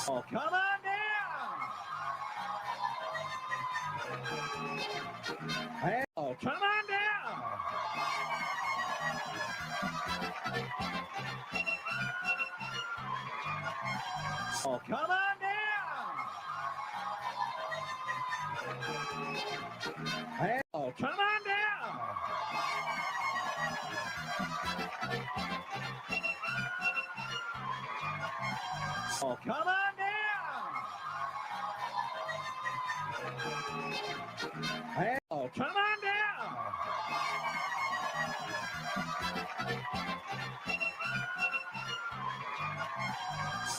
Oh, come on down. Hey, oh, come on down. Oh, come on down. Hey, oh, come on down. Oh, come on down. Hey, oh, come on down.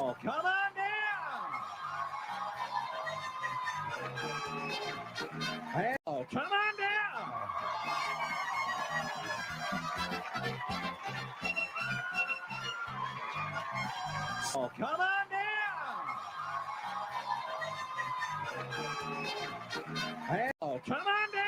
Oh, come on down. Hey, oh, come on down. Oh, come on down. Hey, oh, come on down.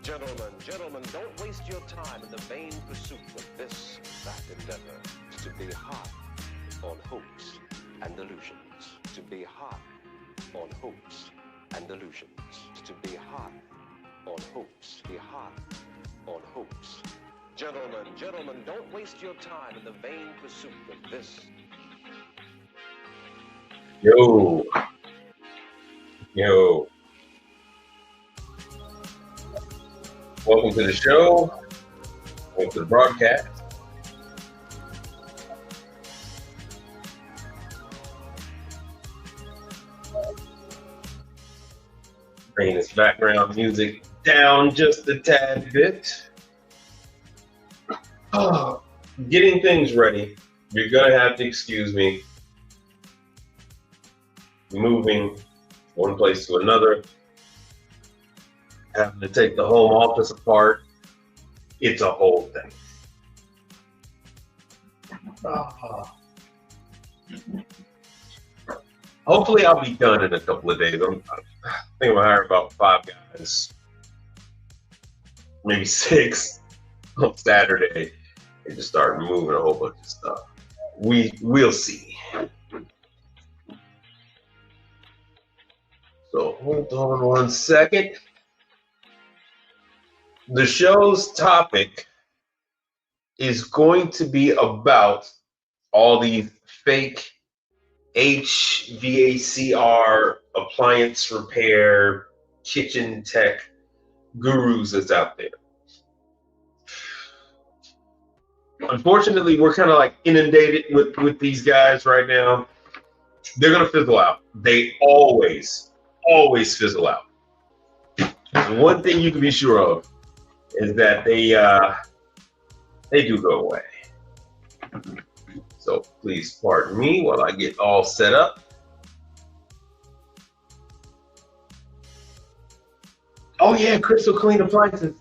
Gentlemen, don't waste your time in the vain pursuit of this, that endeavor, to be hot on hopes and illusions, to be hot on hopes and illusions, to be hot on hopes, be hot on hopes. Gentlemen, don't waste your time in the vain pursuit of this. Yo. Welcome to the show. Welcome to the broadcast. Bringing this background music down just a tad bit. Getting things ready. You're going to have to excuse me. Moving one place to another. Having to take the home office apart. It's a whole thing. Hopefully I'll be done in a couple of days. I think I'm gonna hire about 5 guys, maybe 6 on Saturday, and just start moving a whole bunch of stuff. We'll see. So hold on one second. The show's topic is going to be about all these fake HVACR appliance repair kitchen tech gurus that's out there. Unfortunately, we're kind of like inundated with these guys right now. They're gonna fizzle out. They always fizzle out. One thing you can be sure of is that they do go away. So please pardon me while I get all set up. Oh yeah, crystal clean appliances.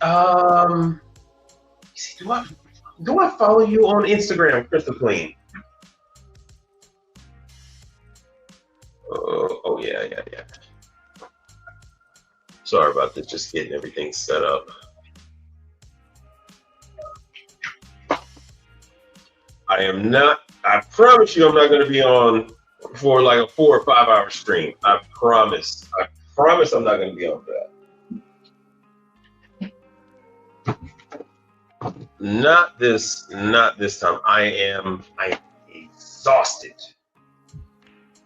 Do I follow you on Instagram, Crystal Clean? Oh yeah. Sorry about this, just getting everything set up. I promise you I'm not going to be on for like a 4 or 5 hour stream. I promise I'm not going to be on that. Not this time. I am exhausted.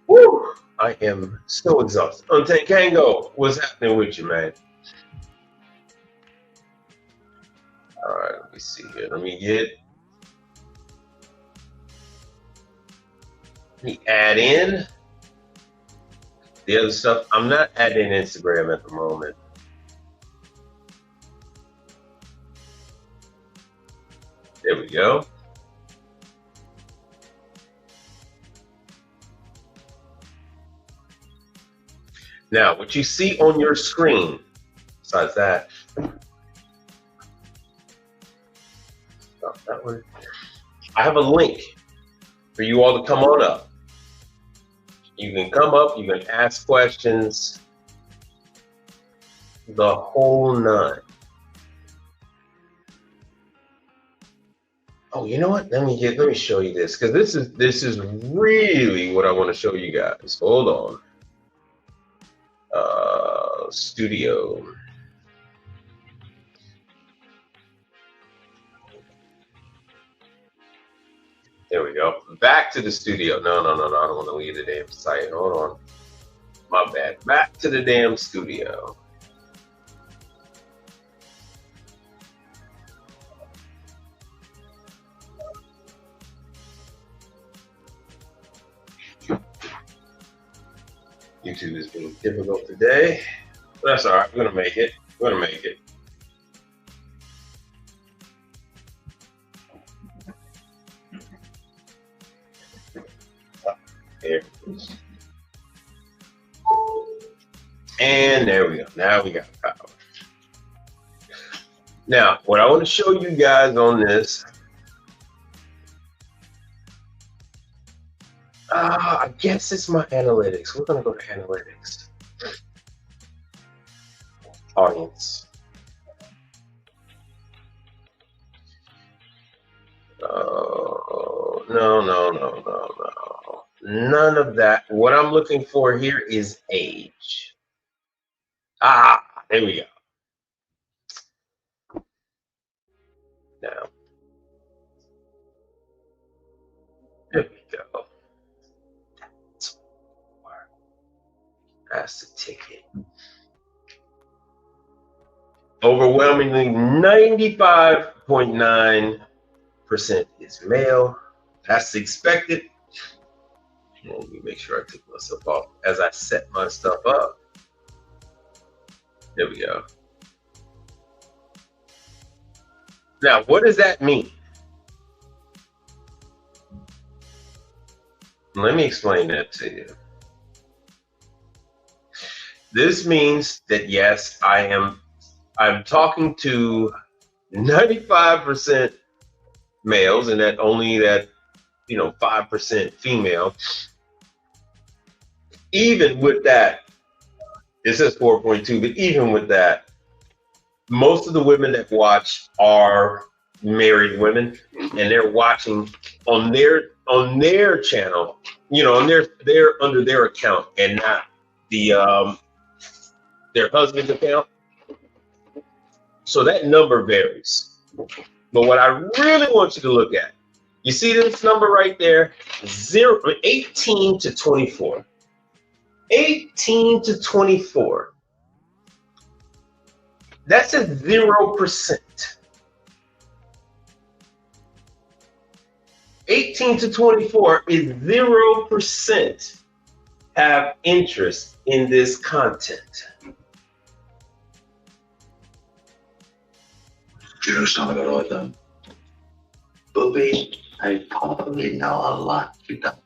Woo! I am so exhausted. Kango, what's happening with you, man? All right, let me see here. Let me add in the other stuff. I'm not adding Instagram at the moment. There we go. Now, what you see on your screen, besides that, stop that one. I have a link for you all to come on up. You can come up, you can ask questions, the whole nine. Oh, you know what? Let me show you this, because this is really what I want to show you guys. Hold on. Studio. There we go. Back to the studio. No. I don't want to leave the damn site. Hold on. My bad. Back to the damn studio. YouTube is being difficult today. But that's all right. We're going to make it. There. And there we go. Now we got power. Now, what I want to show you guys on this, I guess it's my analytics. We're going to go to analytics. Audience. No. None of that. What I'm looking for here is age. Ah, there we go. Now, there we go. That's the ticket. Overwhelmingly, 95.9% is male. That's expected. Let me make sure I take myself off as I set my stuff up. There we go. Now, what does that mean? Let me explain that to you. This means that yes, I'm talking to 95% males, and that only that 5% female. Even with that, it says 4.2, but even with that, most of the women that watch are married women, and they're watching on their channel, they're under their account and not the their husband's account. So that number varies. But what I really want you to look at, you see this number right there, 18 to 24. 18 to 24. That's a 0%. 18 to 24 is 0% have interest in this content. You know something about them? Booby, I probably know a lot about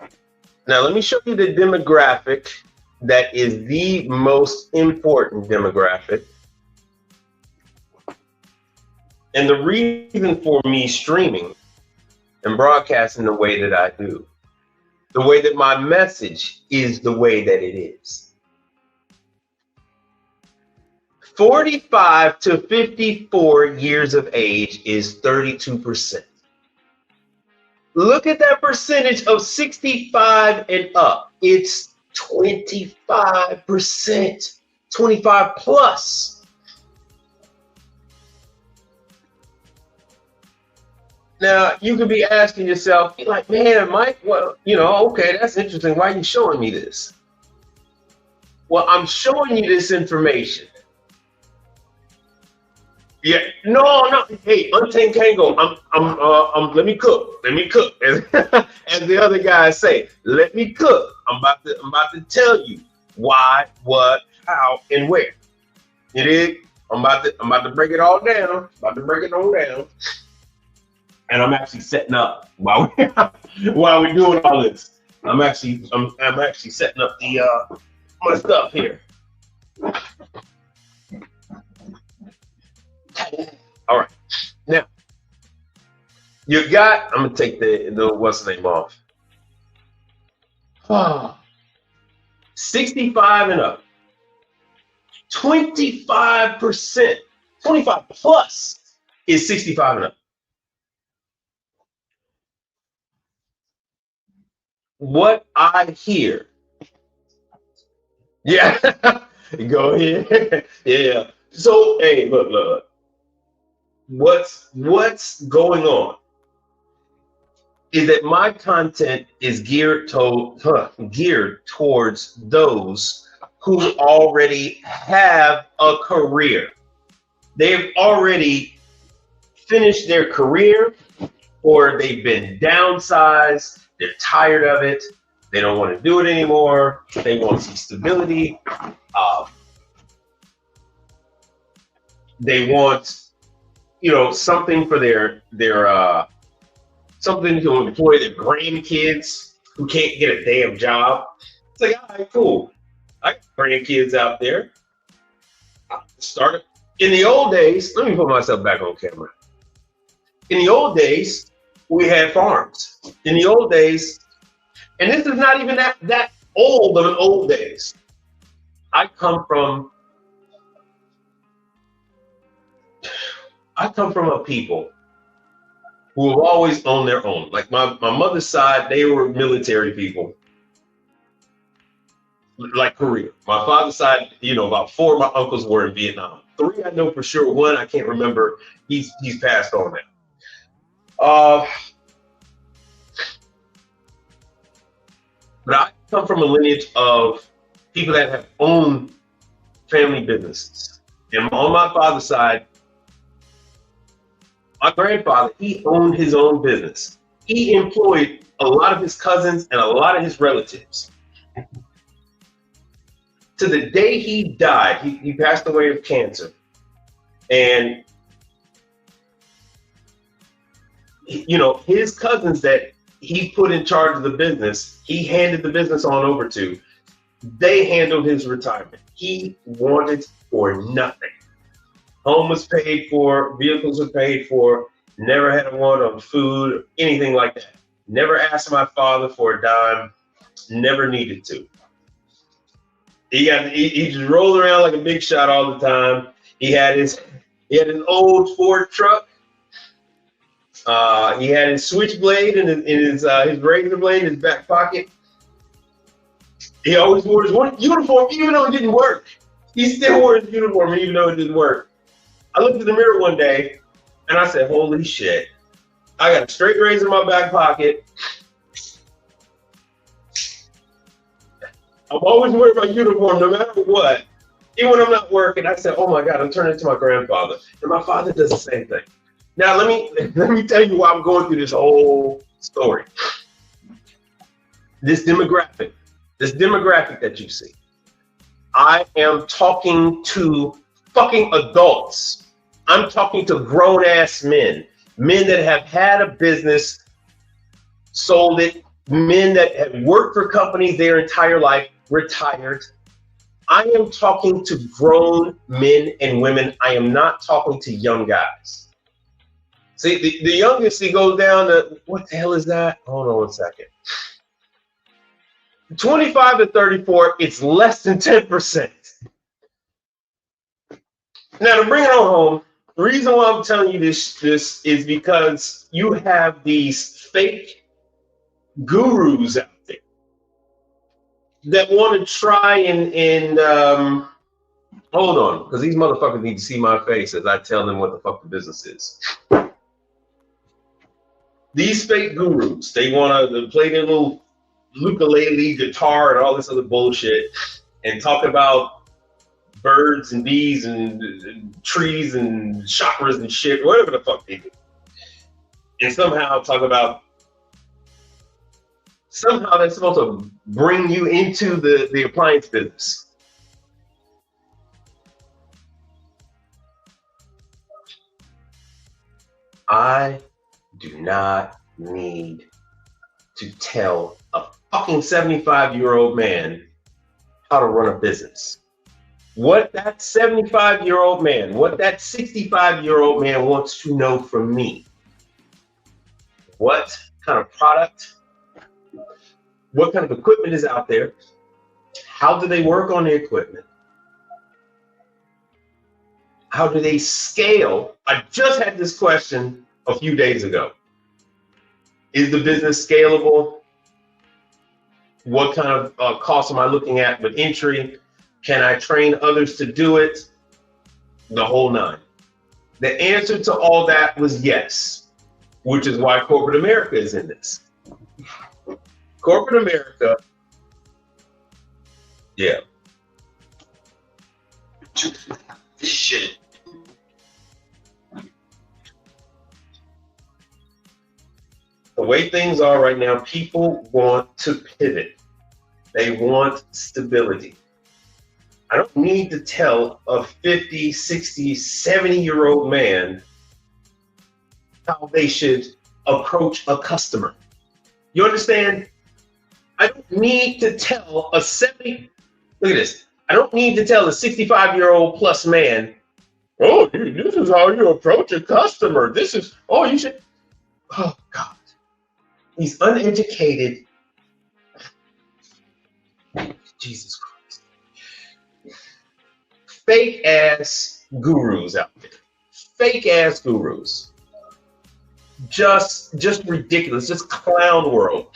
them. Now, let me show you the demographic that is the most important demographic. And the reason for me streaming and broadcasting the way that I do, the way that my message is the way that it is. 45 to 54 years of age is 32%. Look at that percentage of 65 and up. It's 25%, 25 plus. Now, you could be asking yourself, you're like, man, Mike, well, okay, that's interesting. Why are you showing me this? Well, I'm showing you this information. Yeah, no. Hey, Untamed Kango, let me cook. As the other guys say, let me cook. I'm about to tell you why, what, how, and where. You dig? I'm about to break it all down. And I'm actually setting up while we're doing all this. I'm actually setting up the my stuff here. All right. Now, I'm gonna take the what's the name off. 65 and up. 25%, 25 plus is 65 and up. What I hear. Yeah. Go ahead. Yeah. So, hey, look. What's going on is that my content is geared towards those who already have a career. They've already finished their career, or they've been downsized. They're tired of it. They don't want to do it anymore. They want some stability. They want, something for their something to employ their grandkids who can't get a damn job. It's like, all right, cool. I got grandkids out there. I started in the old days. Let me put myself back on camera. In the old days, we had farms. In the old days, and this is not even that old of an old days. I come from I come from a people who have always owned their own. Like my mother's side, they were military people, like Korea. My father's side, about 4 of my uncles were in Vietnam. 3 I know for sure. 1 I can't remember. He's passed on now. But I come from a lineage of people that have owned family businesses. And on my father's side, my grandfather, he owned his own business. He employed a lot of his cousins and a lot of his relatives. To the day he died, he passed away of cancer. And, his cousins that he put in charge of the business, he handed the business on over to, they handled his retirement. He wanted for nothing. Home was paid for, vehicles were paid for, never had a want on food, anything like that. Never asked my father for a dime, never needed to. He just rolled around like a big shot all the time. He had an old Ford truck. He had his switchblade and his razor blade in his back pocket. He always wore his uniform, even though it didn't work. He still wore his uniform, even though it didn't work. I looked in the mirror one day, and I said, "Holy shit! I got a straight razor in my back pocket. I'm always wearing my uniform, no matter what. Even when I'm not working." I said, "Oh my God, I'm turning into my grandfather." And my father does the same thing. Now let me tell you why I'm going through this whole story. This demographic that you see. I am talking to fucking adults. I'm talking to grown ass men that have had a business, sold it, men that have worked for companies their entire life, retired. I am talking to grown men and women. I am not talking to young guys. See, the youngest, he goes down to, what the hell is that? Hold on one second. 25 to 34, it's less than 10%. Now, to bring it on home, the reason why I'm telling you this is because you have these fake gurus out there that want to try and hold on, because these motherfuckers need to see my face as I tell them what the fuck the business is. These fake gurus, they want to play their little ukulele, guitar, and all this other bullshit, and talk about birds and bees and trees and chakras and shit, whatever the fuck they do. And somehow they're supposed to bring you into the appliance business. I do not need to tell a fucking 75-year-old man how to run a business. What that 75-year-old man, what that 65-year-old man wants to know from me. What kind of product, what kind of equipment is out there? How do they work on the equipment? How do they scale? I just had this question a few days ago. Is the business scalable? What kind of costs am I looking at with entry? Can I train others to do it? The whole nine. The answer to all that was yes, which is why corporate America is in this. Corporate America, yeah. Shit. The way things are right now, people want to pivot. They want stability. I don't need to tell a 50, 60, 70-year-old man how they should approach a customer. You understand? I don't need to tell a 70, look at this. I don't need to tell a 65-year-old plus man, oh, this is how you approach a customer. This is, oh, you should, oh, God. These uneducated, Jesus Christ, fake ass gurus out there, fake ass gurus. Just ridiculous, just clown world.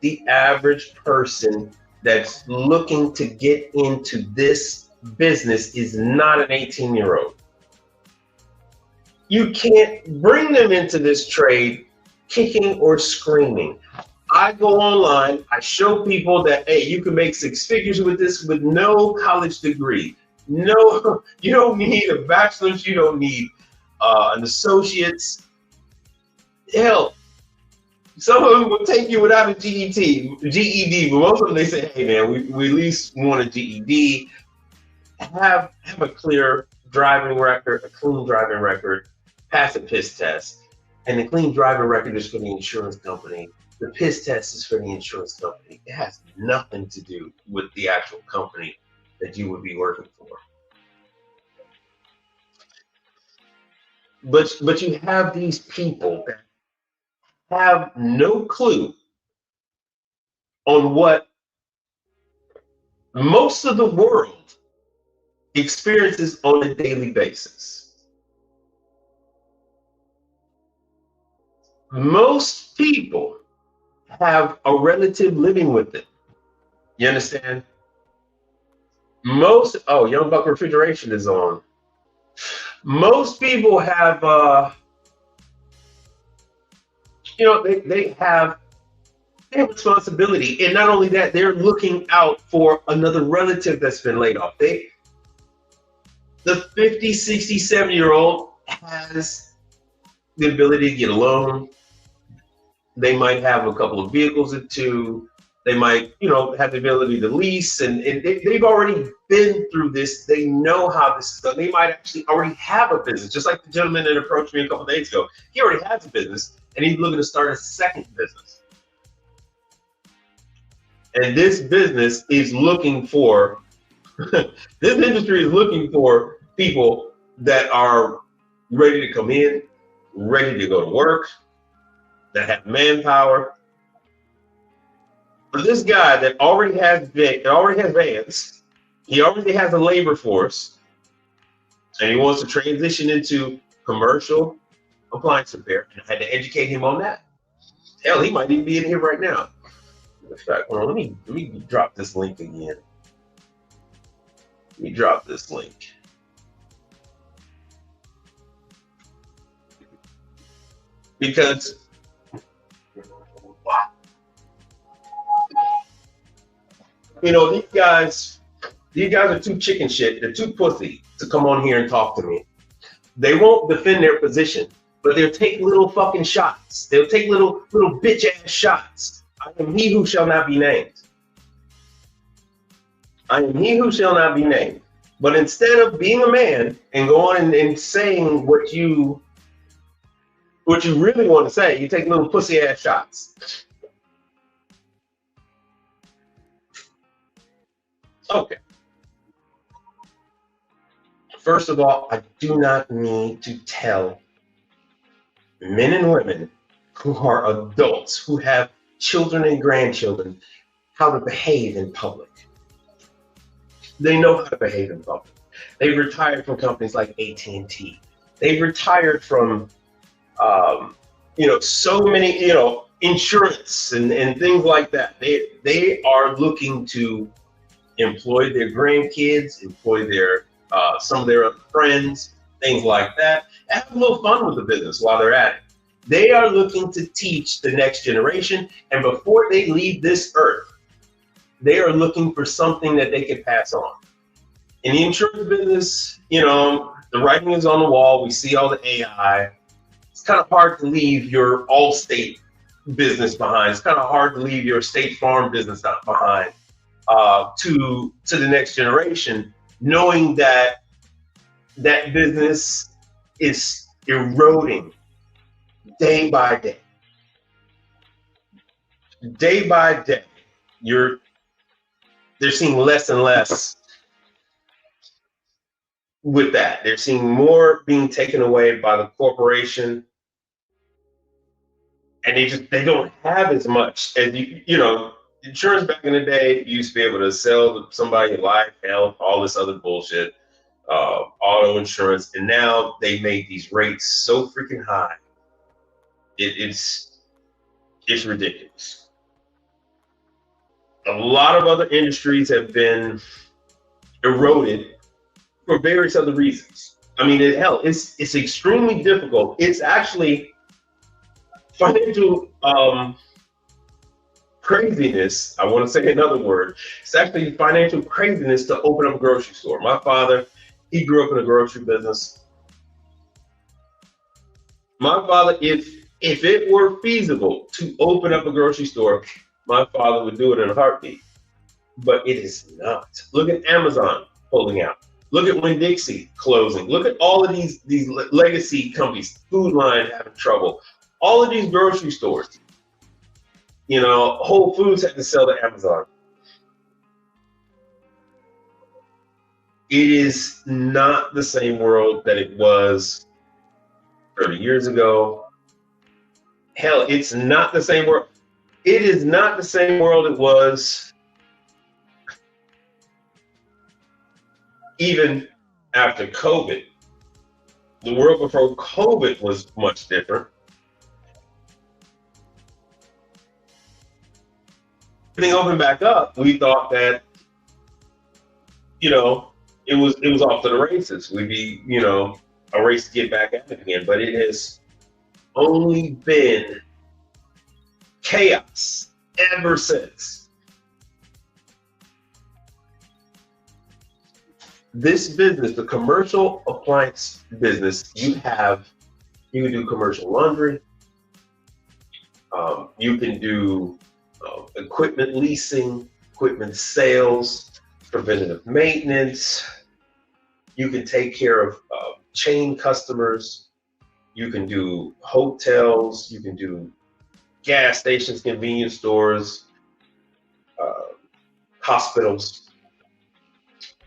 The average person that's looking to get into this business is not an 18-year-old. You can't bring them into this trade kicking or screaming. I go online, I show people that, hey, you can make six figures with this with no college degree. No, you don't need a bachelor's, you don't need an associate's. Hell, some of them will take you without a GED, but most of them, they say, hey man, we at least want a GED, have a clear driving record, a clean driving record, pass a piss test. And the clean driving record is for the insurance company. The piss test is for the insurance company. It has nothing to do with the actual company that you would be working for. But you have these people that have no clue on what most of the world experiences on a daily basis. Most people have a relative living with it. You understand? Young Buck Refrigeration is on. Most people have, they have responsibility. And not only that, they're looking out for another relative that's been laid off. The 50, 60, 70-year-old has the ability to get a loan. They might have a couple of vehicles or two. They might, have the ability to lease, and they've already been through this. They know how this is done. They might actually already have a business, just like the gentleman that approached me a couple of days ago. He already has a business, and he's looking to start a second business. And this business is looking for, this industry is looking for people that are ready to come in, ready to go to work, that have manpower. For this guy that already has vans, he already has a labor force, and he wants to transition into commercial appliance repair, and I had to educate him on that. Hell, he might even be in here right now. In fact, well, let me drop this link again. Let me drop this link. Because these guys are too chicken shit. They're too pussy to come on here and talk to me. They won't defend their position, but they'll take little fucking shots. They'll take little bitch ass shots. I am he who shall not be named. I am he who shall not be named. But instead of being a man and going and saying what you really want to say, you take little pussy ass shots. Okay. First of all, I do not need to tell men and women who are adults, who have children and grandchildren, how to behave in public. They know how to behave in public. They've retired from companies like AT&T. They've retired from, so many, insurance and things like that. They are looking to employ their grandkids, employ their some of their other friends, things like that. Have a little fun with the business while they're at it. They are looking to teach the next generation, and before they leave this earth, they are looking for something that they can pass on. In the insurance business, the writing is on the wall. We see all the AI. It's kind of hard to leave your Allstate business behind. It's kind of hard to leave your State Farm business behind to the next generation, knowing that that business is eroding day by day. Day by day, they're seeing less and less with that. They're seeing more being taken away by the corporation, and they don't have as much as insurance back in the day. You used to be able to sell somebody life, health, all this other bullshit. auto insurance, and now they made these rates so freaking high. It's ridiculous. A lot of other industries have been eroded for various other reasons. I mean, it's extremely difficult. It's actually financial craziness. I want to say another word. It's actually financial craziness to open up a grocery store. My father, he grew up in a grocery business. My father, if it were feasible to open up a grocery store, my father would do it in a heartbeat. But it is not. Look at Amazon pulling out. Look at Winn-Dixie closing. Look at all of these legacy companies, Food Line having trouble. All of these grocery stores. You know, Whole Foods had to sell to Amazon. It is not the same world that it was 30 years ago. Hell, it's not the same world. It is not the same world it was even after COVID. The world before COVID was much different. Everything opened back up, we thought that, you know, it was off to the races. We'd be, you know, a race to get back at it again. But it has only been chaos ever since. This business, the commercial appliance business, you can do commercial laundry. You can do equipment leasing, equipment sales, preventative maintenance. You can take care of chain customers. You can do hotels. You can do gas stations, convenience stores, hospitals.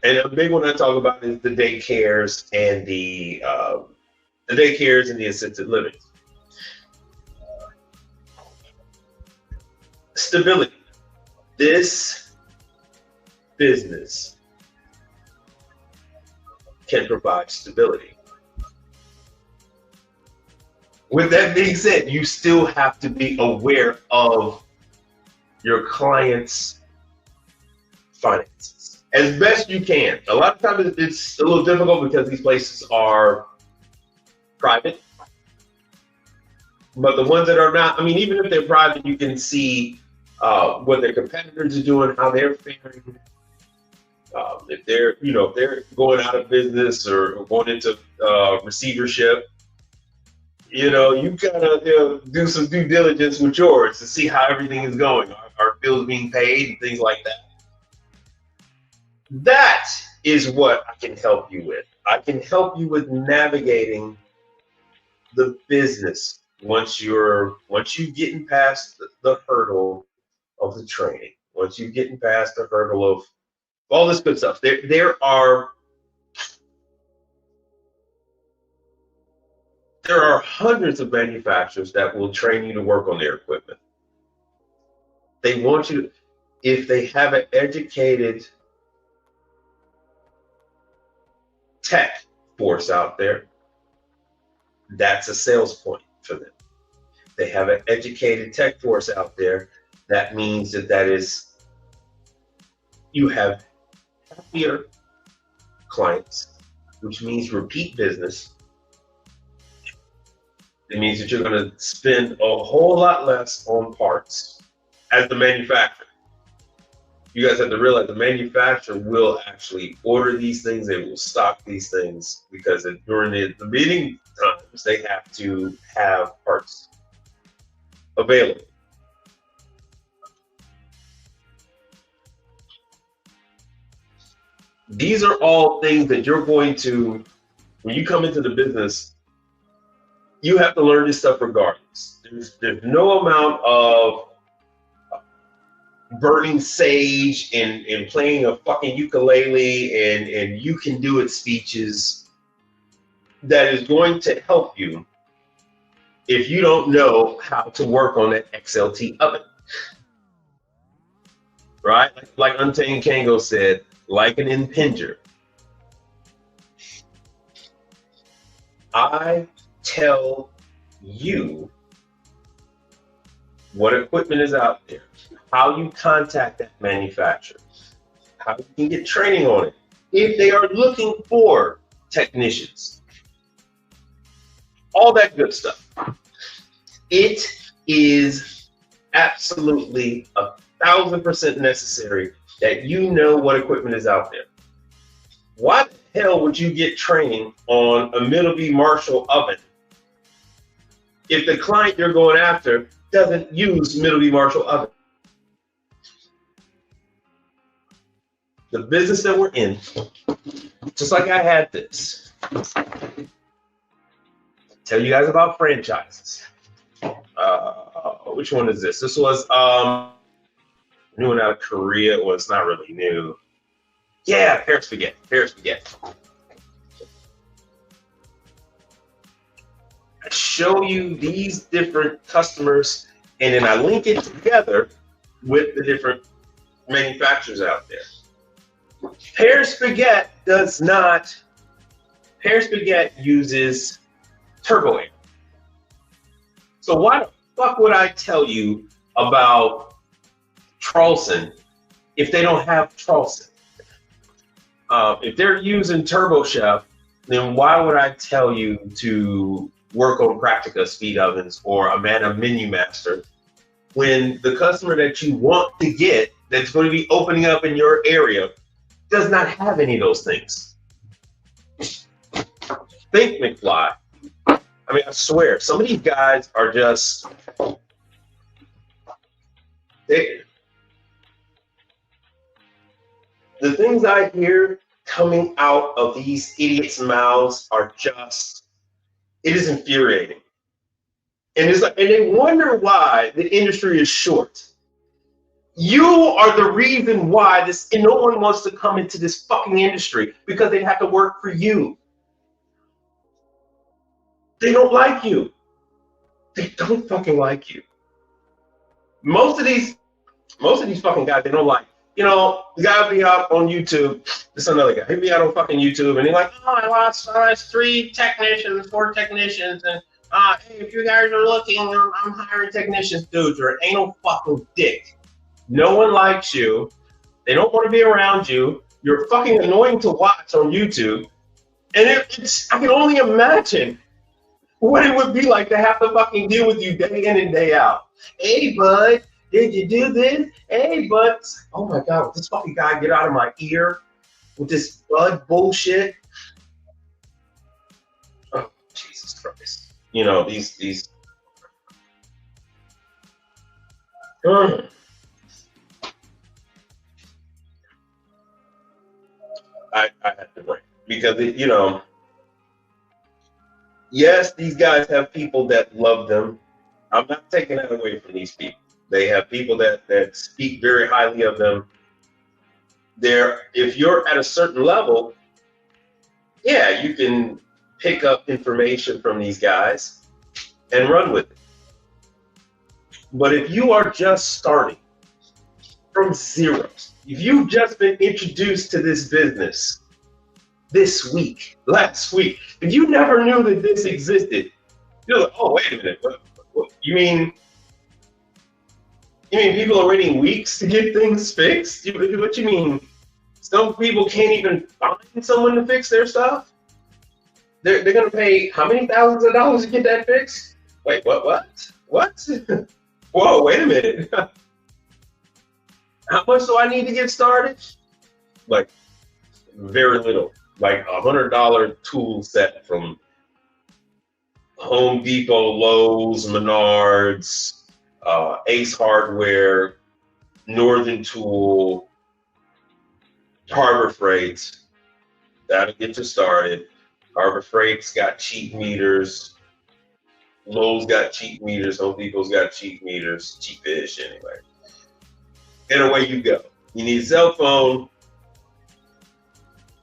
And a big one I talk about is the daycares and the assisted living. Stability. This business can provide stability. With that being said, you still have to be aware of your client's finances as best you can. A lot of times it's a little difficult because these places are private. But the ones that are not, I mean, even if they're private, you can see what their competitors are doing, how they're faring. If they're going out of business or going into receivership, you know, you gotta do some due diligence with yours to see how everything is going. Are bills being paid and things like that? That is what I can help you with. I can help you with navigating the business once you're getting past the hurdle of the training. Once you're getting past the hurdle of all this good stuff. There are hundreds of manufacturers that will train you to work on their equipment. They want you to, if they have an educated tech force out there, that's a sales point for them. They have an educated tech force out there. That means you have happier clients, which means repeat business. It means that you're going to spend a whole lot less on parts as the manufacturer. You guys have to realize the manufacturer will actually order these things. They will stock these things because during the meeting times, they have to have parts available. These are all things that you're going to, when you come into the business, you have to learn this stuff regardless. There's no amount of burning sage and playing a fucking ukulele and you can do it speeches that is going to help you if you don't know how to work on that XLT oven. Right? Like Untamed Kango said, like an impinger. I tell you what equipment is out there, how you contact that manufacturer, how you can get training on it, if they are looking for technicians, all that good stuff. It is absolutely 1,000% necessary that you know what equipment is out there. Why the hell would you get training on a Middleby Marshall oven if the client you're going after doesn't use Middleby Marshall oven? The business that we're in, just like I had this, tell you guys about franchises. Which one is this? This was new one out of Korea. Well, it's not really new. Yeah, Paris Spaghetti. Paris Spaghetti. I show you these different customers, and then I link it together with the different manufacturers out there. Paris Spaghetti does not. Paris Spaghetti uses turbo air. So why the fuck would I tell you about Trolson if they don't have Trolson? If they're using Turbo Chef, then why would I tell you to work on Practica speed ovens or Amana Menu Master when the customer that you want to get that's going to be opening up in your area does not have any of those things? Think, McFly. I mean, I swear, some of these guys are just, the things I hear coming out of these idiots' mouths are just, it is infuriating. And it's like, and they wonder why the industry is short. You are the reason why this, and no one wants to come into this fucking industry because they have to work for you. They don't like you. They don't fucking like you. Most of these fucking guys, they don't like. You know, the guy will be out on YouTube. This is another guy. He'll be out on fucking YouTube, and he's like, "Oh, I lost 4 technicians, and hey, if you guys are looking, I'm hiring technicians." Dude, you're an anal fucking dick. No one likes you. They don't want to be around you. You're fucking annoying to watch on YouTube, and it's I can only imagine what it would be like to have to fucking deal with you day in and day out. Hey, bud, did you do this? Hey, bud. Oh my God, this fucking guy get out of my ear with this bud bullshit. Oh, Jesus Christ. You know, these. I have to break because, you know, yes, these guys have people that love them. I'm not taking that away from these people. They have people that speak very highly of them. If you're at a certain level, yeah, you can pick up information from these guys and run with it. But if you are just starting from zero, if you've just been introduced to this business this week, last week, if you never knew that this existed, you're like, oh, wait a minute, what you mean people are waiting weeks to get things fixed? What you mean? Some people can't even find someone to fix their stuff? They're gonna pay how many thousands of dollars to get that fixed? Wait, what? Whoa, wait a minute. How much do I need to get started? Like, very little. Like $100 tool set from Home Depot, Lowe's, Menards, Ace Hardware, Northern Tool, Harbor Freight. That'll get you started. Harbor Freight's got cheap meters. Lowe's got cheap meters. Home Depot's got cheap meters. Cheap-ish anyway. And away you go. You need a cell phone,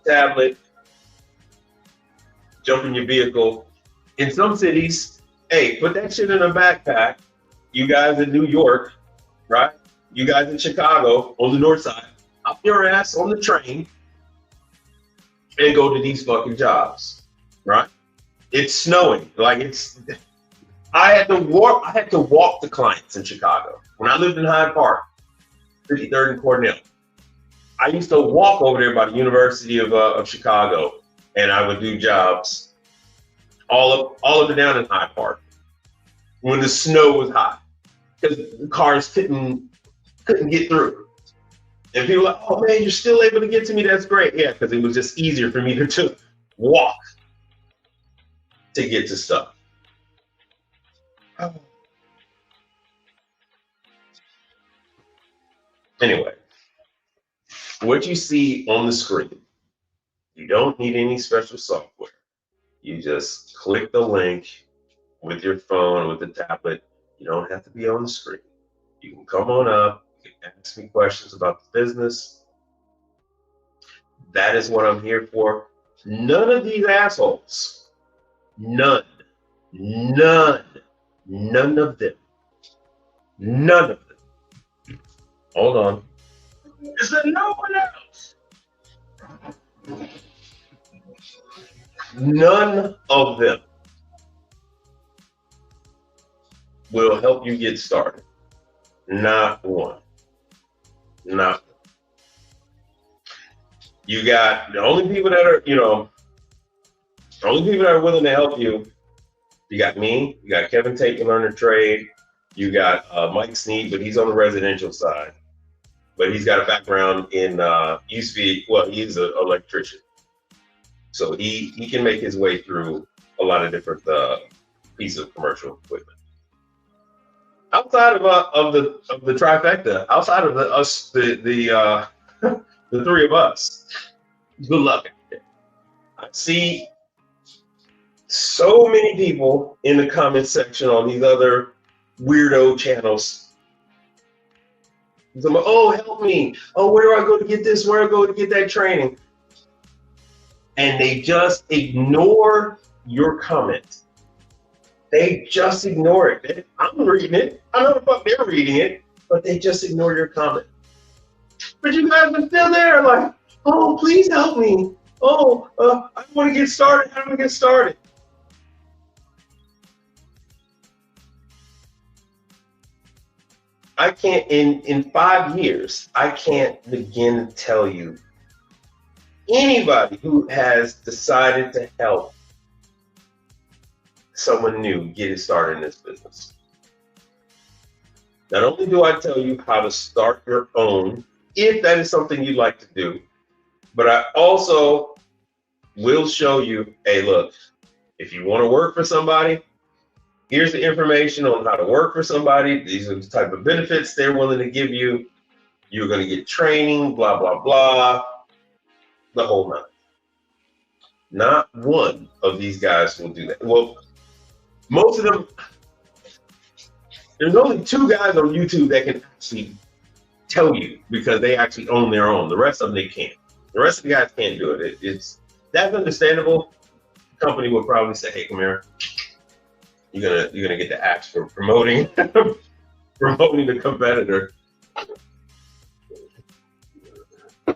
tablet, jump in your vehicle. In some cities, hey, put that shit in a backpack. You guys in New York, right? You guys in Chicago on the north side, up your ass on the train and go to these fucking jobs, right? It's snowing. Like I had to walk the clients in Chicago. When I lived in Hyde Park, 53rd and Cornell, I used to walk over there by the University of Chicago, and I would do jobs all up and down in Hyde Park when the snow was high, because the cars couldn't get through. And people were like, oh man, you're still able to get to me. That's great. Yeah, because it was just easier for me to just walk to get to stuff. Anyway, what you see on the screen, you don't need any special software. You just click the link with your phone, with the tablet. You don't have to be on the screen. You can come on up, you can ask me questions about the business. That is what I'm here for. None of these assholes, none of them, hold on. Is there no one else? None of them will help you get started. Not one. Not one. You got the only people that are, the only people that are willing to help you. You got me, you got Kevin Tate to learn a trade, you got Mike Sneed, but he's on the residential side. But he's got a background in he's an electrician. So he can make his way through a lot of different pieces of commercial equipment. Outside of the trifecta, outside of the three of us, good luck out there. I see so many people in the comment section on these other weirdo channels. Oh, help me. Oh, where do I go to get this? Where do I go to get that training? And they just ignore your comment. They just ignore it. I'm reading it. I know the fuck they're reading it, but they just ignore your comment. But you guys are still there, like, oh, please help me. Oh, I want to get started. How do I get started? I can't, in 5 years, I can't begin to tell you anybody who has decided to help someone new get it started in this business. Not only do I tell you how to start your own, if that is something you'd like to do, but I also will show you, hey, look, if you want to work for somebody, here's the information on how to work for somebody. These are the type of benefits they're willing to give you. You're going to get training, blah, blah, blah, the whole nine. Not one of these guys will do that. Well, most of them, there's only 2 guys on YouTube that can actually tell you because they actually own their own. The rest of them, they can't. The rest of the guys can't do it. That's understandable. The company would probably say, hey, come here. You're gonna get the axe for promoting promoting the competitor.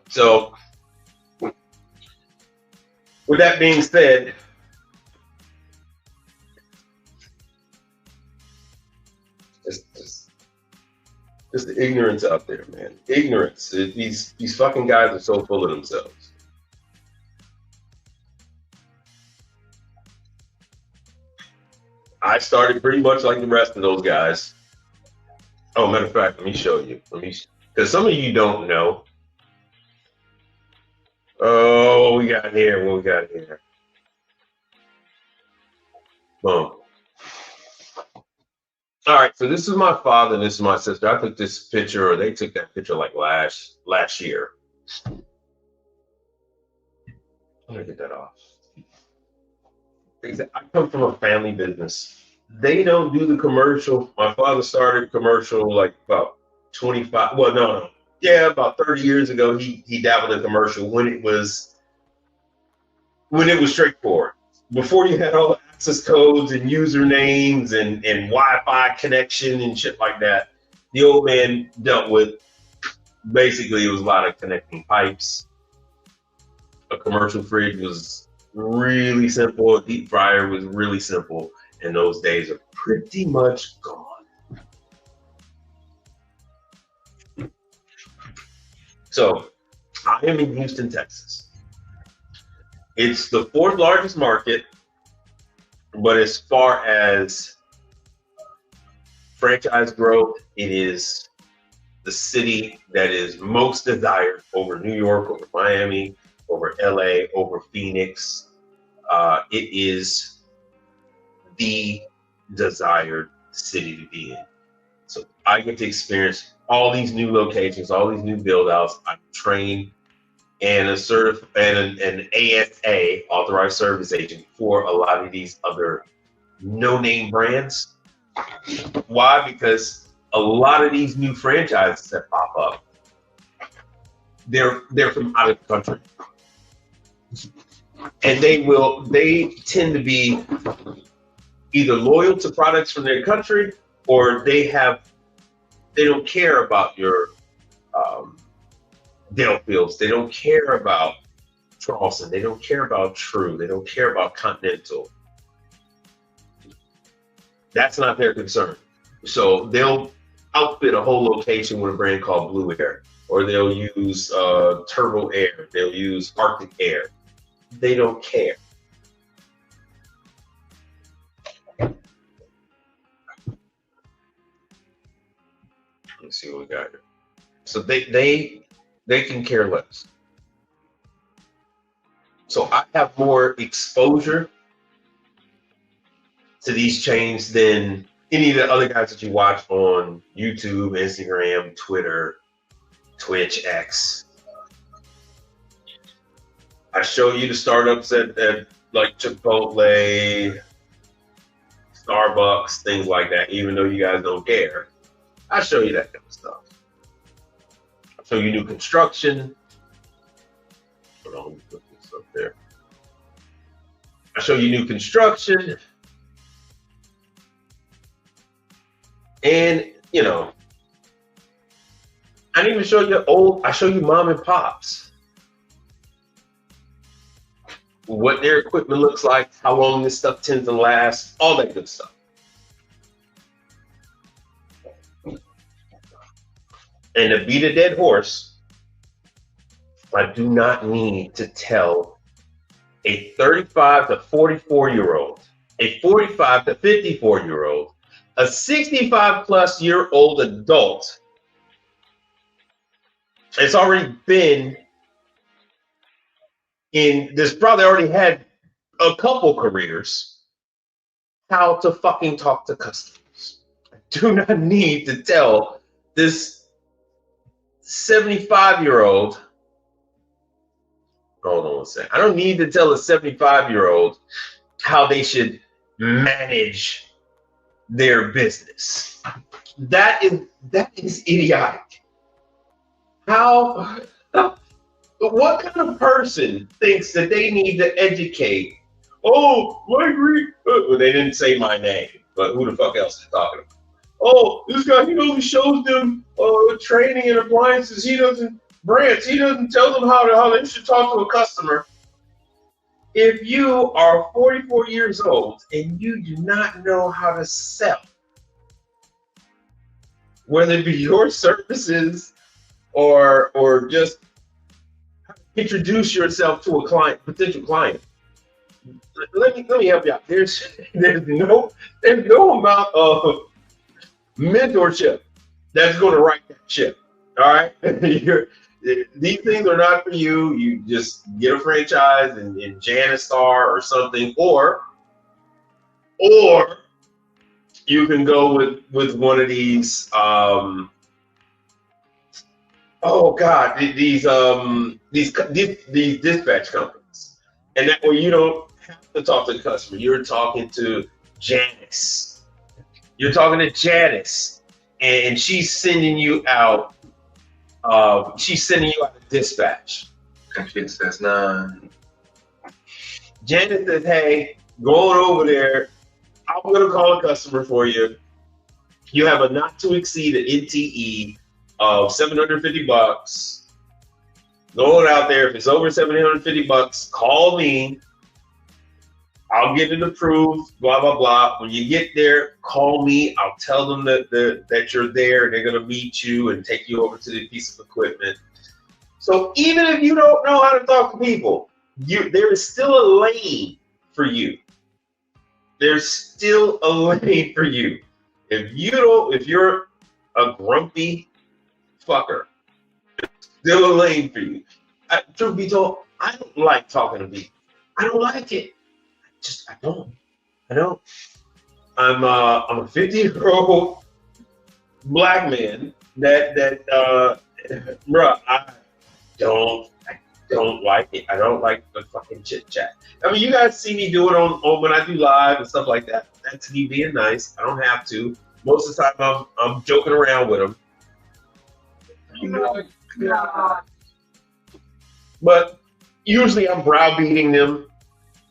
So with that being said, just the ignorance out there, man. Ignorance. These fucking guys are so full of themselves. I started pretty much like the rest of those guys. Oh, matter of fact, let me show you. Because some of you don't know. Oh, what we got here? Boom. All right, so this is my father and this is my sister. I took this picture, or they took that picture like last year. I'm gonna get that off. I come from a family business. They don't do the commercial. My father started commercial like about 25. Well, no. Yeah, about 30 years ago, he dabbled in commercial when it was straightforward. Before you had all the access codes and usernames and Wi-Fi connection and shit like that, the old man dealt with, basically it was a lot of connecting pipes. A commercial fridge was really simple. A deep fryer was really simple, and those days are pretty much gone. So, I am in Houston, Texas. It's the fourth largest market, but as far as franchise growth, it is the city that is most desired over New York, over Miami, over LA, over Phoenix. It is the desired city to be in. So I get to experience all these new locations, all these new build outs. I'm trained and an ASA, authorized service agent, for a lot of these other no-name brands. Why? Because a lot of these new franchises that pop up, they're from out of the country, and they tend to be either loyal to products from their country, or they don't care about your Dalefields. They don't care about Charleston. They don't care about True. They don't care about Continental. That's not their concern. So they'll outfit a whole location with a brand called Blue Air, or they'll use Turbo Air. They'll use Arctic Air. They don't care. Let's see what we got here. So they can care less. So I have more exposure to these chains than any of the other guys that you watch on YouTube, Instagram, Twitter, Twitch, X. I show you the startups at like Chipotle, Starbucks, things like that, even though you guys don't care. I show you that kind of stuff. I show you new construction. Hold on, let me put this up there. I show you new construction. And, you know, I didn't even show you I show you mom and pops. What their equipment looks like, how long this stuff tends to last, all that good stuff. And to beat a dead horse, I do not need to tell a 35 to 44-year-old, a 45 to 54-year-old, a 65-plus-year-old adult that's already been there's probably already had a couple careers, how to fucking talk to customers. I do not need to tell this 75-year-old, hold on one second. I don't need to tell a 75-year-old how they should manage their business. That is idiotic. What kind of person thinks that they need to educate? Oh, well, they didn't say my name, but who the fuck else is talking about? Oh, this guy, he only shows them training and appliances. He doesn't tell them how they should talk to a customer. If you are 44 years old and you do not know how to sell, whether it be your services or just introduce yourself to a potential client. Let me help you out. There's no amount of mentorship that's going to right that ship. All right, these things are not for you. You just get a franchise in Janistar or something, or you can go with one of these. Oh God, these dispatch companies, and that way you don't have to talk to the customer. You're talking to Janice. You're talking to Janice, and she's sending you out. She's sending you out a dispatch. She says, nah. Janice says, "Hey, go on over there. I'm gonna call a customer for you. You have a not to exceed an NTE of $750. Go on out there. If it's over $750, call me. I'll get it approved, blah, blah, blah. When you get there, call me. I'll tell them that you're there and they're going to meet you and take you over to the piece of equipment. So even if you don't know how to talk to people, there is still a lane for you. There's still a lane for you. If you're a grumpy fucker, there's still a lane for you. Truth be told, I don't like talking to people. I don't like it. I don't. I'm a 50-year-old black man bruh, I don't like it. I don't like the fucking chit chat. I mean, you guys see me do it on when I do live and stuff like that. That's me being nice. I don't have to. Most of the time, I'm joking around with them. But usually, I'm browbeating them,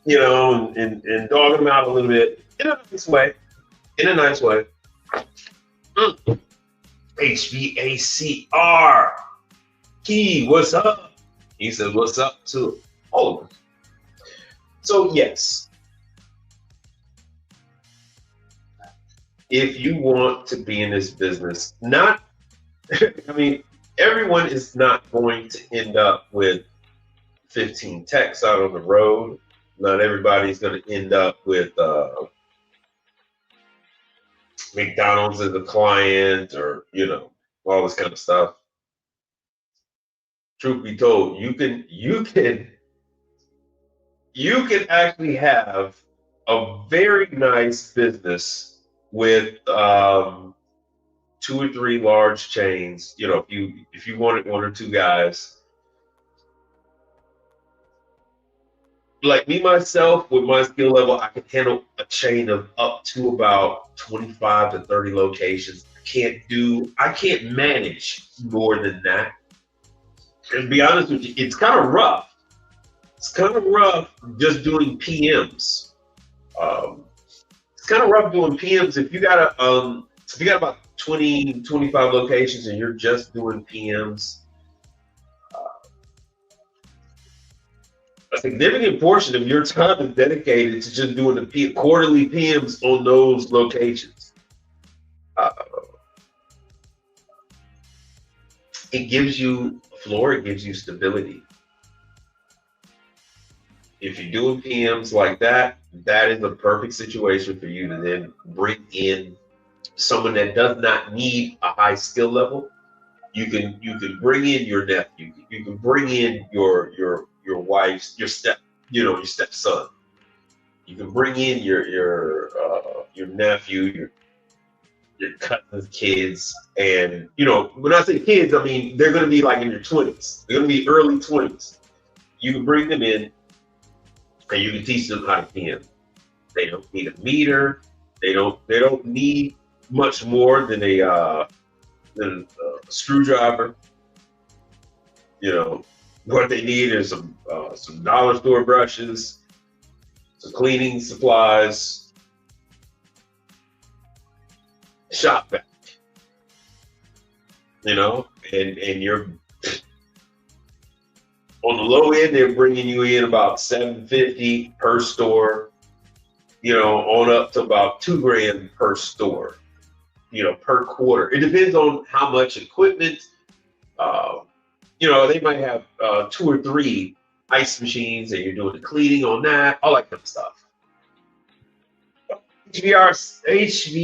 and dogging them out a little bit in a nice way. HVACR. Key, what's up? He says, what's up to all of us? So, yes, if you want to be in this business, everyone is not going to end up with 15 techs out on the road. Not everybody's going to end up with McDonald's as a client or, all this kind of stuff. Truth be told, you can actually have a very nice business with 2 or 3 large chains. If you wanted 1 or 2 guys. Like me, myself, with my skill level, I can handle a chain of up to about 25 to 30 locations. I can't manage more than that. And to be honest with you, it's kind of rough. It's kind of rough just doing PMs. It's kind of rough doing PMs if you got about 20, 25 locations and you're just doing PMs. A significant portion of your time is dedicated to just doing the quarterly PMs on those locations. It gives you floor, it gives you stability. If you're doing PMs like that, that is a perfect situation for you to then bring in someone that does not need a high skill level. You can bring in your nephew. You can bring in your wife's, your stepson. You can bring in your nephew, your cousin's kids, and when I say kids, I mean they're going to be like in your 20s. They're going to be early 20s. You can bring them in, and you can teach them how to PM. They don't need a meter. They don't need much more than a screwdriver. What they need is some dollar store brushes, some cleaning supplies, shop vac. And you're on the low end, they're bringing you in about $750 per store, on up to about $2,000 per store, per quarter. It depends on how much equipment. They might have 2 or 3 ice machines and you're doing the cleaning on that, all that kind of stuff. HVACR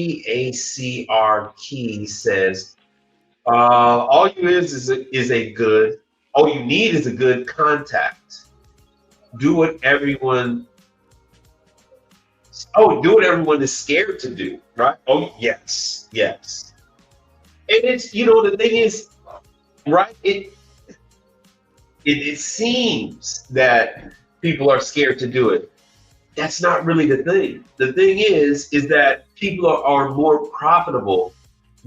Key says, all you need is a good contact. Do what everyone is scared to do, right? Oh, yes. And it's, the thing is, right, it seems that people are scared to do it. That's not really the thing. The thing is that people are more profitable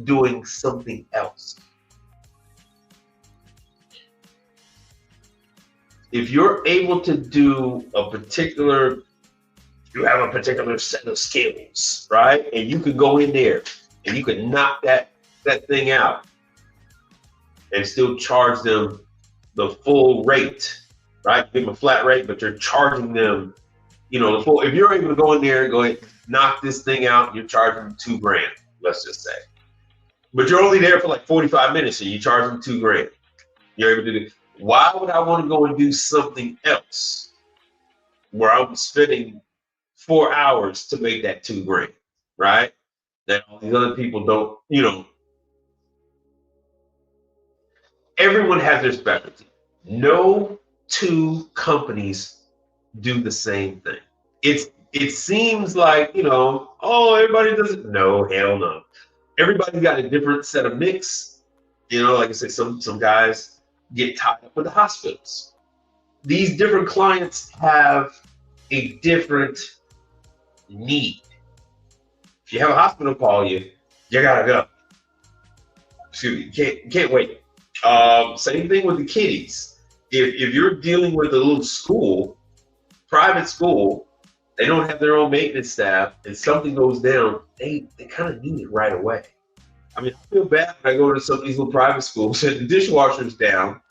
doing something else. If you're able to do you have a particular set of skills, right? And you can go in there and you can knock that thing out and still charge them the full rate, right? Give them a flat rate, but you're charging them You know, if you're able to go in there and go ahead, knock this thing out, you're charging them $2,000, let's just say. But you're only there for like 45 minutes, and you charge them $2,000. You're able to do. Why would I want to go and do something else where I'm spending 4 hours to make that $2,000, right? That all these other people don't, you know. Everyone has their specialty. No two companies do the same thing. It seems like, you know, oh, everybody does it. No, hell no. Everybody's got a different set of mix. You know, like I said, some guys get tied up with the hospitals. These different clients have a different need. If you have a hospital call you, you gotta go. Excuse me, can't wait. Same thing with the kiddies. If you're dealing with a little school, private school, they don't have their own maintenance staff, and something goes down, they kind of need it right away. I mean, I feel bad when I go to some of these little private schools and the dishwasher's down,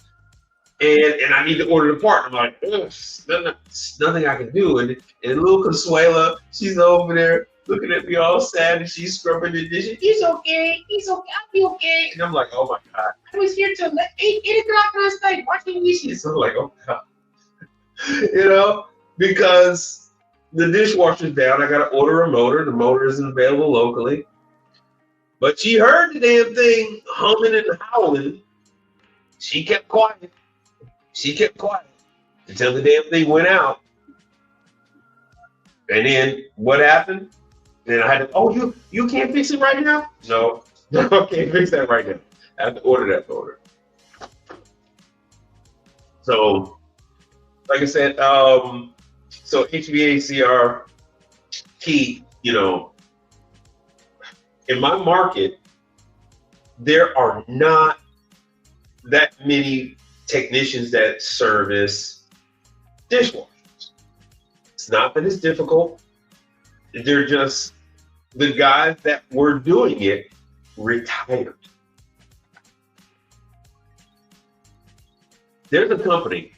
and I need to order the part. I'm like, nothing I can do. And little Consuela, she's over there looking at me all sad, and she's scrubbing the dishes. It's okay, I'll be okay. And I'm like, oh my God, I was here till 8 o'clock last night washing dishes. So I'm like, oh God. You know, because the dishwasher's down, I got to order a motor. The motor isn't available locally. But she heard the damn thing humming and howling. She kept quiet. Until the damn thing went out. And then what happened? Then I had to, oh, you can't fix it right now? No, I can't fix that right now. I have to order that motor. So, like I said, so HVAC key, you know, in my market, there are not that many technicians that service dishwashers. It's not that it's difficult. They're just the guys that were doing it retired. There's a company,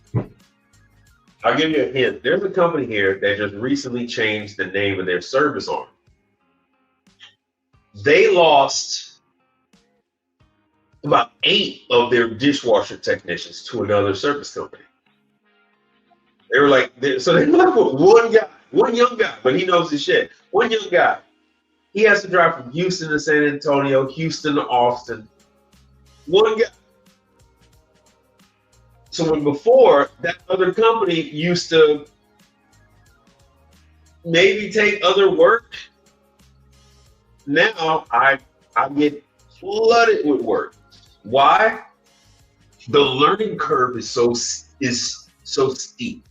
I'll give you a hint. There's a company here that just recently changed the name of their service arm. They lost about 8 of their dishwasher technicians to another service company. They were like, so they left with one young guy, but he knows his shit. One young guy. He has to drive from Houston to San Antonio, Houston to Austin. One guy. So when before, that other company used to maybe take other work, now I get flooded with work. Why? The learning curve is so steep.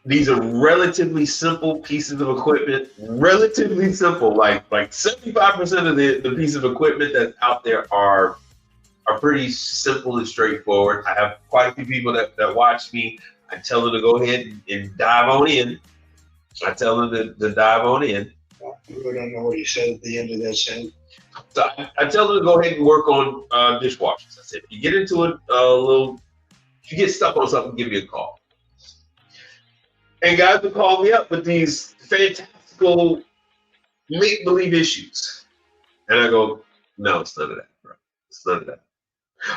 These are relatively simple pieces of equipment, relatively simple, like 75% of the piece of equipment that's out there are pretty simple and straightforward. I have quite a few people that watch me. I tell them to go ahead and dive on in. I tell them to dive on in. I don't know what you said at the end of that sentence. So I tell them to go ahead and work on dishwashers. I said, if you get into it if you get stuck on something, give me a call. And guys will call me up with these fantastical make-believe issues. And I go, no, it's none of that, bro. It's none of that.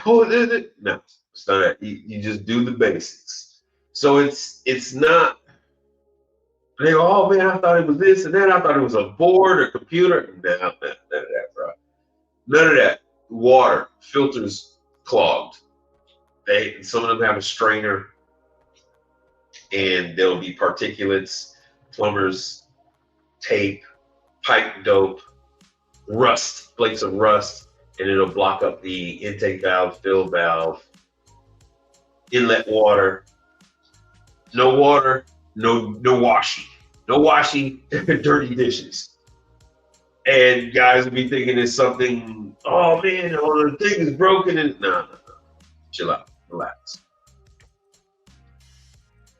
Oh, no, it's none of that. You just do the basics. So it's not, they go, oh man, I thought it was this and that. I thought it was a board or computer. No, none of that, bro. None of that. Water, filters clogged. Some of them have a strainer, and there'll be particulates, plumbers, tape, pipe dope, rust, flakes of rust, and it'll block up the intake valve, fill valve, inlet water. No water, no washing. No washing, dirty dishes. And guys will be thinking it's something, oh man, the thing is broken. And no. Chill out, relax.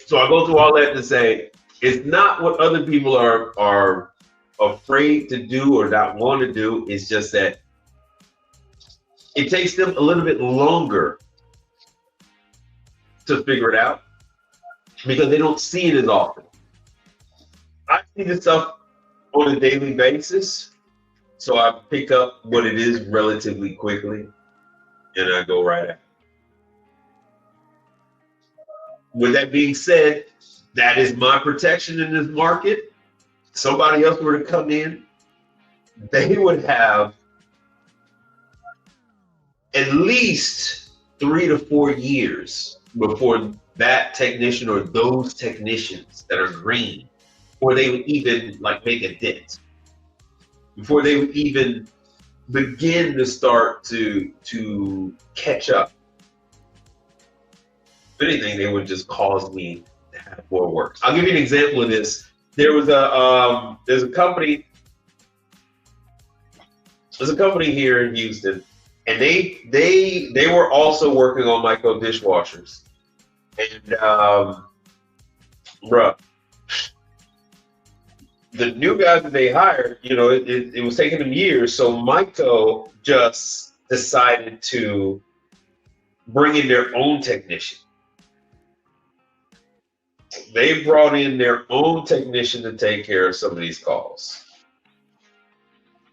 So I go through all that to say, it's not what other people are afraid to do or not want to do. It's just that it takes them a little bit longer to figure it out. because they don't see it as often. I see this stuff on a daily basis, so I pick up what it is relatively quickly, and I go right at it. With that being said, that is my protection in this market. Somebody else were to come in, they would have at least 3 to 4 years before that technician or those technicians that are green, before they would even like make a dent, before they would even begin to start to catch up. If anything, they would just cause me to have more work. I'll give you an example of this. There's a company here in Houston, and they were also working on micro dishwashers. And bruh, the new guys that they hired, you know, it was taking them years. So Micro just decided to bring in their own technician. They brought in their own technician to take care of some of these calls.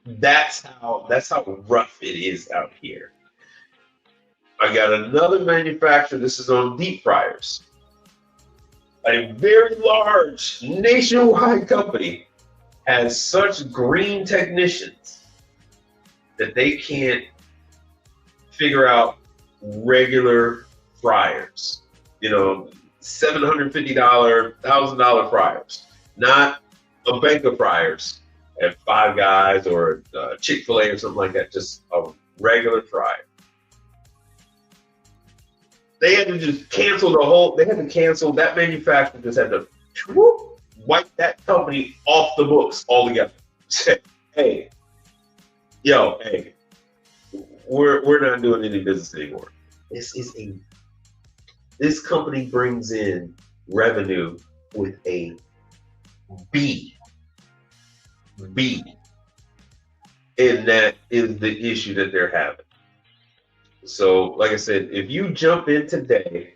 That's how rough it is out here. I got another manufacturer. This is on deep fryers. A very large nationwide company has such green technicians that they can't figure out regular fryers. You know, $750, $1,000 fryers, not a bank of fryers at Five Guys or Chick-fil-A or something like that, just a regular fryer. They had to just cancel that manufacturer just had to wipe that company off the books altogether. Say, hey, we're not doing any business anymore. This company brings in revenue with a B. And that is the issue that they're having. So, like I said, if you jump in today,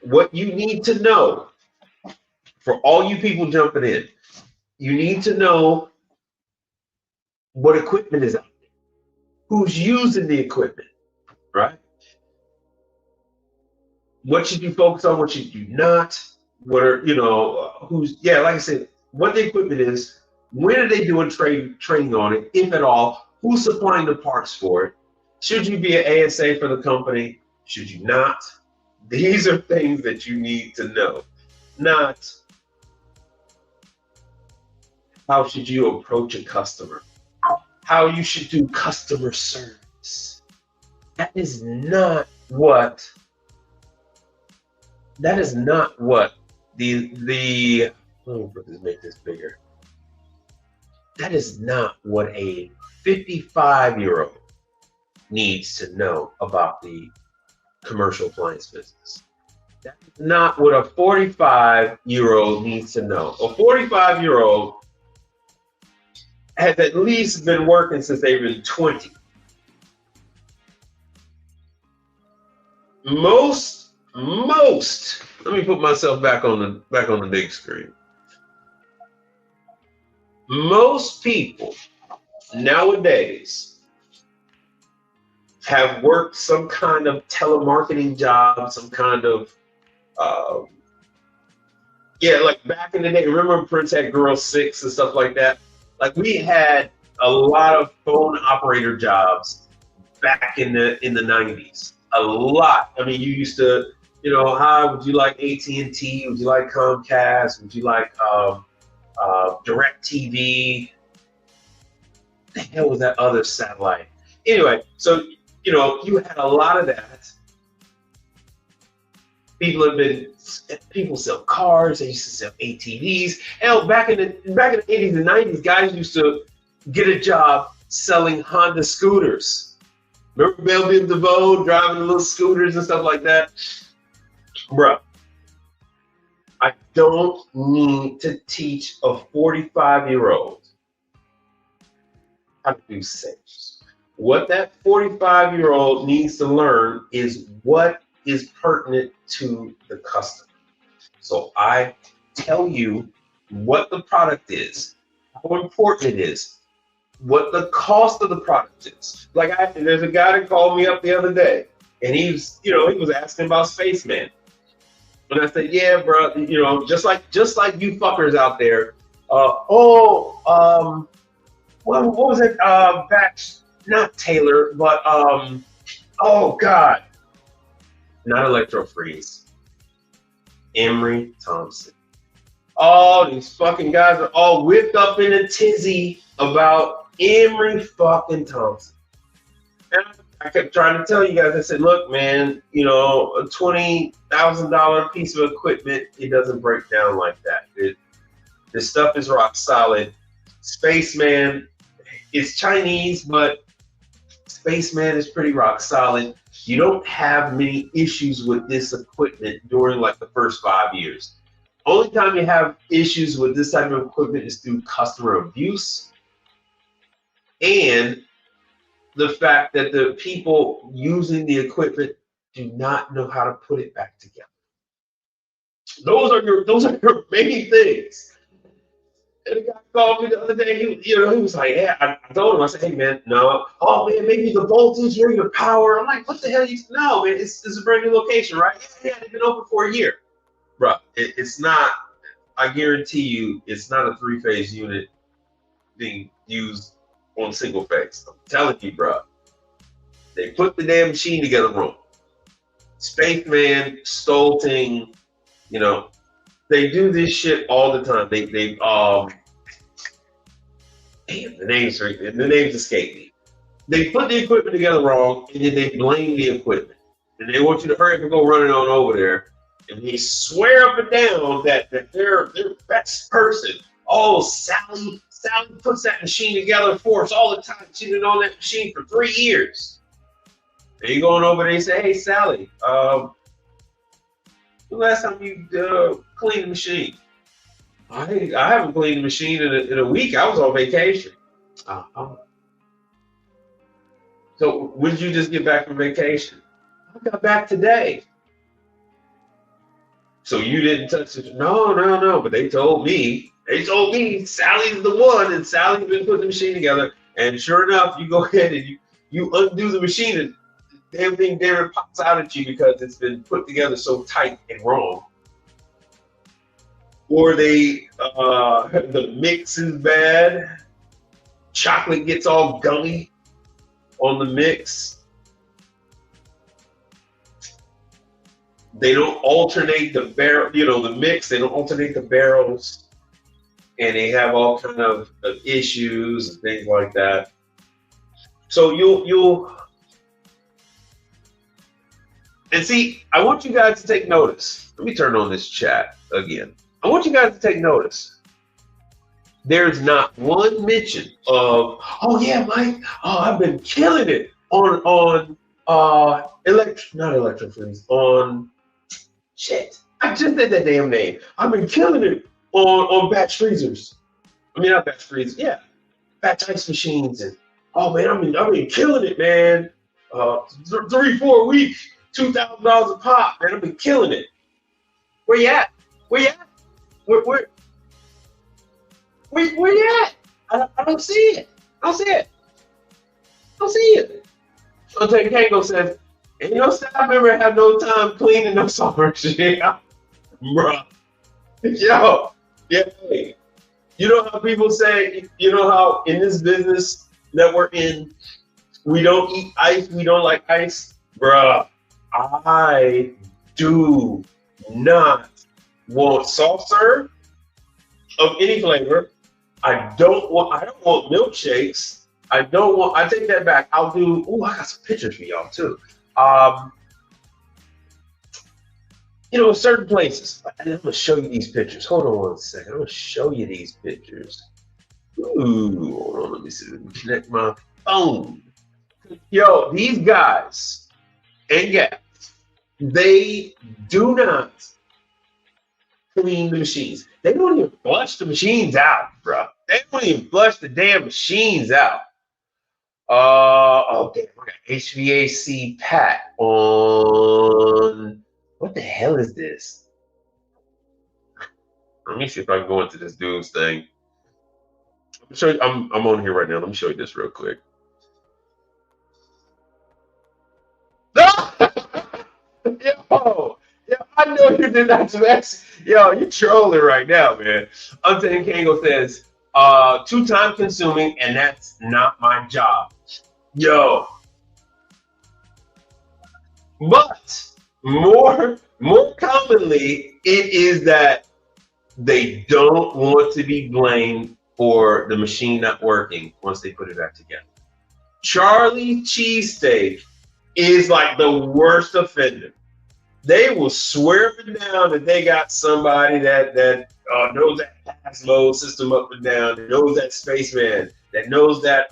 what you need to know, for all you people jumping in, you need to know what equipment is out there, who's using the equipment, right? What should you focus on? What should you not? What are, like I said, what the equipment is, when are they doing training on it, if at all, who's supplying the parts for it? Should you be an ASA for the company? Should you not? These are things that you need to know. Not how should you approach a customer, how you should do customer service. That is not what the let me make this bigger. That is not what a 55-year-old needs to know about the commercial appliance business. That's not what a 45-year-old needs to know. A 45-year-old has at least been working since they've been 20. Most, let me put myself back on the big screen. Most people nowadays have worked some kind of telemarketing job, some kind of, like back in the day, remember Prince had Girl 6 and stuff like that? Like we had a lot of phone operator jobs back in the 90s. A lot. I mean, you used to, hi, would you like AT&T? Would you like Comcast? Would you like DirecTV? What the hell was that other satellite? Anyway, so, you had a lot of that. People sell cars, they used to sell ATVs. Hell, back in the 80s and 90s, guys used to get a job selling Honda scooters. Remember Belleville DeVoe driving the little scooters and stuff like that? Bruh, I don't need to teach a 45-year-old how to do sales. What that 45-year-old needs to learn is what is pertinent to the customer. So I tell you what the product is, how important it is, what the cost of the product is. Like there's a guy that called me up the other day, and he was asking about Spaceman. And I said, yeah, bro, just like you fuckers out there. What was it? Not Taylor, but oh God, not Electro-Freeze. Emery Thompson. All these fucking guys are all whipped up in a tizzy about Emery fucking Thompson. And I kept trying to tell you guys, I said, look, man, a $20,000 piece of equipment, it doesn't break down like that. This stuff is rock solid. Spaceman is Chinese, but Spaceman is pretty rock solid. You don't have many issues with this equipment during like the first 5 years. Only time you have issues with this type of equipment is through customer abuse and the fact that the people using the equipment do not know how to put it back together. Those are your main things. And the guy called me the other day. He was like, "Yeah." I told him, I said, "Hey, man, no. Oh man, maybe the voltage or your power." I'm like, "What the hell? No, man. It's a brand new location, right? Yeah, they've been open for a year, bro. It's not. I guarantee you, it's not a 3-phase unit being used on single phase. I'm telling you, bro. They put the damn machine together wrong. Spaceman, Stolting, they do this shit all the time. They damn, the names escape me. They put the equipment together wrong, and then they blame the equipment. And they want you to hurry up and go running on over there. And they swear up and down that they're the best person. Oh, Sally puts that machine together for us all the time. She's been on that machine for 3 years. And you going over there and say, "Hey, Sally, the last time you cleaned the machine?" I haven't cleaned the machine in a week. I was on vacation. So when did you just get back from vacation? I got back today. So you didn't touch it? No. But they told me Sally's the one, and Sally's been putting the machine together. And sure enough, you go ahead and you undo the machine, and everything there pops out at you because it's been put together so tight and wrong. Or the mix is bad. Chocolate gets all gummy on the mix. They don't alternate the barrel, the mix. They don't alternate the barrels, and they have all kind of issues and things like that. So you'll. And see, I want you guys to take notice. Let me turn on this chat again. I want you guys to take notice. There's not one mention of, "Oh yeah, Mike, I've been killing it on not Electro-Freeze, on shit. I just said that damn name. I've been killing it on batch freezers. I mean, not batch freezers, yeah, batch ice machines, and oh man, I've been killing it, man. 3-4 weeks, $2,000 a pop, man. I've been killing it." Where you at? Where you at? Where you at? I don't see it. I don't see it. Until Kango says, "Ain't no staff member have no time cleaning no summer shit." Bruh. Yo. Yeah. You know how people say, how in this business that we're in, we don't eat ice, we don't like ice? Bruh. I do not want soft serve of any flavor. I don't want milkshakes. I take that back. I got some pictures for y'all too. Certain places. I'm gonna show you these pictures. Hold on one second. I'm gonna show you these pictures. Ooh, hold on, let me see. Let me connect my phone. Yo, these guys and gals, they do not clean the machines. They don't even flush the machines out, bro. They don't even flush the damn machines out. Okay, I got HVAC Pat on. What the hell is this? Let me see if I can go into this dude's thing. I'm show you, I'm on here right now. Let me show you this real quick. Yo, I know you did not smash. Yo, you trolling right now, man. Untamed Kango says, too time consuming, and that's not my job. Yo, but more commonly, it is that they don't want to be blamed for the machine not working once they put it back together. Charlie Cheesesteak is like the worst offender. They will swear it down that they got somebody that knows that pass load system up and down, that knows that spaceman, that knows that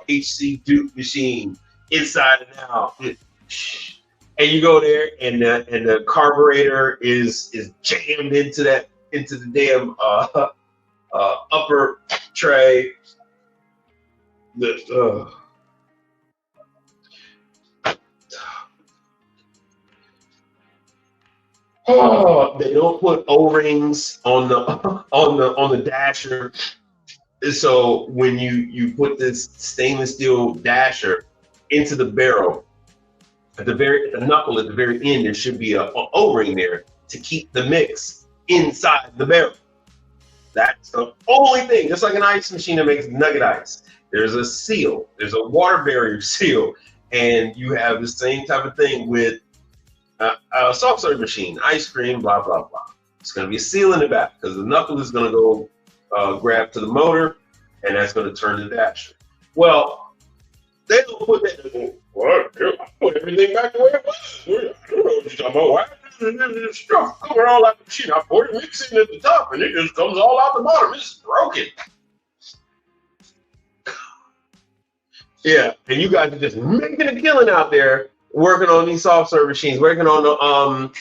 HC Duke machine inside and out. And you go there, and the carburetor is jammed into the damn upper tray. They don't put O-rings on the dasher. So when you put this stainless steel dasher into the barrel, at the knuckle at the very end, there should be a O-ring there to keep the mix inside the barrel. That's the only thing. Just like an ice machine that makes nugget ice, there's a seal. There's a water barrier seal, and you have the same type of thing with a soft serve machine, ice cream, blah, blah, blah. It's going to be a seal in the back because the knuckle is going to go grab to the motor, and that's going to turn the dasher. Well, they don't put that in the I put everything back the way it was. I don't know what you're talking about. Why is this stuff coming all out the machine? I poured it mixing at the top, and it just comes all out the bottom. It's broken. Yeah, and you guys are just making a killing out there working on these soft serve machines, working on the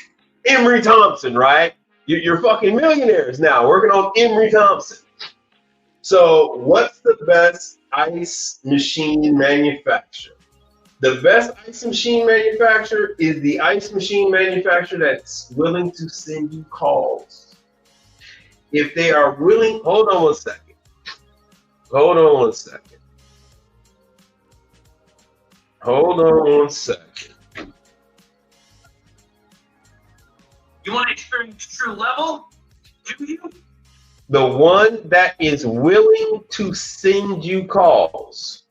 Emery Thompson, right? You're fucking millionaires now working on Emery Thompson. So what's the best ice machine manufacturer? The best ice machine manufacturer is the ice machine manufacturer that's willing to send you calls. If they are willing, hold on one second. Hold on one second. Hold on one second. You want to experience true level? Do you? The one that is willing to send you calls.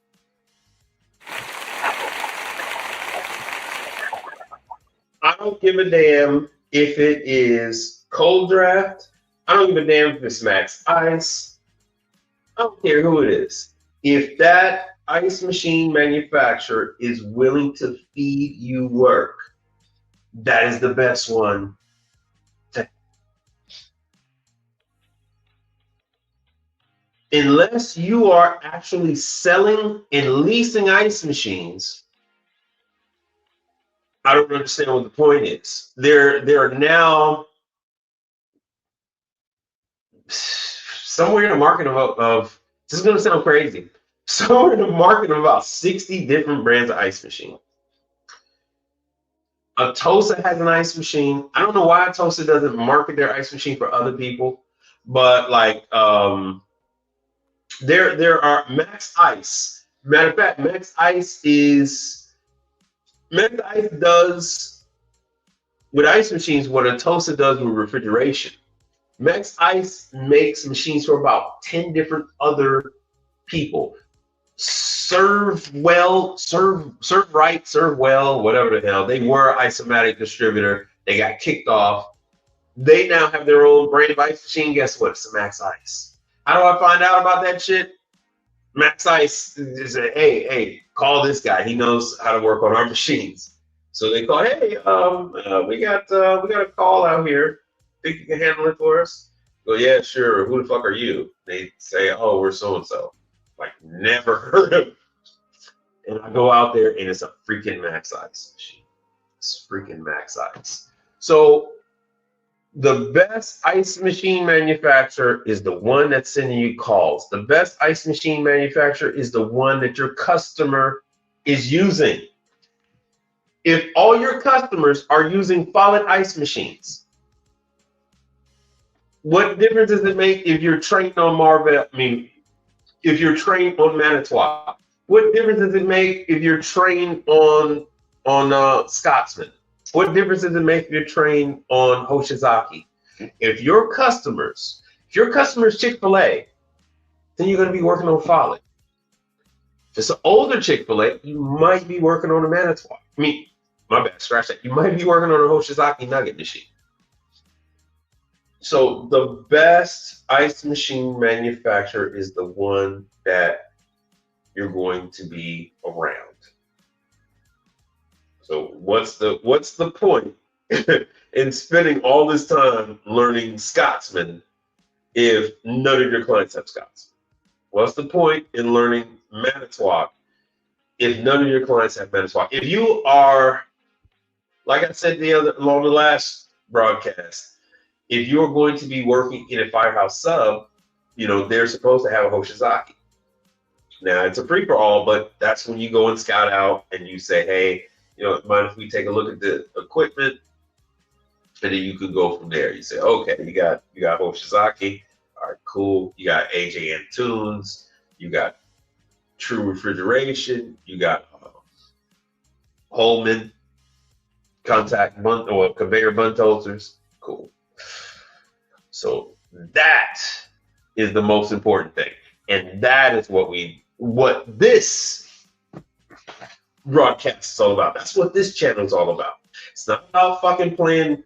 I don't give a damn if it is cold draft. I don't give a damn if it's max ice. I don't care who it is. If that ice machine manufacturer is willing to feed you work, that is the best one. Unless you are actually selling and leasing ice machines, I don't understand what the point is. There are now somewhere in the market of this is going to sound crazy. Somewhere in the market of about 60 different brands of ice machine. Atosa has an ice machine. I don't know why Atosa doesn't market their ice machine for other people, but like there are Max Ice. Matter of fact, Max Ice does with ice machines what Atosa does with refrigeration. Max Ice makes machines for about 10 different other people. Serve well, serve right, serve well, whatever the hell. They were an Isomatic distributor. They got kicked off. They now have their own brand of ice machine. Guess what? It's a Max Ice. How do I find out about that shit? Max Ice is a, hey, call this guy. He knows how to work on our machines. So they call, hey, we got a call out here. Think you can handle it for us? Go, yeah, sure. Who the fuck are you? They say, oh, we're so and so. Like, never heard of. And I go out there and it's a freaking Max Ice machine. It's freaking Max Ice. So The best ice machine manufacturer is the one that's sending you calls. The best ice machine manufacturer is the one that your customer is using. If all your customers are using Follett ice machines, what difference does it make if you're trained on Marvell? I mean, if you're trained on Manitowoc, what difference does it make if you're trained on Scotsman? What difference does it make if you're trained on Hoshizaki? If your customers Chick-fil-A, then you're going to be working on Follett. If it's an older Chick-fil-A, you might be working on a Manitowoc. I mean, my bad, scratch that. You might be working on a Hoshizaki nugget machine. So the best ice machine manufacturer is the one that you're going to be around. So what's the point in spending all this time learning Scotsman if none of your clients have Scots? What's the point in learning Manitowoc if none of your clients have Manitowoc? If you are, like I said along the last broadcast, if you're going to be working in a firehouse sub, they're supposed to have a Hoshizaki. Now it's a free for all, but that's when you go and scout out and you say, hey, mind if we take a look at the equipment, and then you could go from there. You say, okay, you got Hoshizaki, all right, cool. You got AJN tunes, you got True Refrigeration, you got Holman contact conveyor bunt toasters, cool. So that is the most important thing, and that is what this broadcast is all about. That's what this channel is all about. It's not about fucking playing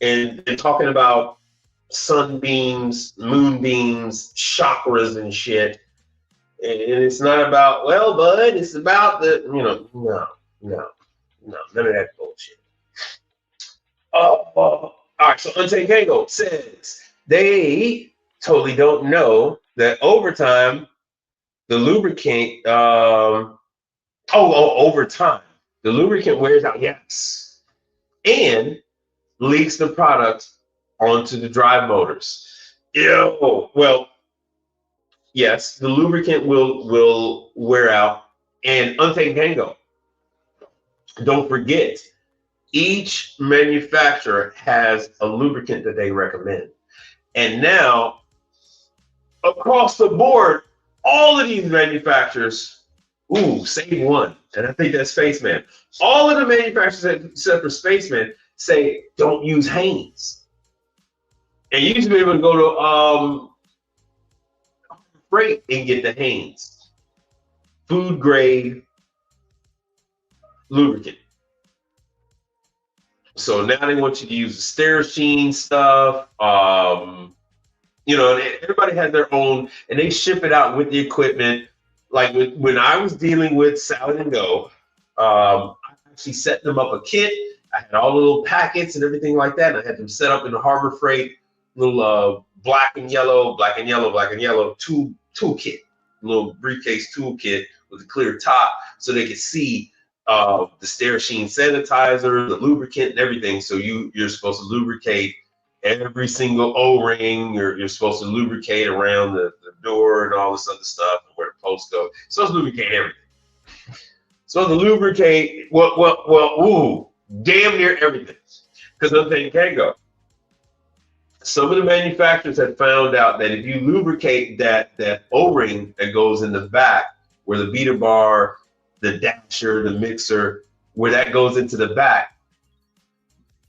and talking about sunbeams, moonbeams, chakras and shit. And it's not about, well, bud, it's about no, none of that bullshit. All right, so Untamed Kango says they totally don't know that over time, the lubricant, over time, the lubricant wears out, yes, and leaks the product onto the drive motors. Ew. Well, yes, the lubricant will wear out. And Untamed Kango, don't forget, each manufacturer has a lubricant that they recommend. And now, across the board, all of these manufacturers, save one, and I think that's Spaceman. All of the manufacturers, except for Spaceman, say don't use Haynes. And you used to be able to go to Freight and get the Haynes food grade lubricant. So now they want you to use the Sterasheen stuff. Everybody has their own, and they ship it out with the equipment. Like when I was dealing with Salad and Go, I actually set them up a kit. I had all the little packets and everything like that. And I had them set up in the Harbor Freight little black and yellow toolkit, little briefcase toolkit with a clear top, so they could see the Sterasheen sanitizer, the lubricant, and everything. So you're supposed to lubricate every single O-ring. You're supposed to lubricate around the door and all this other stuff, and where the posts go. So it's lubricate everything. So the lubricate, damn near everything. Because Untamed Kango, some of the manufacturers have found out that if you lubricate that O-ring that goes in the back, where the beater bar, the dasher, the mixer, where that goes into the back,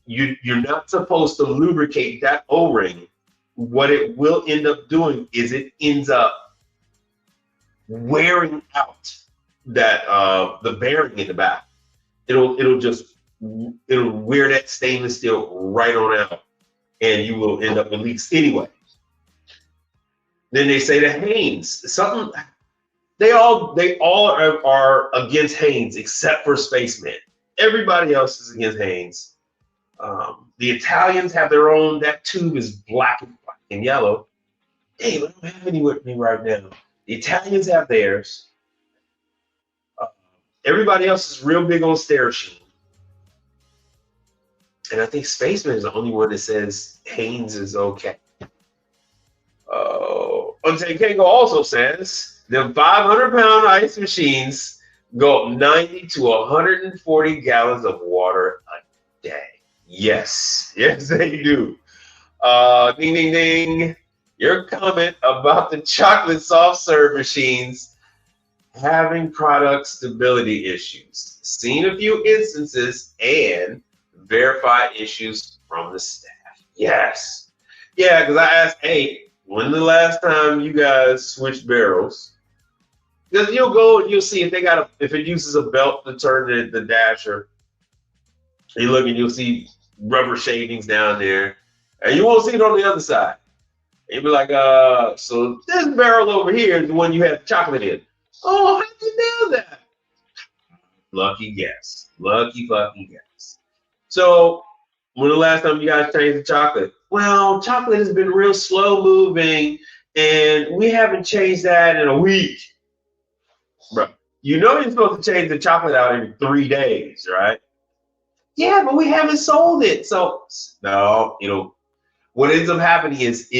you're not supposed to lubricate that O-ring. What it will end up doing is it ends up wearing out that the bearing in the back. It'll wear that stainless steel right on out, and you will end up with leaks anyway. Then they say to Haynes, they all are against Haynes except for Spaceman. Everybody else is against Haynes. The Italians have their own. That tube is black and yellow. Hey, I don't have any with me right now. The Italians have theirs. Everybody else is real big on Sterasheen. And I think Spaceman is the only one that says Haynes is okay. Untakengo also says the 500-pound ice machines go up 90 to 140 gallons of water a day. Yes, yes, they do. Ding, ding, ding. Your comment about the chocolate soft serve machines having product stability issues. Seen a few instances and verified issues from the staff. Yes. Yeah, because I asked, hey, when the last time you guys switched barrels? Because you'll go and you'll see if they got if it uses a belt to turn the dasher. You look and you'll see rubber shavings down there, and you won't see it on the other side. And you'll be like, so this barrel over here is the one you had chocolate in. Oh, how'd you know that? Lucky guess. Lucky fucking guess. So, when the last time you guys changed the chocolate? Well, chocolate has been real slow moving, and we haven't changed that in a week. Bro, you know you're supposed to change the chocolate out every 3 days, right? Yeah, but we haven't sold it. So, no, what ends up happening is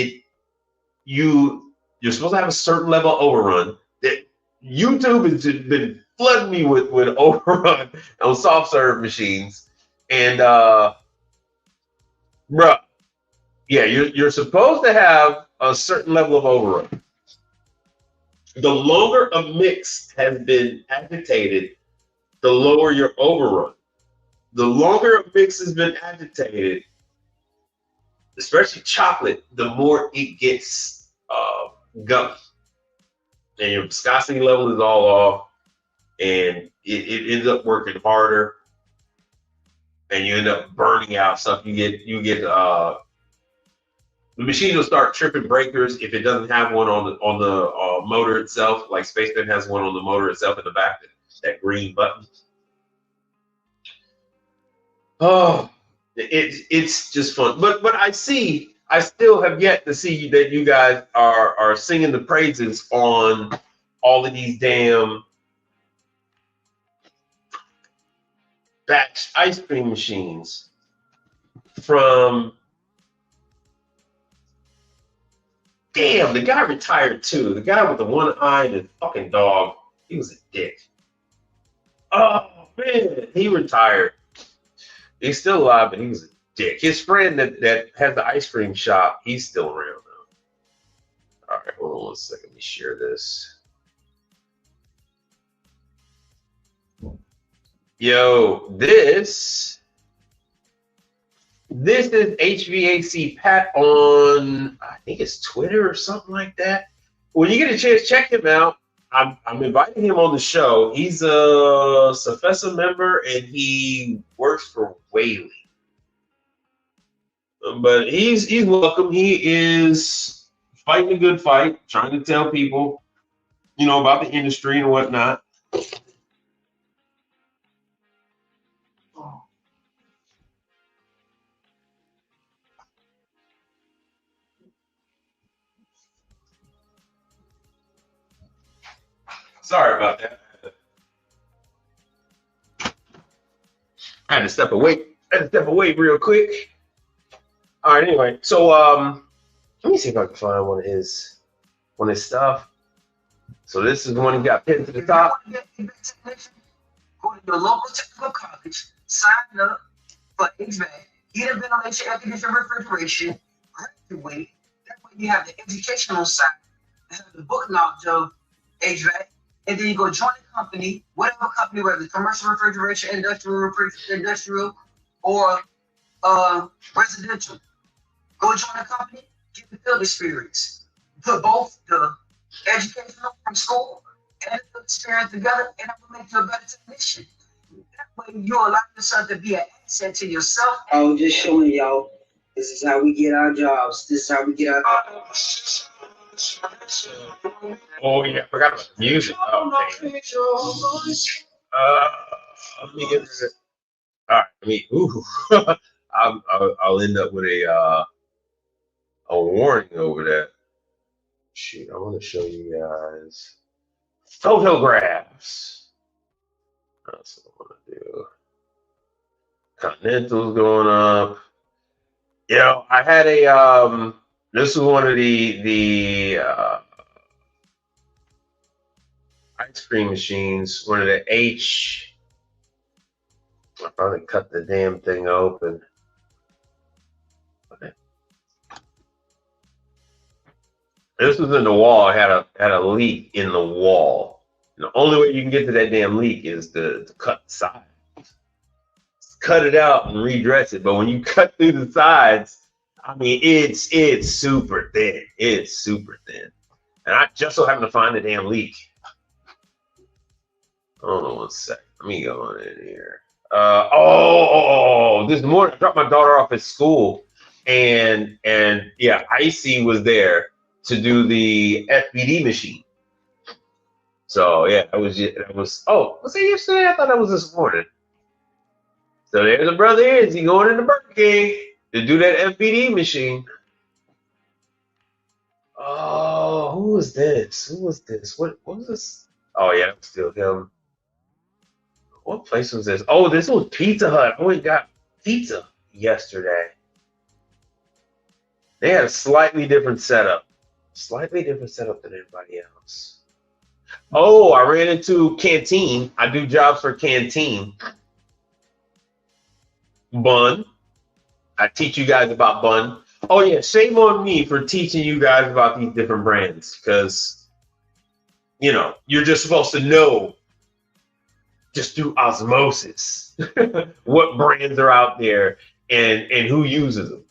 you're supposed to have a certain level of overrun. That YouTube has just been flooding me with overrun on soft serve machines, and bro, yeah, you're supposed to have a certain level of overrun. The longer a mix has been agitated, the lower your overrun. The longer a mix has been agitated, especially chocolate, the more it gets gummy. And your viscosity level is all off, and it ends up working harder, and you end up burning out stuff. You get the machine will start tripping breakers if it doesn't have one on the motor itself. Like Spaceman has one on the motor itself in the back, that green button. Oh, it's just fun. But I still have yet to see that you guys are singing the praises on all of these damn batch ice cream machines from. Damn, the guy retired too. The guy with the one eye and the fucking dog. He was a dick. Oh man, he retired. He's still alive, but he was a dick. His friend that has the ice cream shop, he's still around though. All right, hold on one second. Let me share this. Yo, this is HVAC Pat on, I think it's Twitter or something like that. When you get a chance, check him out. I'm inviting him on the show. He's a Safesa member and he works for Whaley. But he's welcome. He is fighting a good fight, trying to tell people, about the industry and whatnot. Sorry about that. I had to step away. Real quick. All right. Anyway, so let me see if I can find one of his stuff. So this is the one he got pinned to the top. Go to your local technical college, sign up for HVAC. You have been on air conditioning, refrigeration, graduate. That way you have the educational side, have the book knowledge of HVAC. And then you go join a company, whatever company, whether it's commercial refrigeration, industrial, or residential. Go join a company, get the field experience. Put both the educational from school and the experience together, and that will make you a better technician. That way you allow yourself to be an asset to yourself. I was just showing y'all, this is how we get our jobs. This is how we get our Oh yeah, I forgot about the music. Oh, let me get this. All right, I'll end up with a warning over that. Shoot, I want to show you guys photographs. That's what I want to do. Continental's going up. You know, I had this was one of the ice cream machines, one of the I probably cut the damn thing open. This was in the wall. It had a leak in the wall. And the only way you can get to that damn leak is to cut the side. Cut it out and redress it. But when you cut through the sides, I mean, it's super thin. It's super thin. And I just so happen to find the damn leak. Hold on one sec. Let me go on in here. This morning I dropped my daughter off at school, and yeah, Icy was there to do the FBD machine. So yeah, was oh, was it yesterday? I thought that was this morning. So there's a brother is he going into Burger King to do that FBD machine. Oh, who was this? Who was this? What was this? Oh yeah, that was still him. What place was this? Oh, this was Pizza Hut. I went and got pizza yesterday. They had a slightly different setup. Slightly different setup than everybody else. Oh, I ran into Canteen. I do jobs for Canteen. Bun. I teach you guys about Bun. Oh yeah, shame on me for teaching you guys about these different brands, because you know, you're just supposed to know just through osmosis what brands are out there and who uses them.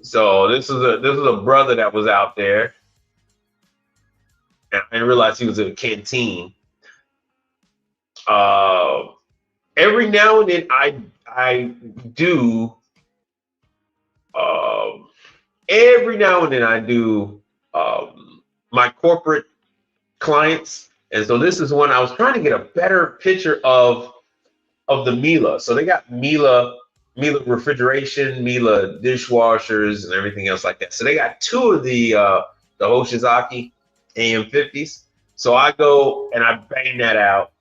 So this is a brother that was out there, and I didn't realize he was in a Canteen. Every now and then I do my corporate clients, and so this is one I was trying to get a better picture of the Miele. So they got Miele refrigeration, Miele dishwashers, and everything else like that. So they got two of the Hoshizaki AM50s. So I go and I bang that out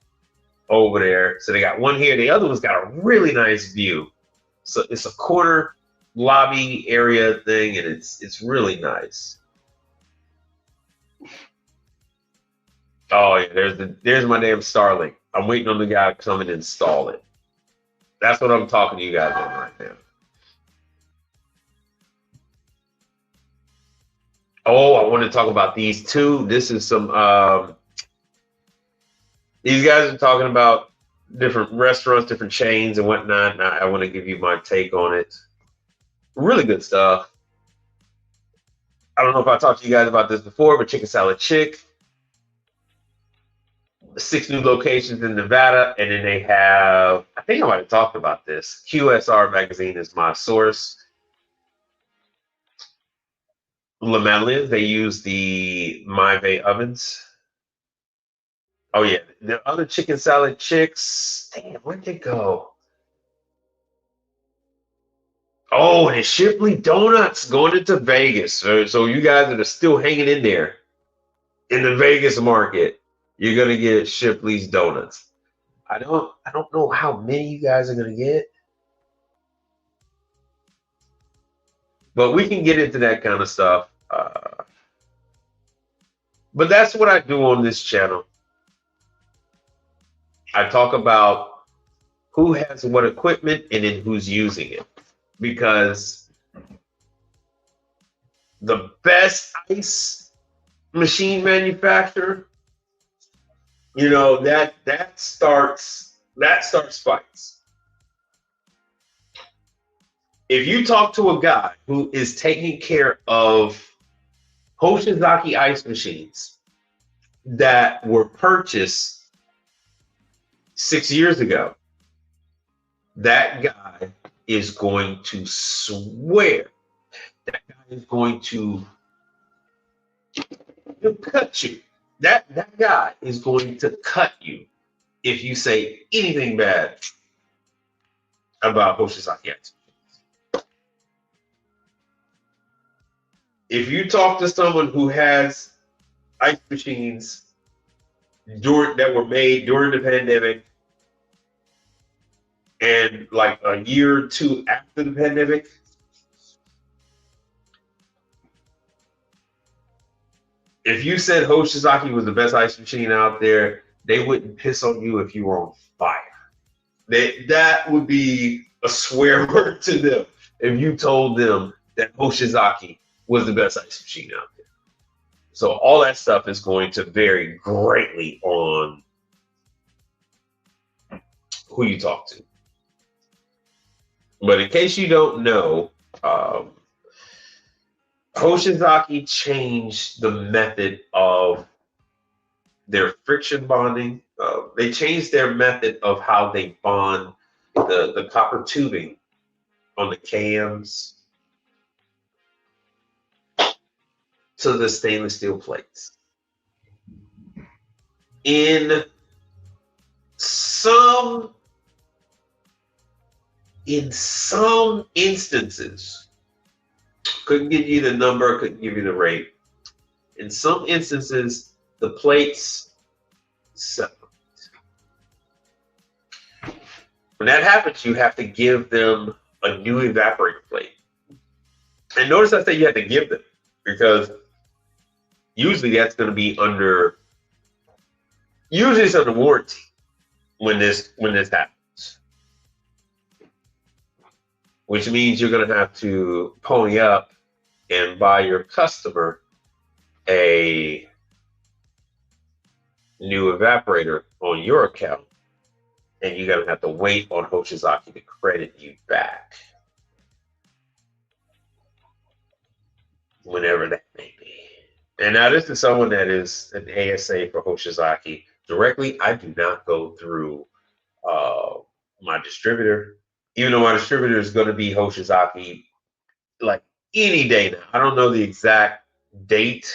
over there. So they got one here. The other one's got a really nice view. So it's a corner lobby area thing, and it's really nice. Oh yeah, there's my damn Starlink. I'm waiting on the guy to come and install it. That's what I'm talking to you guys on right now. Oh, I want to talk about these two. This is some these guys are talking about different restaurants, different chains and whatnot. And I want to give you my take on it. Really good stuff. I don't know if I talked to you guys about this before, but Chicken Salad Chick. 6 new locations in Nevada, and then they have, I think I might have talked about this. QSR magazine is my source. Le Madeleine, they use the Maeve ovens. Oh yeah, the other Chicken Salad Chicks. Damn, where'd they go? Oh, and Shipley Donuts going into Vegas. So you guys that are still hanging in there in the Vegas market, you're gonna get Shipley's Donuts. I don't know how many you guys are gonna get, but we can get into that kind of stuff. But that's what I do on this channel. I talk about who has what equipment and then who's using it, because the best ice machine manufacturer, you know, that starts fights. If you talk to a guy who is taking care of Hoshizaki ice machines that were purchased 6 years ago, that guy is going to swear. That guy is going to cut you. That guy is going to cut you if you say anything bad about Hoshizaki ice machines. If you talk to someone who has ice machines that were made during the pandemic, And like a year or two after the pandemic, if you said Hoshizaki was the best ice machine out there, they wouldn't piss on you if you were on fire. That would be a swear word to them if you told them that Hoshizaki was the best ice machine out there. So all that stuff is going to vary greatly on who you talk to. But in case you don't know, Hoshizaki changed the method of their friction bonding. They changed their method of how they bond the copper tubing on the cams to the stainless steel plates. In some instances, couldn't give you the number, couldn't give you the rate. In some instances, the plates separate. When that happens, you have to give them a new evaporator plate. And notice I say you have to give them, because usually that's going to be under warranty when this happens. Which means you're going to have to pony up and buy your customer a new evaporator on your account, and you're going to have to wait on Hoshizaki to credit you back, whenever that may be. And now this is someone that is an ASA for Hoshizaki directly. I do not go through my distributor, even though my distributor is going to be Hoshizaki like any day now. I don't know the exact date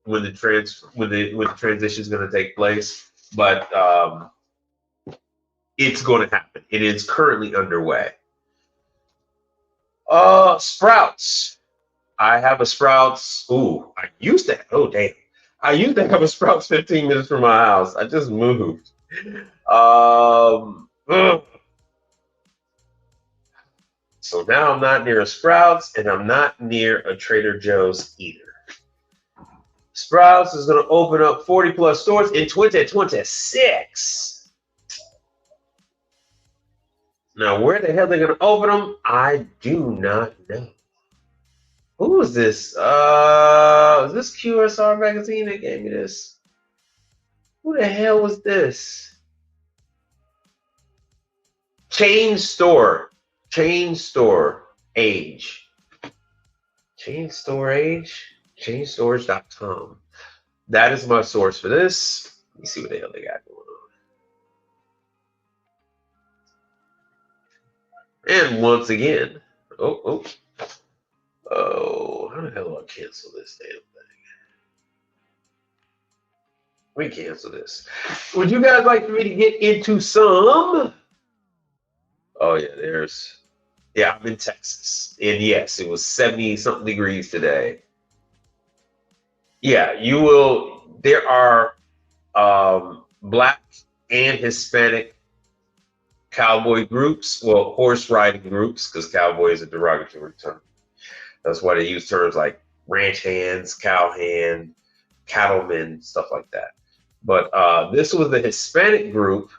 when the transition is going to take place, but it's going to happen. It is currently underway. Sprouts. I have a Sprouts. I used to have a Sprouts 15 minutes from my house. I just moved. So now I'm not near a Sprouts, and I'm not near a Trader Joe's either. Sprouts is going to open up 40 plus stores in 2026. Now, where the hell they're going to open them, I do not know. Who is this? Is this QSR magazine that gave me this? Who the hell was this? Chain store age. Chain store age? Chainstorage.com. That is my source for this. Let me see what the hell they got going on. And once again, how the hell do I cancel this damn thing? We cancel this. Would you guys like for me to get into some? Oh yeah, I'm in Texas. And yes, it was 70-something degrees today. Yeah, you will. There are Black and Hispanic cowboy groups, well, horse riding groups, because cowboy is a derogatory term. That's why they use terms like ranch hands, cow hand, cattlemen, stuff like that. But this was the Hispanic group.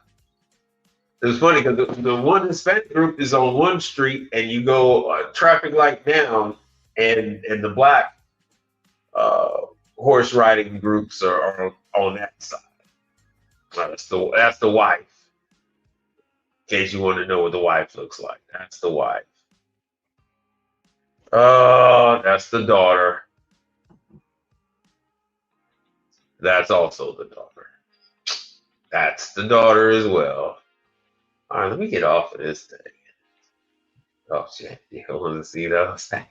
It was funny because the one Hispanic group is on one street, and you go traffic light down, and the Black horse riding groups are on that side. That's the wife. In case you want to know what the wife looks like, that's the wife. Oh, that's the daughter. That's also the daughter. That's the daughter as well. All right, let me get off of this thing. Oh shit, you don't want to see those? I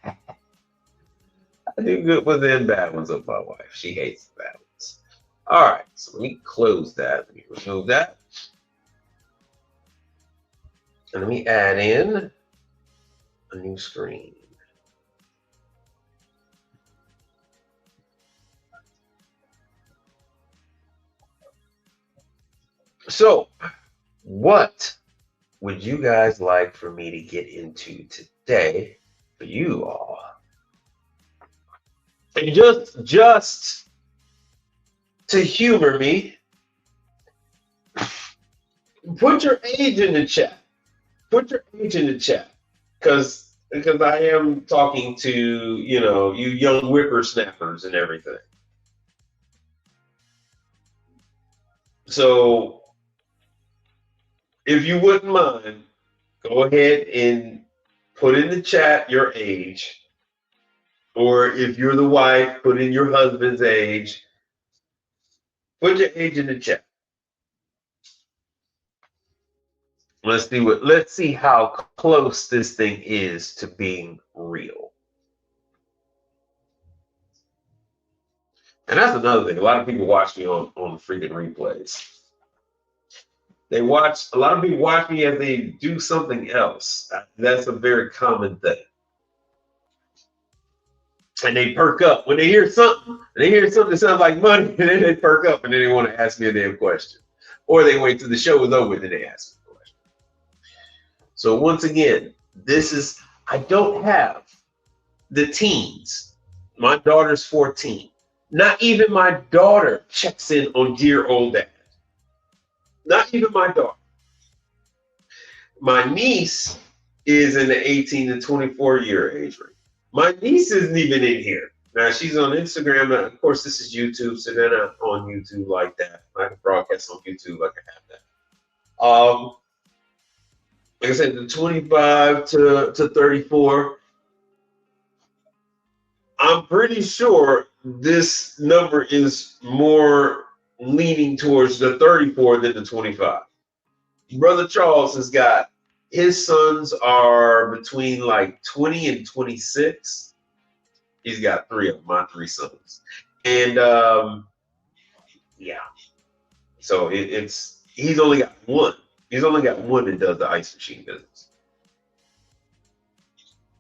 do good ones and bad ones of my wife. She hates the bad ones. All right, so let me close that. Let me remove that. And let me add in a new screen. So, what would you guys like for me to get into today for you all? And just to humor me, put your age in the chat. Put your age in the chat, because I am talking to you young whippersnappers and everything. So if you wouldn't mind, go ahead and put in the chat your age, or if you're the wife, put in your husband's age. Put your age in the chat. Let's see how close this thing is to being real. And that's another thing. A lot of people watch me on freaking replays. A lot of people watch me as they do something else. That's a very common thing. And they perk up when they hear something. That sounds like money, and then they perk up, and then they want to ask me a damn question, or they wait till the show is over and then they ask me a question. So once again, I don't have the teens. My daughter's 14. Not even my daughter checks in on dear old dad. Not even my daughter. My niece is in the 18 to 24 year age range. My niece isn't even in here. Now, she's on Instagram. Now, of course, this is YouTube, so they're not on YouTube like that. I can broadcast on YouTube like I have that. Like I said, the 25 to 34. I'm pretty sure this number is more leaning towards the 34 than the 25. Brother Charles has got, his sons are between like 20 and 26. He's got 3 of my 3 sons. And yeah. So he's only got one. He's only got one that does the ice machine business.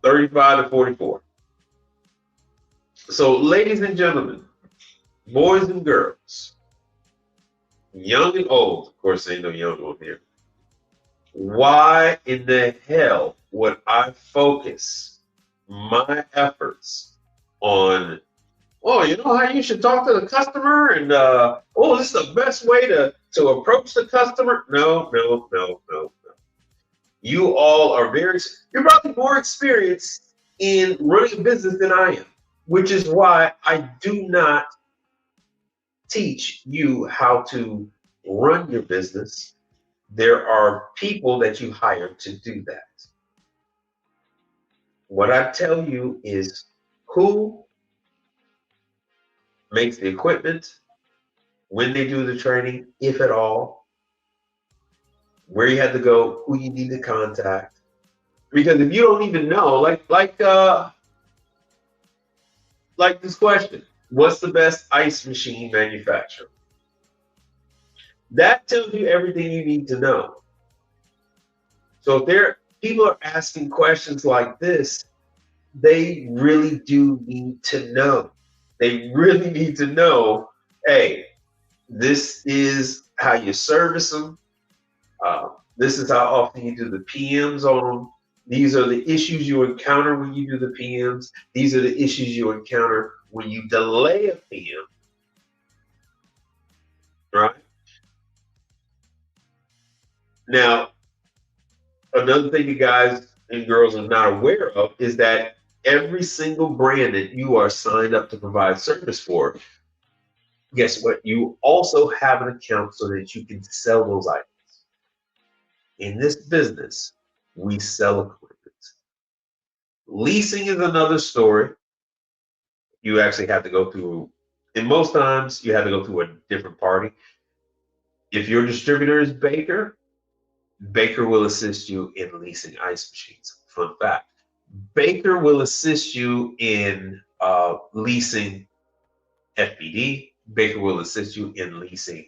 35 to 44. So, ladies and gentlemen, boys and girls, young and old, of course, ain't no young one here. Why in the hell would I focus my efforts on, oh, you know how you should talk to the customer, and oh, this is the best way to approach the customer? No. You all are you're probably more experienced in running a business than I am, which is why I do not teach you how to run your business. There are people that you hire to do that. What I tell you is who makes the equipment, when they do the training, if at all, where you have to go, who you need to contact. Because if you don't even know, like this question, what's the best ice machine manufacturer? That tells you everything you need to know. So if people are asking questions like this, they really do need to know. They really need to know, hey, this is how you service them. This is how often you do the PMs on them. These are the issues you encounter when you do the PMs. These are the issues you encounter when you delay a PM. Right? Now, another thing you guys and girls are not aware of is that every single brand that you are signed up to provide service for, guess what? You also have an account so that you can sell those items. In this business, we sell equipment. Leasing is another story. You actually have to go through, and most times you have to go through a different party. If your distributor is Baker, Baker will assist you in leasing ice machines. Fun fact, Baker will assist you in leasing FBD. Baker will assist you in leasing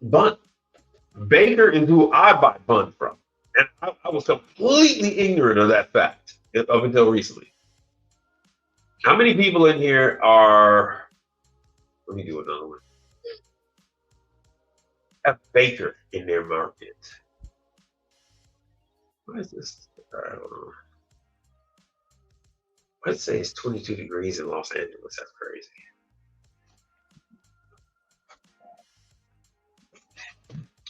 Bun. Baker is who I buy Bun from. And I was completely ignorant of that fact up until recently. How many people in here are, let me do another one. a baker in their market. What is this? I don't know. Let's say it's 22 degrees in Los Angeles. That's crazy.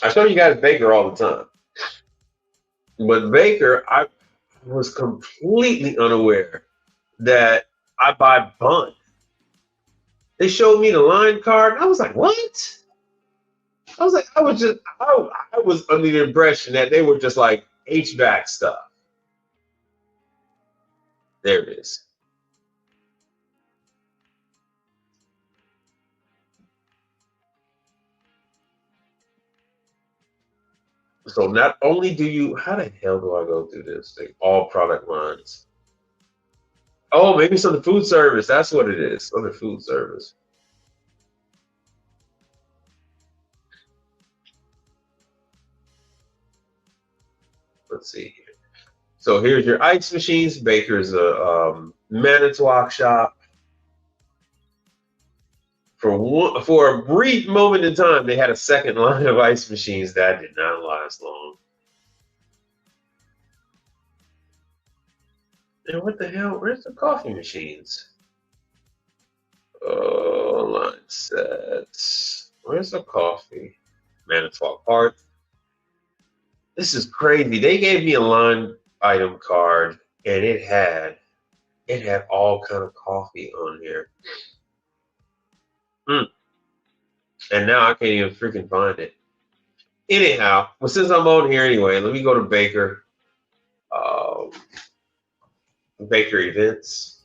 I show you guys Baker all the time. But Baker, I was completely unaware that I buy Bun. They showed me the line card, and I was like, what? I was under the impression that they were just like HVAC stuff. There it is. So not only do you, how the hell do I go through this thing? All product lines. Oh, maybe it's on the food service. That's what it is, on the food service. Let's see here. So here's your ice machines. Baker's a Manitowoc shop. For a brief moment in time, they had a second line of ice machines that did not last long. And what the hell? Where's the coffee machines? Oh, line sets. Where's the coffee? Manitowoc Park. This is crazy. They gave me a line item card, and it had all kind of coffee on here. And now I can't even freaking find it. Anyhow, well, since I'm on here anyway, let me go to Baker. Baker events.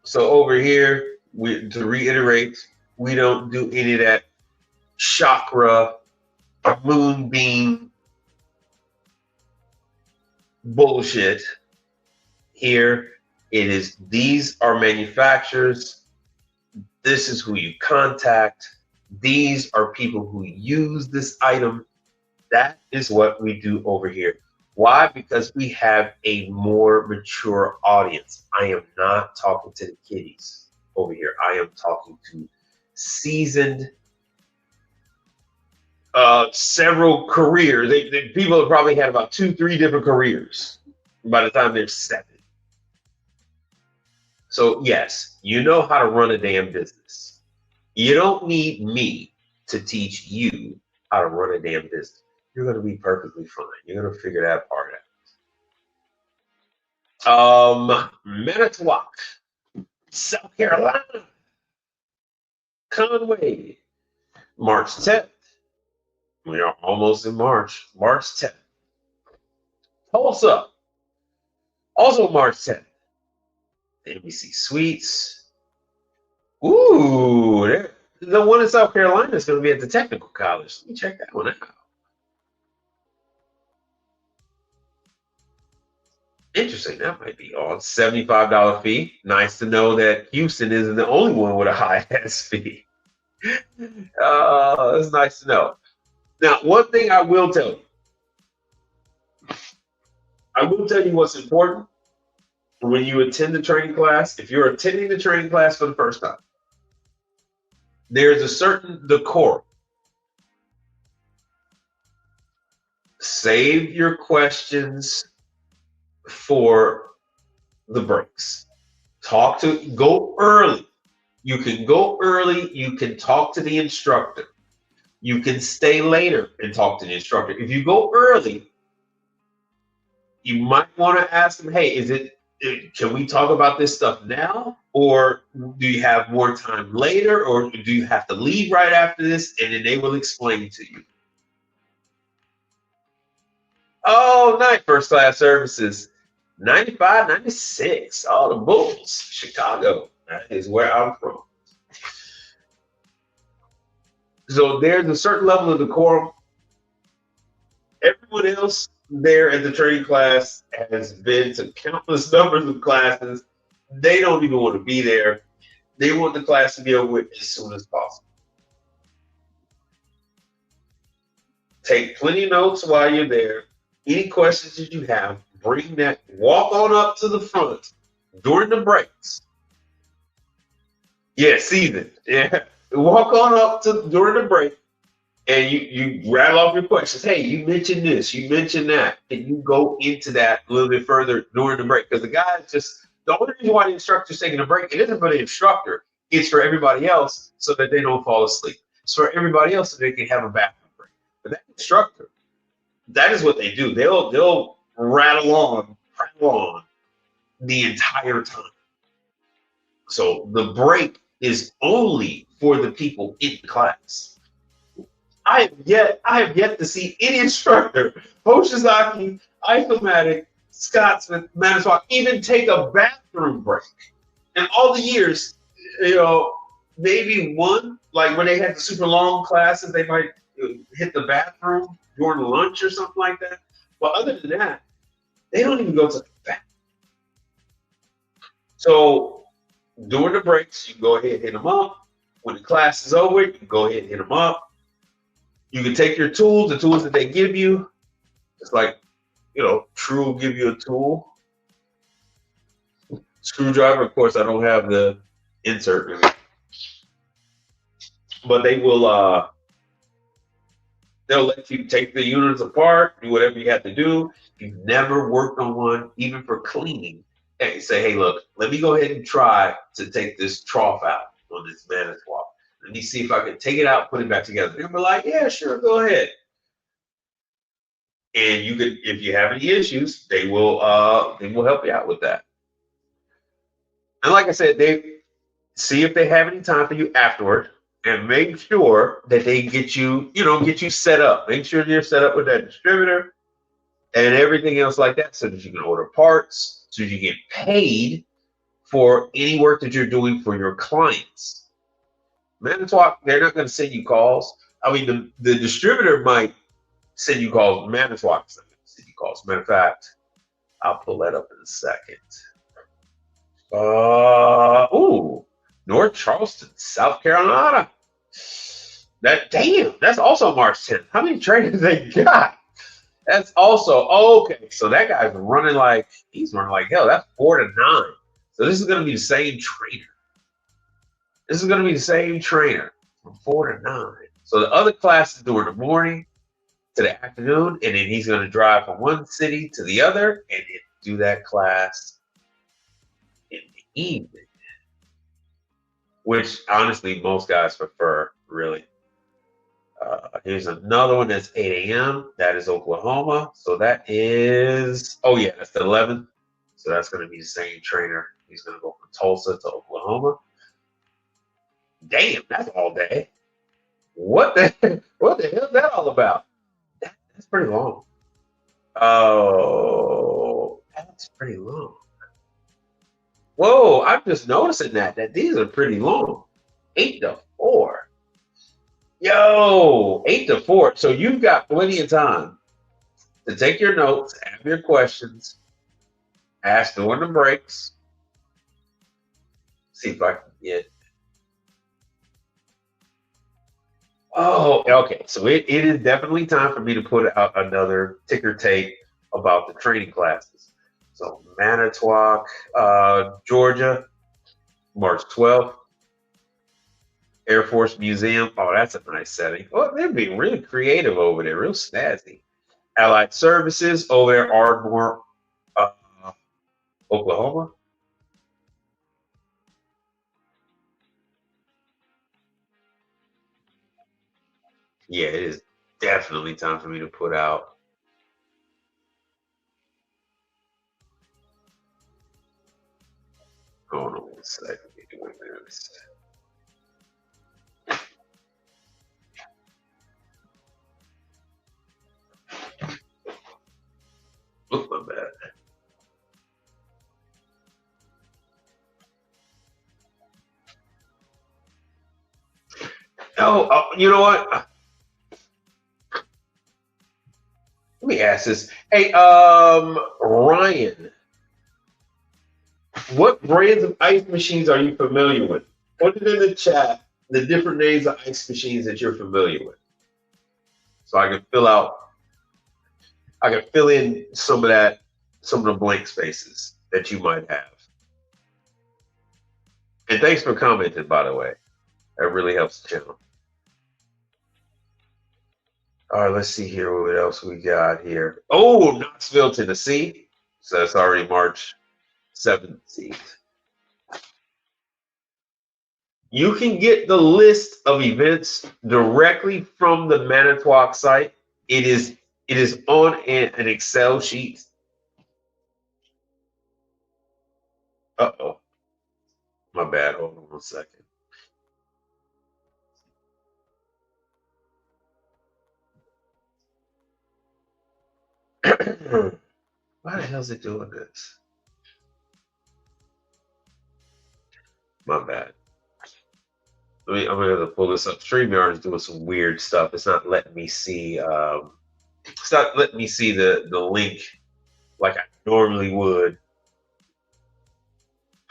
So over here, to reiterate, we don't do any of that chakra, moonbeam bullshit. Here it is, these are manufacturers. This is who you contact. These are people who use this item. That is what we do over here. Why? Because we have a more mature audience. I am not talking to the kiddies over here. I am talking to seasoned, several careers. People have probably had about 2-3 different careers by the time they're 7. So yes, you know how to run a damn business. You don't need me to teach you how to run a damn business. You're going to be perfectly fine. You're going to figure that part out. Manitowoc, South Carolina, Conway, March 10th. We are almost in March. March 10th. Tulsa, also March 10th. NBC Suites. Ooh, the one in South Carolina is going to be at the Technical College. Let me check that one out. Interesting. That might be on $75 fee. Nice to know that Houston isn't the only one with a high ass fee. It's nice to know. Now, one thing I will tell you what's important when you attend the training class. If you're attending the training class for the first time, there's a certain decorum. Save your questions for the breaks. Go early. You can go early. You can talk to the instructor. You can stay later and talk to the instructor. If you go early, you might want to ask them, hey, can we talk about this stuff now? Or do you have more time later? Or do you have to leave right after this? And then they will explain to you. Oh, night, first class services. 95, 96. All the Bulls. Chicago. That is where I'm from. So there's a certain level of decorum. Everyone else there at the training class has been to countless numbers of classes. They don't even want to be there. They want the class to be over with as soon as possible. Take plenty of notes while you're there. Any questions that you have, bring that. Walk on up to the front during the breaks Yeah, season. Yeah. Walk on up to during the break and you rattle off your questions. Hey, you mentioned this, you mentioned that, and you go into that a little bit further during the break. Because the guys just the only reason why the instructor's taking a break, it isn't for the instructor, it's for everybody else so that they don't fall asleep. It's for everybody else so they can have a bathroom break. But that instructor, that is what they do. They'll rattle on the entire time. So the break is only for the people in class. I have yet to see any instructor, Hoshizaki, Isomatic, Scotsman, Manitowoc, even take a bathroom break. In all the years, maybe one, like when they had the super long classes, they might hit the bathroom during lunch or something like that. But other than that, they don't even go to the bathroom. So during the breaks, you can go ahead and hit them up. When the class is over, you can go ahead and hit them up. You can take your tools, the tools that they give you. It's like, True will give you a tool. Screwdriver, of course, I don't have the insert really. But they will, they'll let you take the units apart, do whatever you have to do. If you've never worked on one, even for cleaning, say, hey, look, let me go ahead and try to take this trough out on this Manitowoc. Let me see if I can take it out, put it back together. They'll be like, yeah, sure, go ahead. And you could, if you have any issues, they will help you out with that. And like I said, they see if they have any time for you afterward, and make sure that they get you set up. Make sure you're set up with that distributor and everything else like that, so that you can order parts, so you get paid for any work that you're doing for your clients. Manitowoc, they're not going to send you calls. I mean, the distributor might send you calls. Manitowoc is not going to send you calls. Matter of fact, I'll pull that up in a second. North Charleston, South Carolina. That's also March 10th. How many trainers they got? That's also okay. So that guy's running like hell. That's 4 to 9. So this is going to be the same trainer. This is going to be the same trainer from 4 to 9. So the other class is during the morning to the afternoon, and then he's going to drive from one city to the other and then do that class in the evening, which honestly most guys prefer, really. Here's another one that's 8 a.m. That is Oklahoma. So that is, that's the 11th. So that's going to be the same trainer. He's going to go from Tulsa to Oklahoma. Damn, that's all day. What the hell is that all about? That's pretty long. Oh, that's pretty long. Whoa, I'm just noticing that these are pretty long. 8 to 4. Yo, 8 to 4. So you've got plenty of time to take your notes, have your questions, ask during the breaks. See if I can get. Oh, okay. So it is definitely time for me to put out another ticker tape about the training classes. So Manitowoc, Georgia, March 12th. Air Force Museum. Oh, that's a nice setting. Oh, they're being really creative over there, real snazzy. Allied Services over there, Ardmore, Oklahoma. Yeah, it is definitely time for me to put out. Hold on one second. Look, my bad. Oh, you know what? Let me ask this. Hey, Ryan, what brands of ice machines are you familiar with? Put it in the chat, the different names of ice machines that you're familiar with, so I can fill in some of the blank spaces that you might have. And thanks for commenting, by the way. That really helps the channel. All right, let's see here what else we got here. Oh, Knoxville, Tennessee. So that's already March 17th. You can get the list of events directly from the Manitowoc site. It is on an Excel sheet. Uh-oh. My bad. Hold on 1 second. Why the hell is it doing this? My bad. I'm gonna have to pull this up. StreamYard is doing some weird stuff. It's not letting me see. It's not letting me see the link like I normally would.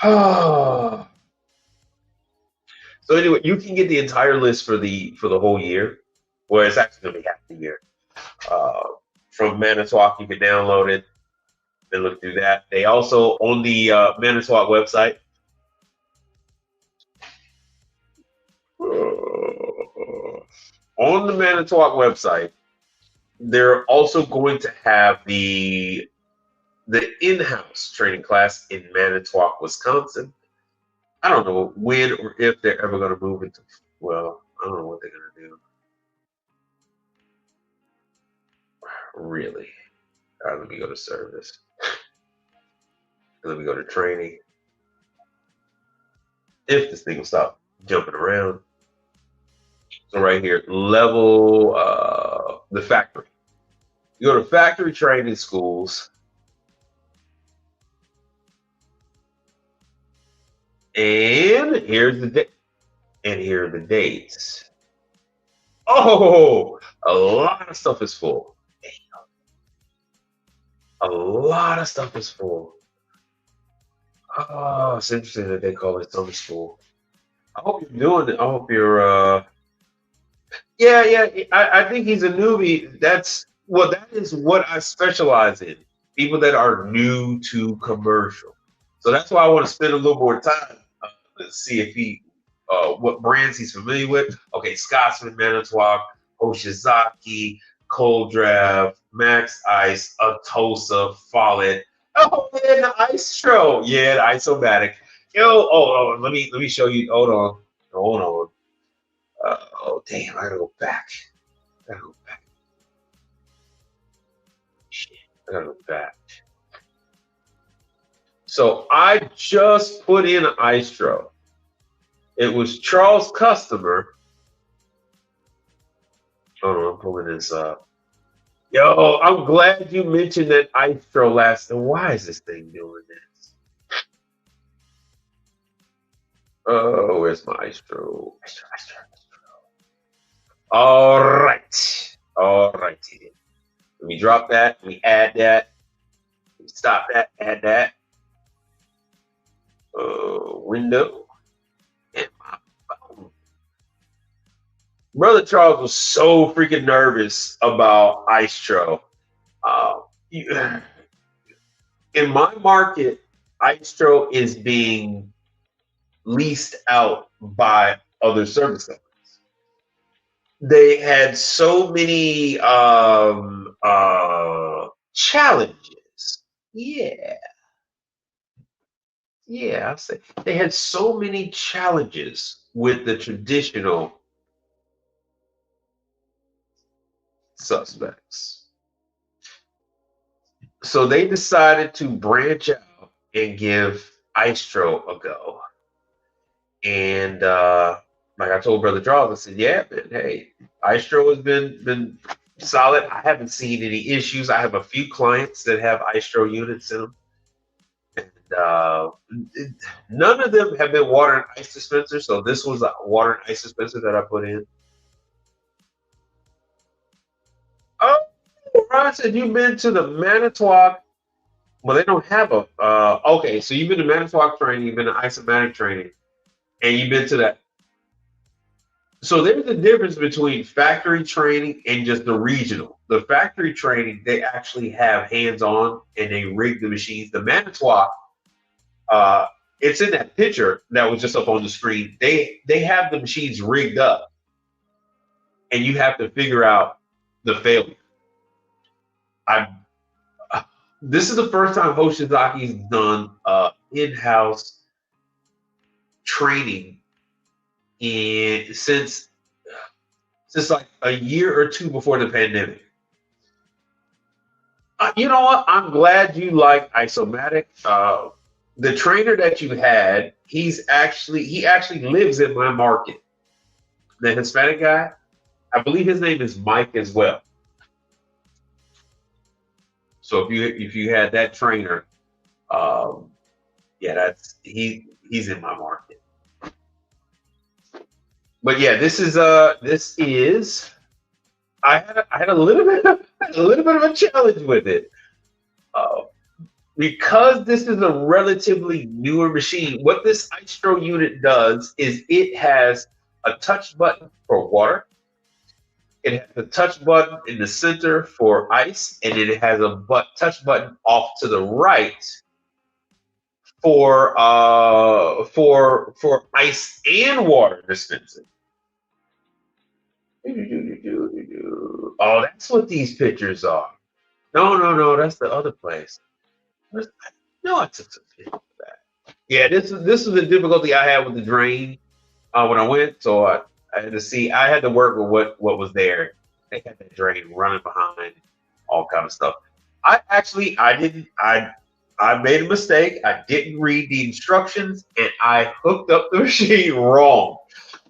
So anyway, you can get the entire list for the whole year, where it's actually gonna be half the year. From Manitowoc, you can download it and look through that. They also on the Manitowoc website. On the Manitowoc website, they're also going to have the in-house training class in Manitowoc, Wisconsin. I don't know when or if they're ever going to move into. Well, I don't know what they're going to do. Really? All right, let me go to service. Let me go to training. If this thing will stop jumping around. So right here, level the factory. You go to factory training schools. And here's the date. And here are the dates. Oh, a lot of stuff is full. A lot of stuff is full. Oh, it's interesting that they call it summer school. I hope you're doing it. I hope you're yeah, I think he's a newbie. That is what I specialize in. People that are new to commercial. So that's why I want to spend a little more time to see if he what brands he's familiar with. Okay, Scotsman, Manitowoc, Oshizaki, Cold Draft, Max Ice, Atosa, Follett. Oh man, the Istro. Yeah, the Isomatic. Yo, let me show you. Hold on. Oh damn, I gotta go back. Shit, I gotta go back. So I just put in an Istro. It was Charles' customer. Hold on, I'm pulling this up. Yo, I'm glad you mentioned that Istro last. And why is this thing doing this? Oh, where's my Istro? Istro. All right. Let me drop that. Let me add that. Let me stop that. Add that. Window. And my phone. Brother Charles was so freaking nervous about Istro. In my market, Istro is being leased out by other service companies. They had so many challenges. Yeah, I'll say they had so many challenges with the traditional suspects. So they decided to branch out and give Istro a go. And like I told Brother Charles, I said, yeah, man, hey, Istro has been solid. I haven't seen any issues. I have a few clients that have Istro units in them. And none of them have been water and ice dispensers. So this was a water and ice dispenser that I put in. Oh, Ron said you've been to the Manitowoc. Well, they don't have a. Okay, so you've been to Manitowoc training, you've been to isomatic training, and you've been to that. So there's a difference between factory training and just the regional. The factory training, they actually have hands-on and they rig the machines. The Manitowoc, it's in that picture that was just up on the screen. They have the machines rigged up, and you have to figure out the failure. This is the first time Hoshizaki's done in-house training since like a year or two before the pandemic. You know what? I'm glad you like Isomatic. The trainer that you had, he actually lives in my market. The Hispanic guy, I believe his name is Mike as well. So if you had that trainer, yeah, he's in my market. But yeah, this is I had a little bit of a challenge with it. Because this is a relatively newer machine, what this Istro unit does is it has a touch button for water. It has a touch button in the center for ice, and it has a touch button off to the right for ice and water dispensing. Oh, that's what these pictures are. No, that's the other place. No, I took some pictures of that. Yeah, this is the difficulty I had with the drain when I went. So I had to see. I had to work with what was there. They had that drain running behind, all kind of stuff. I made a mistake. I didn't read the instructions, and I hooked up the machine wrong.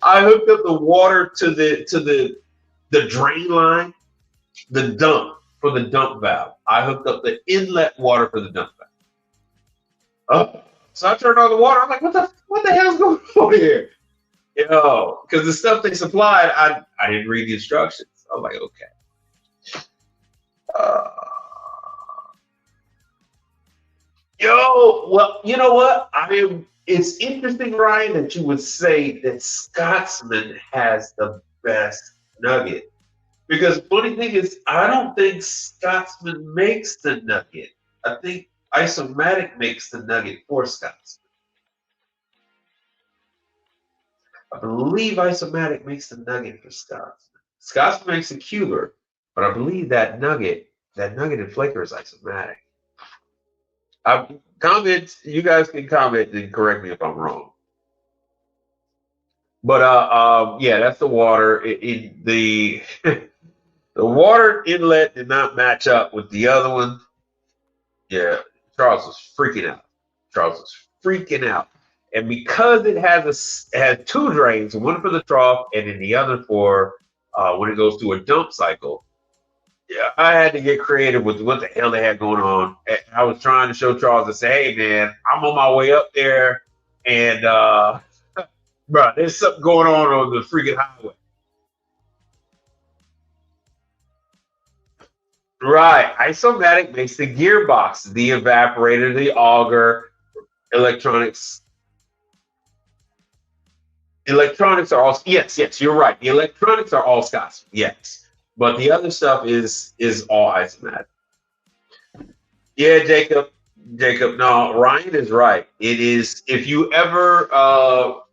I hooked up the water to the drain line, the dump for the dump valve. I hooked up the inlet water for the dump valve. So I turned on the water. I'm like, what the hell's going on here? Because the stuff they supplied, I didn't read the instructions. I was like, okay. Well, you know what? It's interesting, Ryan, that you would say that Scotsman has the best nugget. Because the funny thing is, I don't think Scotsman makes the nugget. I think Isomatic makes the nugget for Scotsman. I believe Isomatic makes the nugget for Scotsman. Scotsman makes a cuber, but I believe that nugget and flaker is Isomatic. You guys can comment and correct me if I'm wrong. But yeah, that's the water. The water inlet did not match up with the other one. Yeah, Charles was freaking out. And because it has two drains, one for the trough and then the other for when it goes through a dump cycle. Yeah, I had to get creative with what the hell they had going on. And I was trying to show Charles and say, hey man, I'm on my way up there, and bro, there's something going on the freaking highway. Right, Isomatic makes the gearbox, the evaporator, the auger, electronics. Electronics are all, yes, you're right. The electronics are all Scots, yes. But the other stuff is all Isomatic. Yeah, Jacob, no, Ryan is right. It is, if you ever,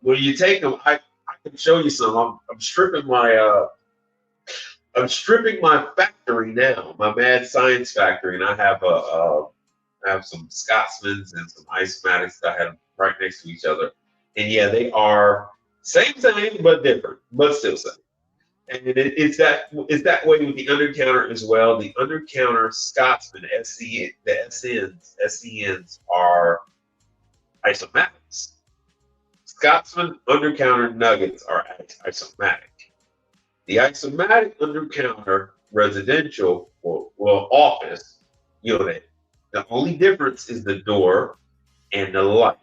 when you take them, I can show you some. I'm stripping my factory now, my mad science factory, and I have some Scotsmans and some Isomatics that I have right next to each other. And yeah, they are same but different, but still same. And it's that way with the under counter as well. The under counter Scotsman SCNs are Isomatics. Scotsman under counter nuggets are Isomatic. The Isomatic under counter residential or office unit, the only difference is the door and the light.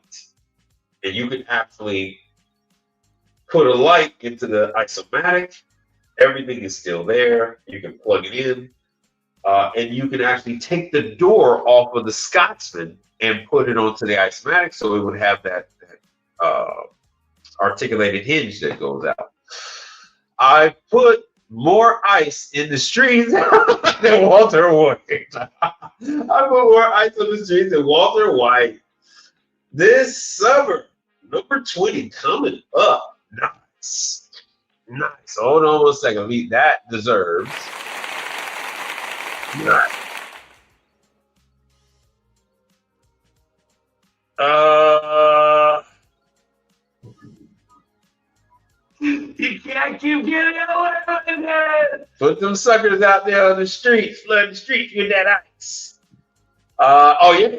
And you can actually put a light into the Isomatic. Everything is still there. You can plug it in. And you can actually take the door off of the Scotsman and put it onto the Isomatic, so it would have that articulated hinge that goes out. I put more ice in the streets than Walter White. I put more ice on the streets than Walter White. this summer. Number 20 coming up. Nice. Nice. Hold on 1 second. That deserves. Nice. You can't keep getting away with it. Put them suckers out there on the streets, flood the streets with that ice. Oh yeah,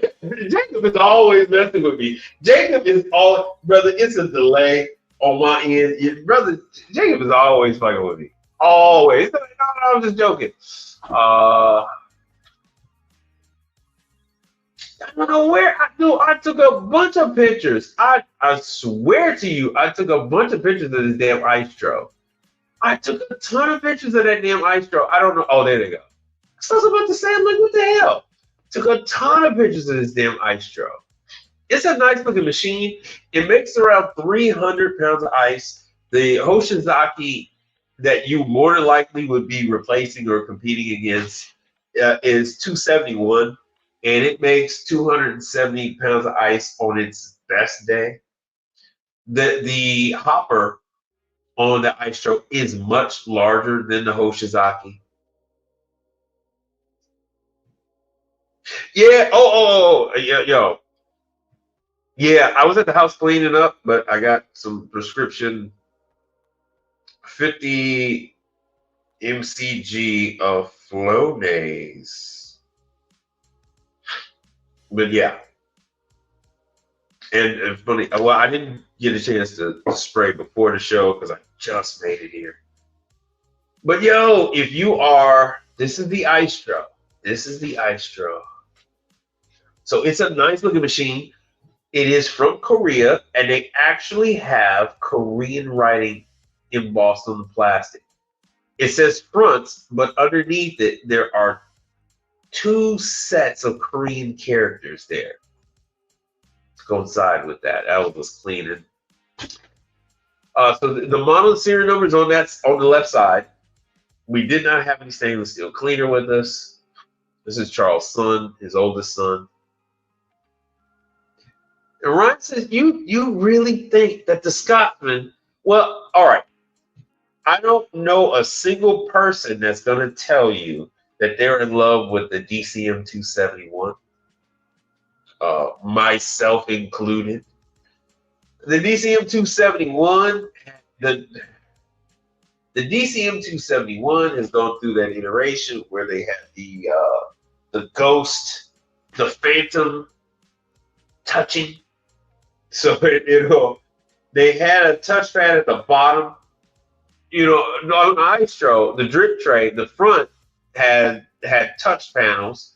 Jacob is always messing with me. Jacob is all, brother. It's a delay on my end, brother. Jacob is always fucking with me. Always. No, I'm just joking. I don't know where I took a bunch of pictures. I swear to you, I took a bunch of pictures of this damn Istro. I took a ton of pictures of that damn Istro. I don't know. Oh, there they go. So I was about to say, I'm like, what the hell? Took a ton of pictures of this damn Istro. It's a nice looking machine. It makes around 300 pounds of ice. The Hoshizaki that you more than likely would be replacing or competing against is 271. And it makes 270 pounds of ice on its best day. The hopper on the Istro is much larger than the Hoshizaki. Yeah. Yeah, yo. Yeah, I was at the house cleaning up, but I got some prescription 50 mcg of Flonase. But yeah, and it's funny. Well, I didn't get a chance to spray before the show because I just made it here. But yo, if you are, this is the Istro. This is the Istro. So it's a nice looking machine. It is from Korea, and they actually have Korean writing embossed on the plastic. It says fronts, but underneath it there are 2 sets of Korean characters there. Let's coincide with that. That was cleaning. So the model serial number is on the left side. We did not have any stainless steel cleaner with us. This is Charles' son, his oldest son. And Ryan says, you really think that the Scotsman, well, all right. I don't know a single person that's going to tell you that they're in love with the DCM 271, myself included. The DCM 271, the DCM 271 has gone through that iteration where they had the ghost, the phantom touching. So they had a touchpad at the bottom. On the Istro, the drip tray, the front had touch panels,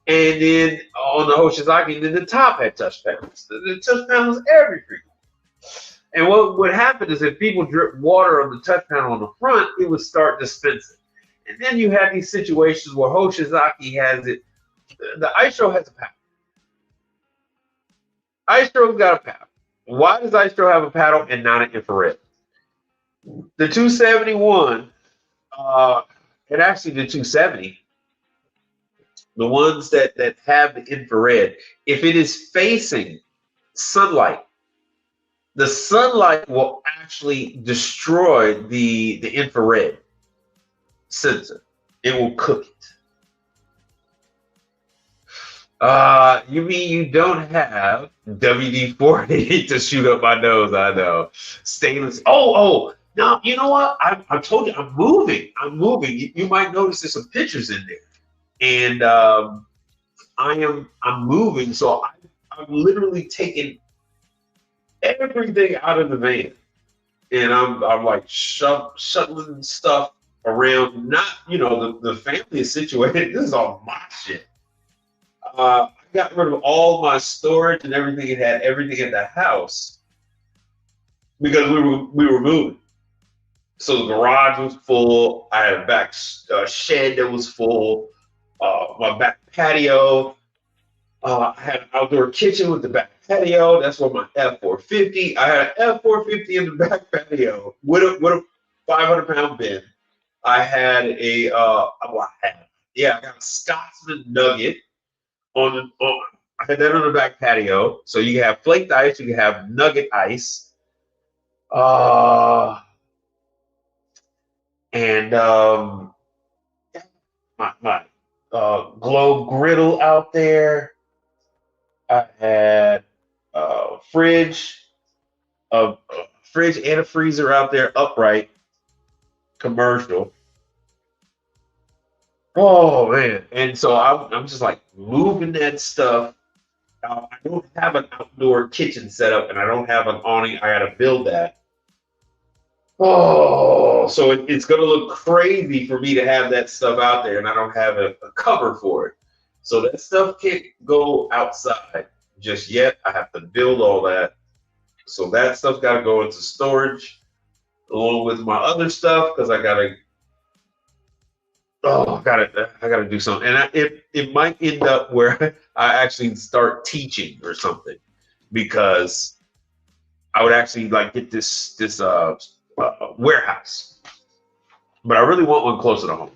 and then on the Hoshizaki, then the top had touch panels. The touch panels everywhere. And what would happen is if people drip water on the touch panel on the front, it would start dispensing. And then you have these situations where Hoshizaki has it. The Istro has a paddle. Istro's got a paddle. Why does Istro have a paddle and not an infrared? The 271, and actually the 270, the ones that have the infrared, if it is facing sunlight, the sunlight will actually destroy the infrared sensor. It will cook it. You mean you don't have WD-40 to shoot up my nose? I know. Stainless. Oh. Now, you know what? I told you I'm moving. You might notice there's some pictures in there. And I'm moving. So I'm literally taking everything out of the van. And I'm like shuttling stuff around. Not, the family is situated. This is all my shit. I got rid of all my storage and everything. It had everything in the house because we were moving. So the garage was full. I had a back shed that was full. My back patio. I had an outdoor kitchen with the back patio. That's where my F450. I had an F450 in the back patio with a 500-pound bin. I had I got a Scotsman Nugget on I had that on the back patio. So you can have flaked ice, you can have nugget ice. And my globe griddle out there. I had fridge, a fridge and a freezer out there, upright, commercial. Oh man! And so I'm just like moving that stuff. I don't have an outdoor kitchen setup, and I don't have an awning. I got to build that. Oh, so it's going to look crazy for me to have that stuff out there, and I don't have a cover for it. So that stuff can't go outside just yet. I have to build all that. So that stuff got to go into storage along with my other stuff because I gotta do something. And it might end up where I actually start teaching or something because I would actually like get this warehouse, but I really want one closer to home.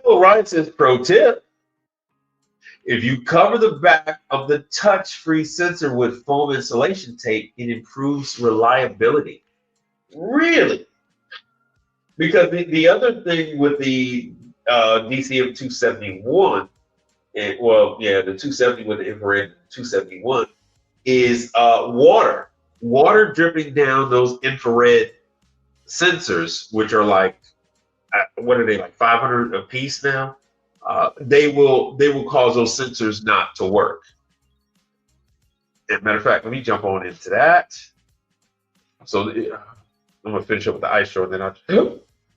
Ryan says, pro tip: if you cover the back of the touch-free sensor with foam insulation tape, it improves reliability. Really? Because the other thing with the DCM 271, and the 270 with the infrared 271 is water dripping down those infrared sensors, which are like, what are they, like 500 a piece now? They will cause those sensors not to work. As a matter of fact, let me jump on into that. So I'm gonna finish up with the iStro, and then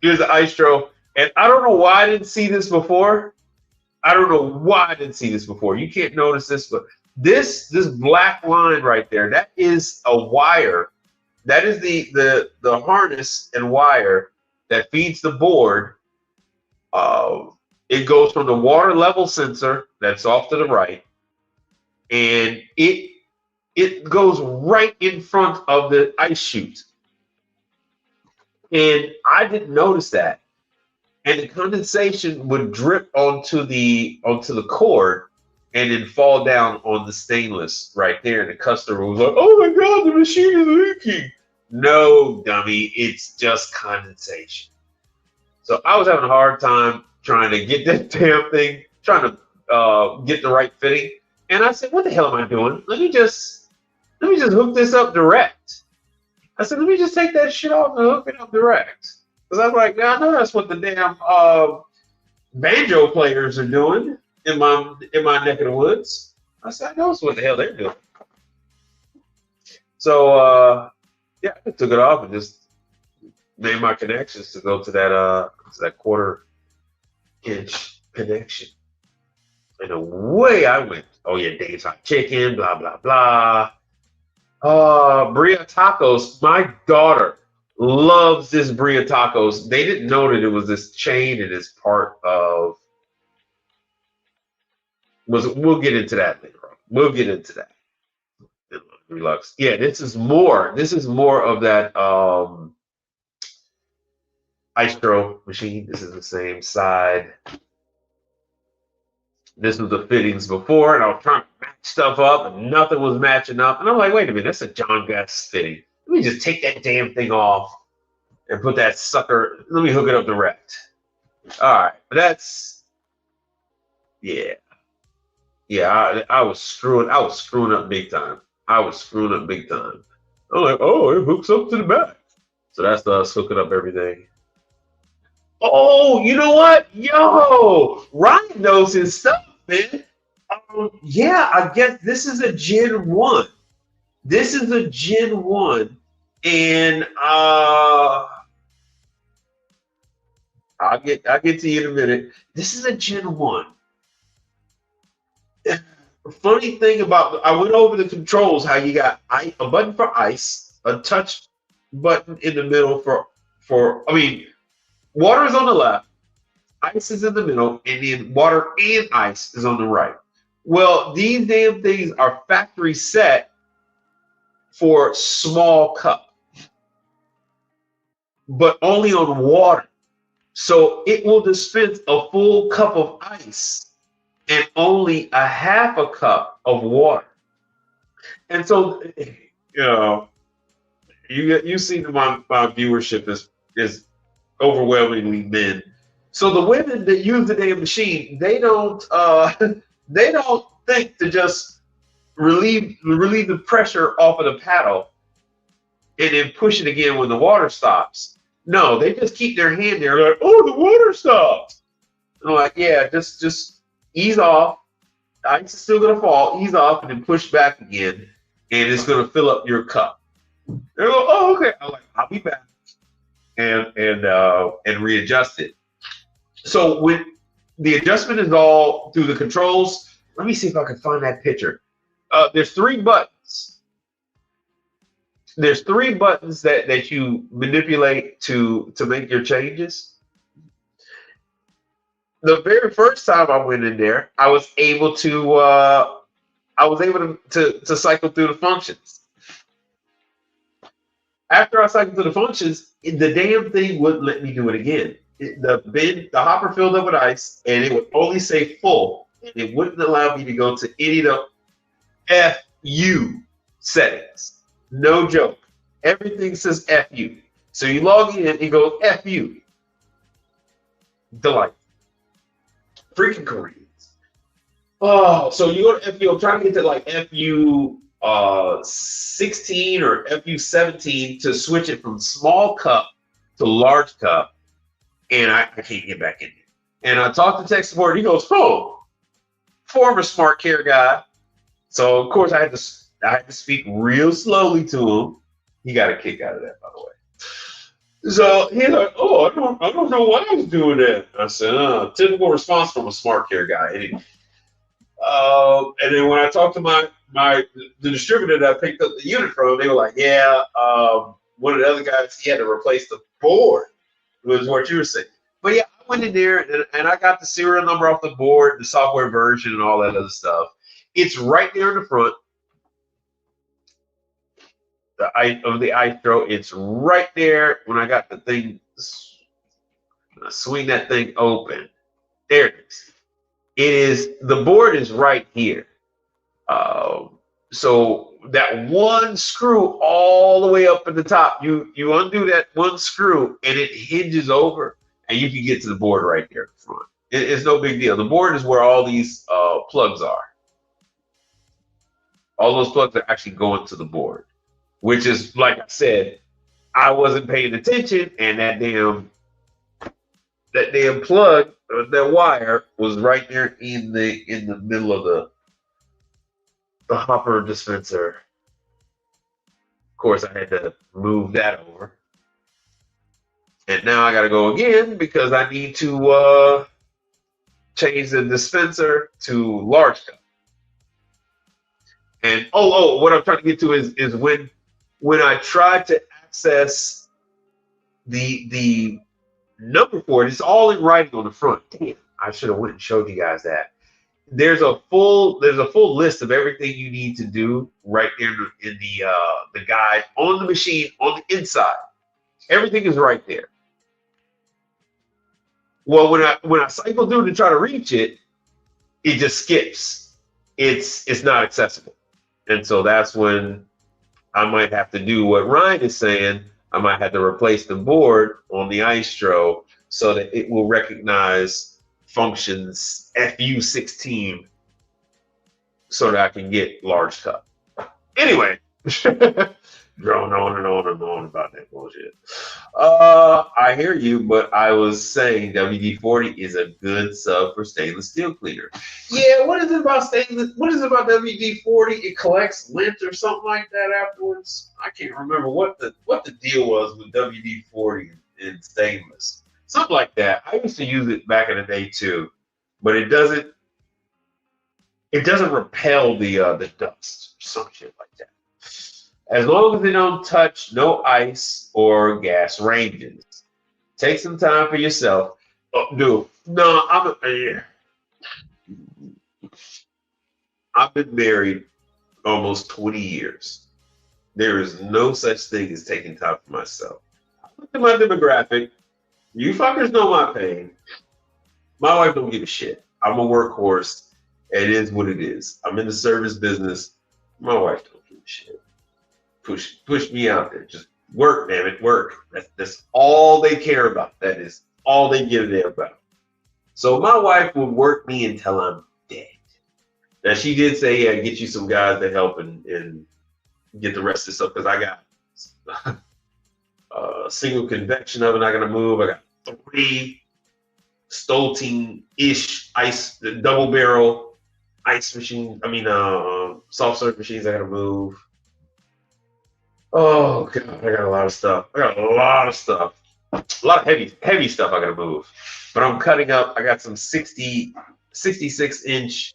here's the iStro. And I don't know why I didn't see this before. You can't notice this, but this black line right there, that is a wire. That is the harness and wire that feeds the board. It goes from the water level sensor that's off to the right, and it goes right in front of the ice chute. And I didn't notice that. And the condensation would drip onto the cord and then fall down on the stainless right there. And the customer was like, "Oh my God, the machine is leaking." No, dummy, it's just condensation. So I was having a hard time trying to get that damn thing, trying to get the right fitting. And I said, "What the hell am I doing? Let me just hook this up direct." I said, "Let me just take that shit off and hook it up direct." Because I was like, "Yeah, I know that's what the damn banjo players are doing in my neck of the woods." I said, "I know that's what the hell they're doing." So yeah, I took it off and just made my connections to go to that 1/4-inch connection. And away I went. Oh yeah, Dave's Hot Chicken, blah blah blah. Bria Tacos. My daughter loves this Bria Tacos. They didn't know that it was this chain and it's part of. We'll get into that later on. We'll get into that. Relux. Yeah, this is more of that iStro machine. This is the same side. This was the fittings before, and I was trying to match stuff up, and nothing was matching up. And I'm like, wait a minute, that's a John Guest fitting. Let me just take that damn thing off and put that sucker. Let me hook it up direct. All right, but that's yeah. I was screwing up big time. I'm like, oh, it hooks up to the back. So that's us hooking up everything. Oh, you know what? Yo, Ryan knows his stuff, man. Yeah, I guess this is a Gen 1. And I'll get to you in a minute. This is a Gen 1. Funny thing about, I went over the controls, how you got a button for ice, a touch button in the middle for water is on the left, ice is in the middle, and then water and ice is on the right. Well, these damn things are factory set for small cup, but only on water. So it will dispense a full cup of ice and only a half a cup of water. And so, you see that my viewership is overwhelmingly men. So the women that use the damn machine, they don't they don't think to just relieve the pressure off of the paddle and then push it again when the water stops. No, they just keep their hand there like, oh, the water stopped. And I'm like, yeah, just ease off. The ice is still gonna fall, ease off, and then push back again, and it's gonna fill up your cup. They go, oh, okay. I'm like, I'll be back and readjust it. So when the adjustment is all through the controls, let me see if I can find that picture. There's 3 buttons. There's 3 buttons that you manipulate to make your changes. The very first time I went in there, I was able to cycle through the functions. After I cycled through the functions, the damn thing wouldn't let me do it again. The hopper filled up with ice, and it would only say full, and it wouldn't allow me to go to any of the FU settings. No joke. Everything says FU. So you log in, it goes FU. Delight. Freaking Koreans. Oh, so you go to FU. I'm trying to get to like FU 16 or FU 17 to switch it from small cup to large cup, and I can't get back in there. And I talked to tech support. He goes, "Oh, former smart care guy." So of course I had to speak real slowly to him. He got a kick out of that, by the way. So he's like, "Oh, I don't know why I was doing that." I said, "Typical response from a smart care guy." Anyway. And then when I talked to the distributor that I picked up the unit from, they were like, "Yeah, one of the other guys, he had to replace the board," was what you were saying. But yeah, I went in there and I got the serial number off the board, the software version, and all that other stuff. It's right there in the front. The iThrow, it's right there. When I got the thing, I swing that thing open. There it is. The board is right here. So that one screw all the way up at the top, you undo that one screw and it hinges over, and you can get to the board right there in front. It's no big deal. The board is where all these plugs are. All those plugs are actually going to the board, which is, like I said, I wasn't paying attention, and that damn plug, that wire was right there in the middle of the hopper dispenser. Of course, I had to move that over, and now I got to go again because I need to change the dispenser to large cup. And what I'm trying to get to is when I tried to access the number for it, it's all in writing on the front. Damn, I should have went and showed you guys that. There's a full list of everything you need to do right there in the guide on the machine on the inside. Everything is right there. Well, when I cycle through to try to reach it, it just skips. It's not accessible, and so that's when I might have to do what Ryan is saying. I might have to replace the board on the iStro so that it will recognize functions FU16 so that I can get large cup. Anyway, drone on and on and on about that bullshit. I hear you, but I was saying WD-40 is a good sub for stainless steel cleaner. Yeah, what is it about stainless? What is it about WD-40? It collects lint or something like that afterwards. I can't remember what the deal was with WD-40 and stainless. Something like that. I used to use it back in the day too, but it doesn't repel the dust, some shit like that. As long as they don't touch no ice or gas ranges. Take some time for yourself. Oh, dude, no, I've been married almost 20 years. There is no such thing as taking time for myself. I look at my demographic. You fuckers know my pain. My wife don't give a shit. I'm a workhorse. It is what it is. I'm in the service business. My wife don't give a shit. Push me out there. Just work, damn it, work. That's all they care about. That is all they give a damn about. So my wife would work me until I'm dead. Now she did say, yeah, get you some guys to help and get the rest of the stuff because I got a single convection oven I gotta move. I got 3 Stolting-ish ice double barrel ice machine. I mean, soft serve machines I gotta move. Oh god, I got a lot of stuff. A lot of heavy stuff I gotta move. But I'm cutting up. I got some 66-inch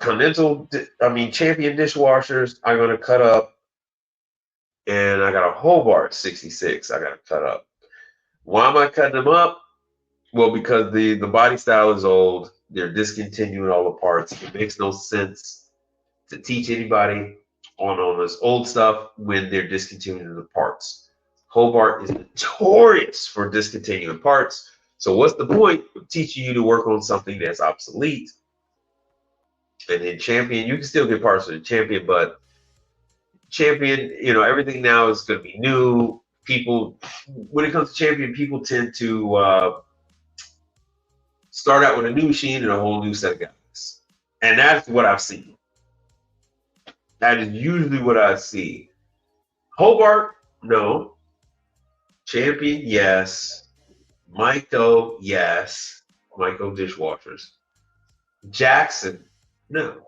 Champion dishwashers I'm gonna cut up. And I got a Hobart 66 I gotta cut up. Why am I cutting them up? Well, because the body style is old. They're discontinuing all the parts. It makes no sense to teach anybody on this old stuff when they're discontinuing the parts. Hobart is notorious for discontinuing parts. So what's the point of teaching you to work on something that's obsolete? And in Champion, you can still get parts for the Champion, but Champion, everything now is going to be new. People, when it comes to Champion, people tend to start out with a new machine and a whole new set of guys. And that's what I've seen. That is usually what I see. Hobart, no. Champion, yes. Myco, yes. Myco dishwashers. Jackson, no.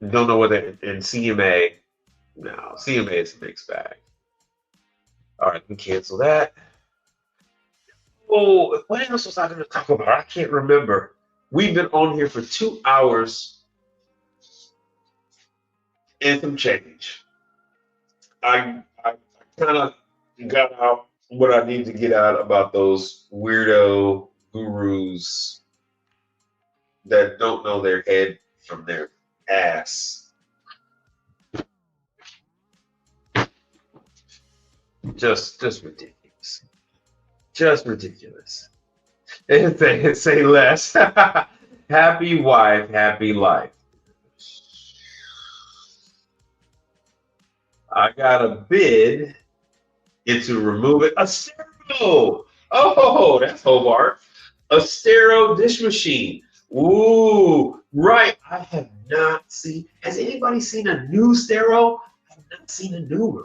Don't know what that, and CMA, no. CMA is a mixed bag. All right, let me cancel that. Oh, what else was I going to talk about? I can't remember. We've been on here for 2 hours and some change. I kind of got out what I need to get out about those weirdo gurus that don't know their head from their ass. Just ridiculous. Just ridiculous. And say less. Happy wife, happy life. I got a bid into remove it. A stereo. Oh, that's Hobart. A stereo dish machine. Ooh, right. I have not seen. Has anybody seen a new stereo? I have not seen a new one.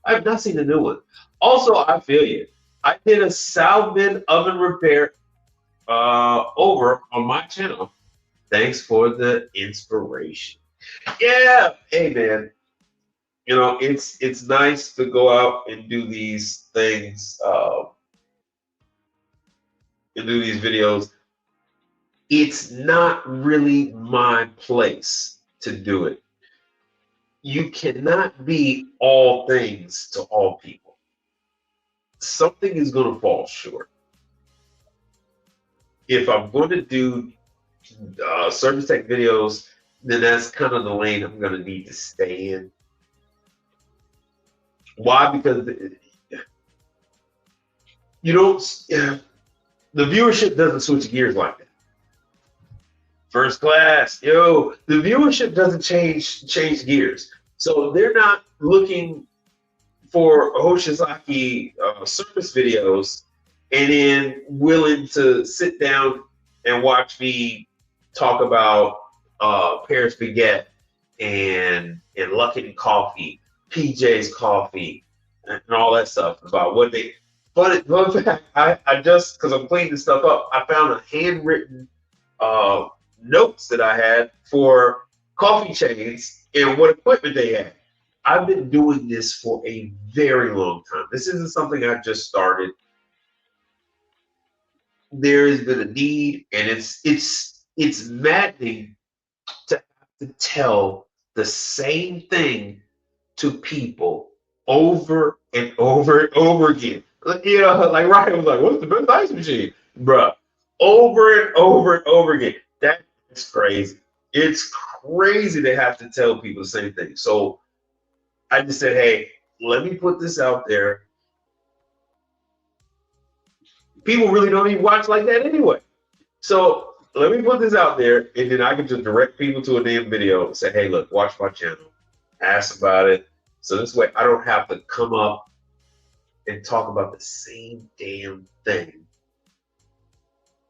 I have not seen a new one. Also, I feel you. I did a Salvin oven repair over on my channel. Thanks for the inspiration. Yeah, hey man. It's nice to go out and do these things, and do these videos. It's not really my place to do it. You cannot be all things to all people. Something is going to fall short. If I'm going to do service tech videos, then that's kind of the lane I'm going to need to stay in. Why? Because you don't. The viewership doesn't switch gears like that. First class, the viewership doesn't change gears. So they're not looking for Hoshizaki service videos and then willing to sit down and watch me talk about Paris Baguette and Luckin Coffee, PJ's Coffee, and all that stuff about what they. Fun fact, I just, because I'm cleaning this stuff up, I found a handwritten notes that I had for coffee chains and what equipment they had. I've been doing this for a very long time. This isn't something I just started. There has been a need, and it's maddening to have to tell the same thing to people over and over and over again. Like Ryan was like, "What's the best ice machine, bruh?" Over and over and over again. That's crazy. It's crazy to have to tell people the same thing. So I just said, hey, let me put this out there. People really don't even watch like that anyway. So let me put this out there, and then I can just direct people to a damn video and say, hey, look, watch my channel, ask about it. So this way I don't have to come up and talk about the same damn thing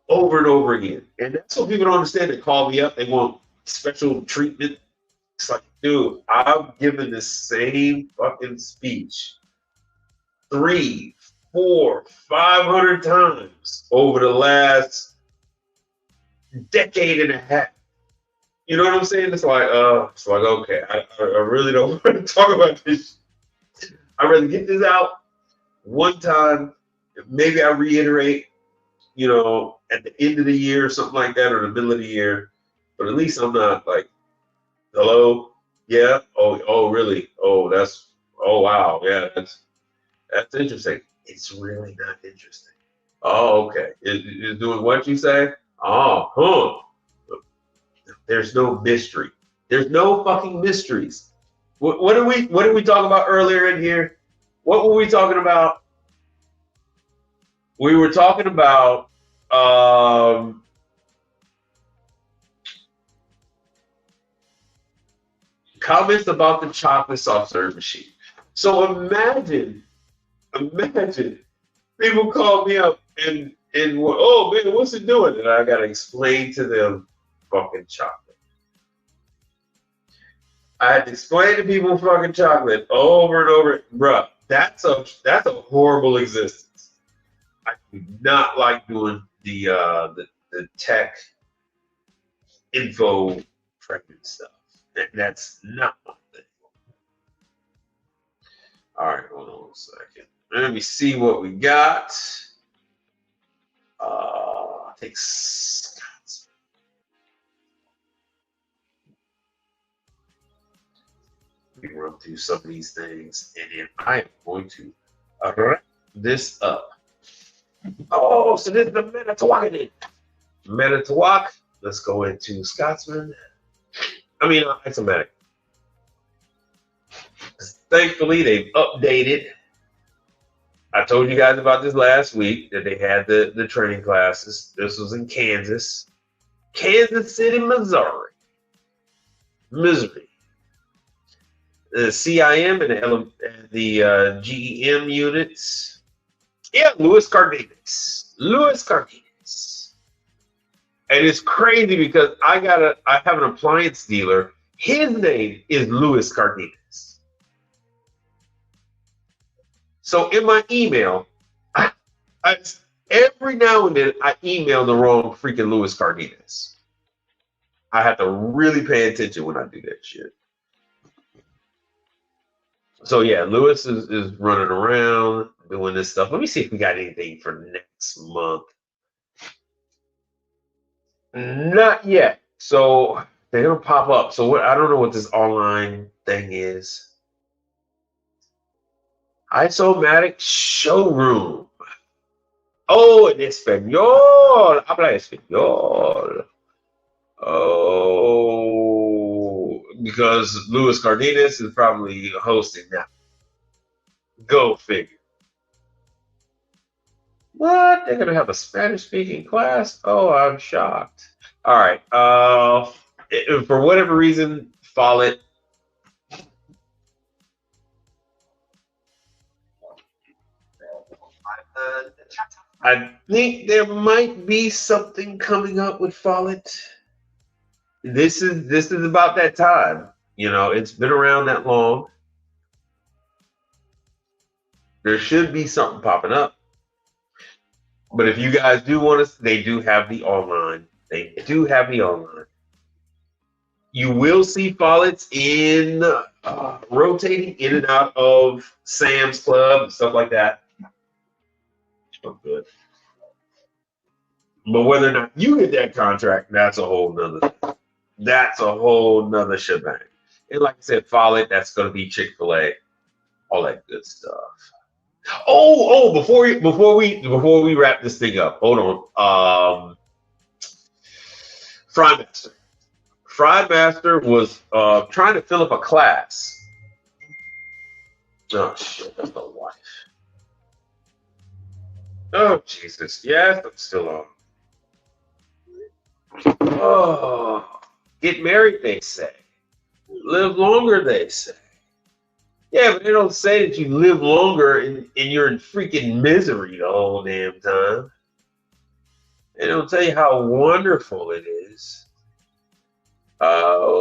over and over again. And that's what people don't understand. They call me up, they want special treatment. It's like, dude, I've given the same fucking speech 300, 400, 500 times over the last decade and a half. You know what I'm saying? It's like okay, I really don't want to talk about this. I'd rather get this out one time. Maybe I reiterate, you know, at the end of the year or something like that, or the middle of the year. But at least I'm not like, hello, yeah, oh, really? Oh, wow, yeah, that's interesting. It's really not interesting. Oh, okay. Is doing what you say? Oh, huh. There's no mystery. There's no fucking mysteries. What did we talk about earlier in here? What were we talking about? We were talking about comments about the chocolate soft serve machine. So imagine people call me up and oh man, what's it doing? And I gotta explain to them fucking chocolate. I had to explain to people fucking chocolate over and over. Bruh, that's a horrible existence. I do not like doing the tech info pregnant stuff. That's not my thing. All right, hold on a second. Let me see what we got. I think Scott's. Let me run through some of these things, and then I am going to wrap this up. Oh, so this is the Manitowoc. Manitowoc. Let's go into Scotsman. I mean, it's a medic. Thankfully, they've updated. I told you guys about this last week that they had the training classes. This was in Kansas City, Missouri. The CIM and the GEM units. Yeah, Louis Cardenas. And it's crazy because I have an appliance dealer. His name is Louis Cardenas. So in my email, I every now and then I email the wrong freaking Louis Cardenas. I have to really pay attention when I do that shit. So yeah, Louis is running around doing this stuff. Let me see if we got anything for next month. Not yet. So they're gonna pop up. So I don't know what this online thing is. Isomatic showroom. Oh, en español. Habla español. Oh, because Louis Cardenas is probably hosting now. Go figure. What? They're gonna have a Spanish-speaking class? Oh, I'm shocked. All right. For whatever reason, Follett. I think there might be something coming up with Follett. This is about that time. You know, it's been around that long. There should be something popping up. But if you guys do want to, they do have the online. You will see Follett's in rotating in and out of Sam's Club and stuff like that. Oh, good. But whether or not you get that contract, that's a whole nother shebang. And like I said, Follett, that's going to be Chick-fil-A, all that good stuff. Oh! Before we wrap this thing up, hold on. Frymaster was trying to fill up a class. Oh shit, that's my wife. Oh Jesus, yes, I'm still on. Oh, get married, they say. Live longer, they say. Yeah, but they don't say that you live longer and you're in freaking misery the whole damn time. They don't tell you how wonderful it is. Oh,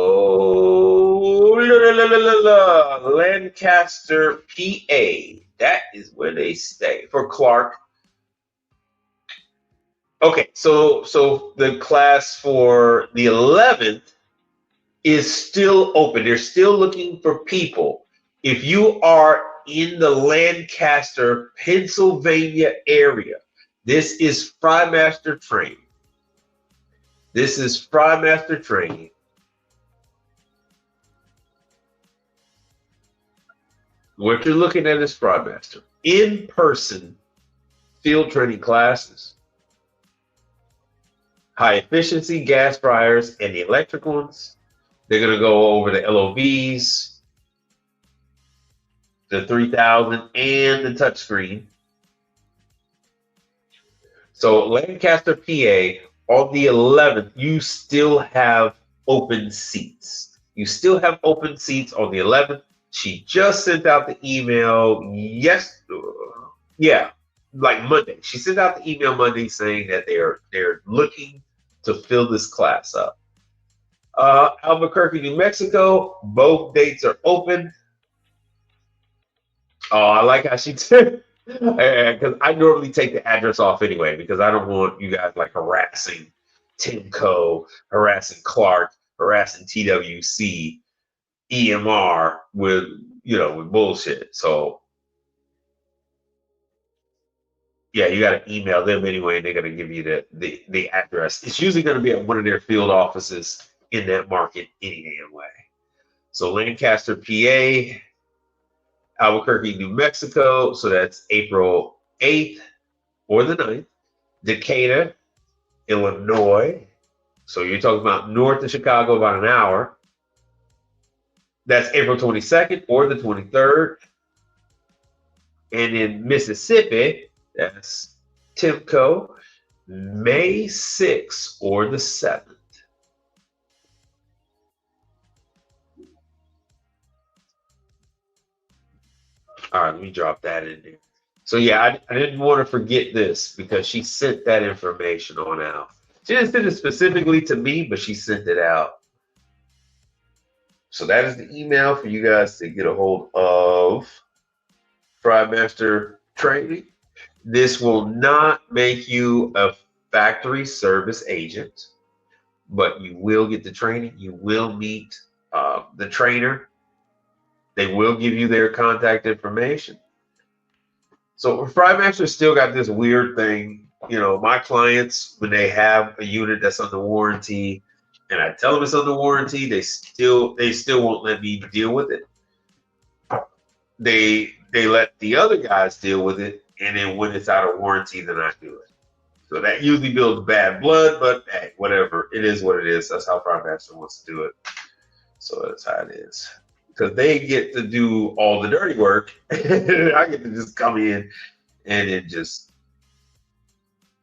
Lancaster, PA. That is where they stay for Clark. Okay, so the class for the 11th is still open. They're still looking for people. If you are in the Lancaster, Pennsylvania area, this is Frymaster training. This is Frymaster training. What you're looking at is Frymaster. In-person field training classes. High efficiency gas fryers and the electric ones. They're going to go over the LOVs, the 3000, and the touchscreen. So Lancaster, PA, on the 11th, you still have open seats. You still have open seats on the 11th. She just sent out the email like Monday. She sent out the email Monday saying that they're looking to fill this class up. Albuquerque, New Mexico, both dates are open. Oh, I like how she did. Because I normally take the address off anyway, because I don't want you guys like harassing Timco, harassing Clark, harassing TWC, EMR with bullshit. So yeah, you got to email them anyway, and they're going to give you the address. It's usually going to be at one of their field offices in that market any damn way. So Lancaster, PA, Albuquerque, New Mexico. So that's April 8th or the 9th. Decatur, Illinois. So you're talking about north of Chicago, about an hour. That's April 22nd or the 23rd. And in Mississippi, that's Timco, May 6th or the 7th. All right, let me drop that in there. So yeah, I didn't want to forget this because she sent that information on out. She didn't send it specifically to me, but she sent it out. So that is the email for you guys to get a hold of Frymaster training. This will not make you a factory service agent, but you will get the training. You will meet the trainer. They will give you their contact information. So Frymaster still got this weird thing. My clients, when they have a unit that's under warranty, and I tell them it's under warranty, they still won't let me deal with it. They let the other guys deal with it, and then when it's out of warranty, then I do it. So that usually builds bad blood, but hey, whatever. It is what it is. That's how Frymaster wants to do it. So that's how it is. Because they get to do all the dirty work, and I get to just come in and then just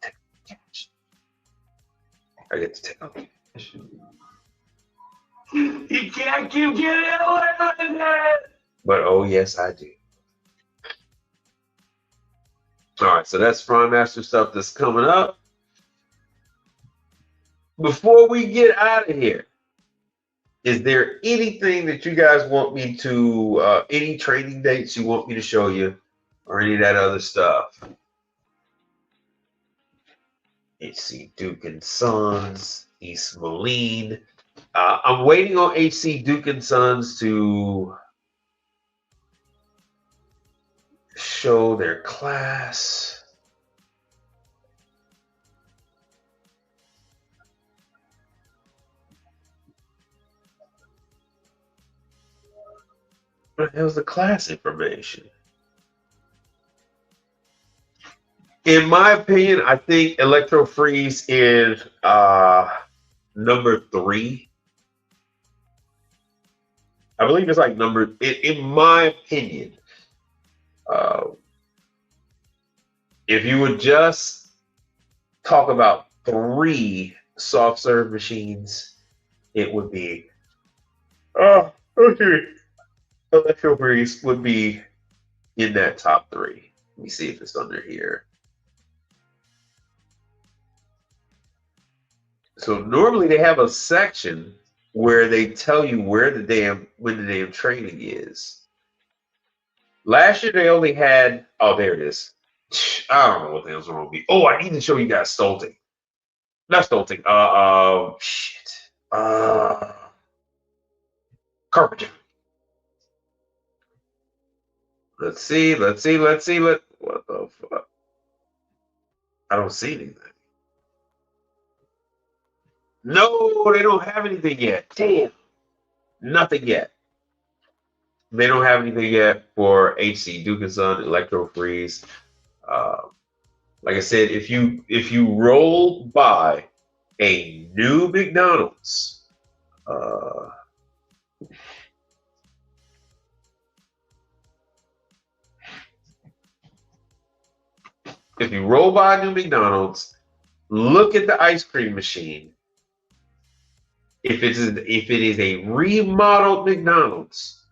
take cash. I get to take cash. You can't keep getting away with it. But oh yes, I do. All right, so that's Frymaster stuff that's coming up. Before we get out of here, is there anything that you guys want me to, any training dates you want me to show you, or any of that other stuff? HC Duke and Sons, East Moline. I'm waiting on HC Duke and Sons to show their class. What the hell's the class information? In my opinion, I think Electro Freeze is number 3. I believe it's like in my opinion. If you would just talk about 3 soft serve machines, it would be okay. Electro Breeze would be in that top 3. Let me see if it's under here. So normally they have a section where they tell you when the damn training is. Last year they only had, oh, there it is. I don't know what the hell's wrong with me. Oh, I need to show you guys Stolting. Not Stolting. Shit. Carpenter. Let's see. What the fuck? I don't see anything. No, they don't have anything yet. Damn. Nothing yet. They don't have anything yet for HC Duke & Son, Electro Freeze. Like I said, if you roll by a new McDonald's, if you roll by a new McDonald's, look at the ice cream machine. If it is a remodeled McDonald's,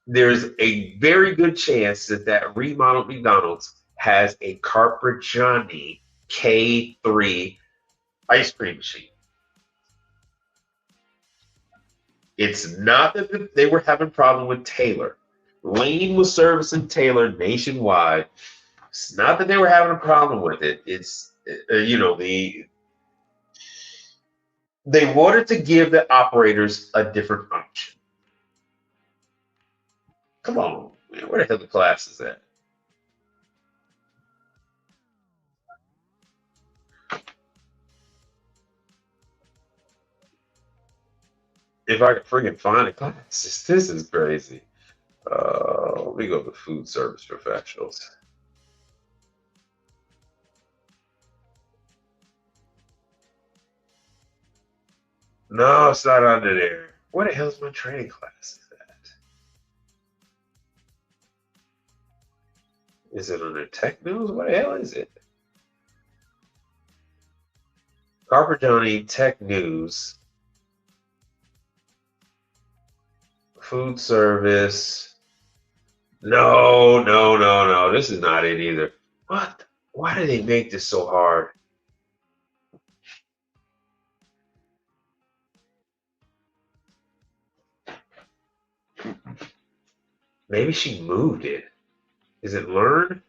there's a very good chance that remodeled McDonald's has a Carpigiani K3 ice cream machine. It's not that they were having a problem with Taylor. Lane was servicing Taylor nationwide. It's not that they were having a problem with it. It's, they wanted to give the operators a different option. Come on, man, where the hell the class is at? If I could friggin' find a class, this is crazy. Let me go to food service professionals. No, it's not under there. Where the hell's my training class at? Is it under tech news? What the hell is it? Carpigiani Tech News. Food service. No. This is not it either. What? Why do they make this so hard? Maybe she moved it. Is it learn?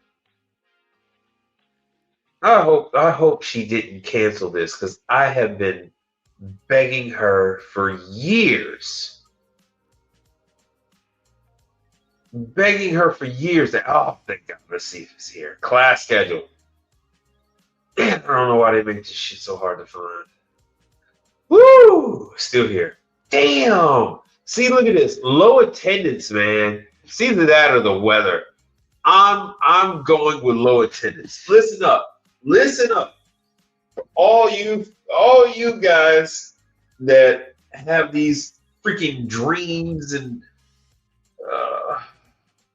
I hope she didn't cancel this because I have been begging her for years. Begging her for years that, oh, thank God, let's see if it's here. Class schedule. Man, I don't know why they make this shit so hard to find. Woo! Still here. Damn! See, look at this. Low attendance, man. It's either that or the weather. I'm going with low attendance. Listen up. Listen up. For all you guys that have these freaking dreams and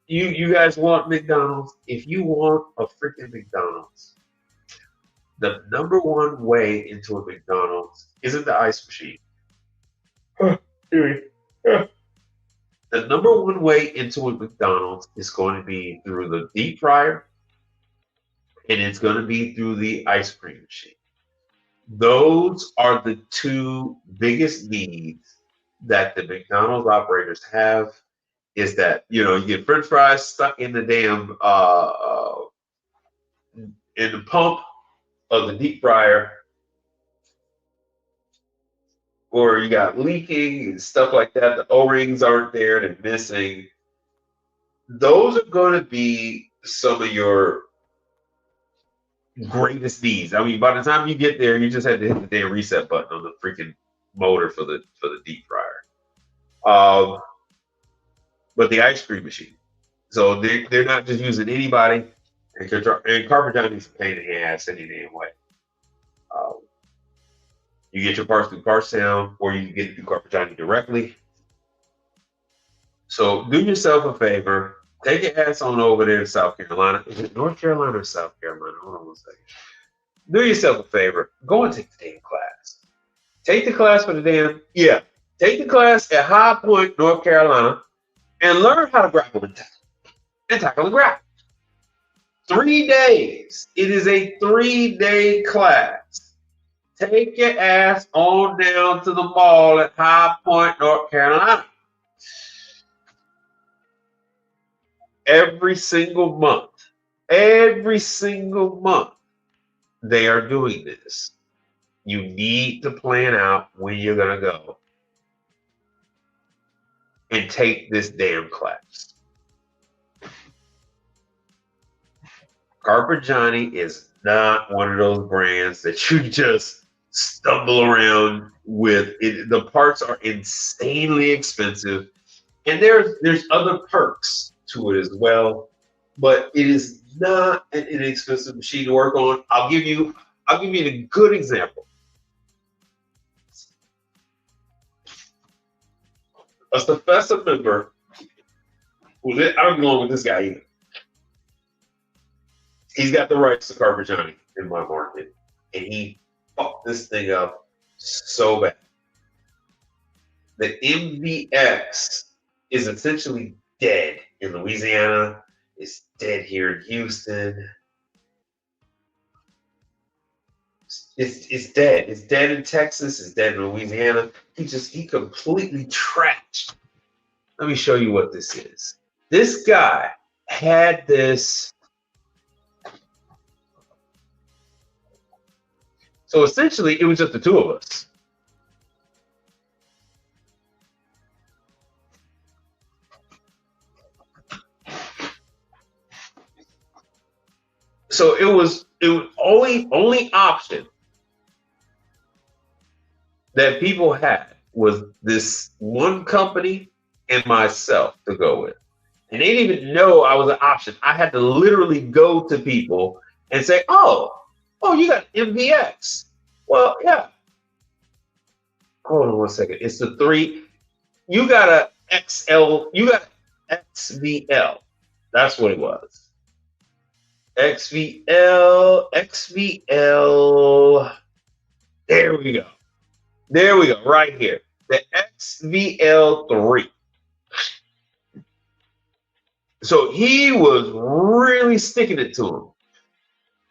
you guys want McDonald's. If you want a freaking McDonald's, the number one way into a McDonald's isn't the ice machine. The number one way into a McDonald's is going to be through the deep fryer, and it's going to be through the ice cream machine. Those are the two biggest needs that the McDonald's operators have. Is that, you get French fries stuck in the damn in the pump of the deep fryer, or you got leaking and stuff like that. The O-rings aren't there; they're missing. Those are going to be some of your greatest needs. I mean, by the time you get there, you just had to hit the damn reset button on the freaking motor for the deep fryer. But the ice cream machine. So they're not just using anybody, and Carpigiani's a pain in the ass any damn way. You get your parts through Parstown, or you can get it through Carpigiani directly. So do yourself a favor. Take your ass on over there to South Carolina. Is it North Carolina or South Carolina? Hold on one second. Do yourself a favor. Go and take the damn class. Take the class for the damn, yeah. Take the class at High Point, North Carolina, and learn how to grapple and tackle and grapple. 3 days. It is a 3-day class. Take your ass on down to the mall at High Point, North Carolina. Every single month, they are doing this. You need to plan out when you're going to go and take this damn class. Carpet Johnny is not one of those brands that you just stumble around with. The parts are insanely expensive, and there's other perks to it as well, but it is not an inexpensive machine to work on. I'll give you a good example. A Sefesa member I don't get along with this guy either. He's got the rights to Carpet Johnny in my market, and he fucked this thing up so bad. The MVX is essentially dead in Louisiana. It's dead here in Houston. It's dead. It's dead in Texas. It's dead in Louisiana. He completely trashed. Let me show you what this is. This guy had this. So essentially, it was just the two of us. So it was only option that people had was this one company and myself to go with. And they didn't even know I was an option. I had to literally go to people and say, oh, you got MVX. Well, yeah. Hold on one second. It's the 3. You got a XL. You got an XVL. That's what it was. XVL. There we go. Right here. The XVL3. So he was really sticking it to him.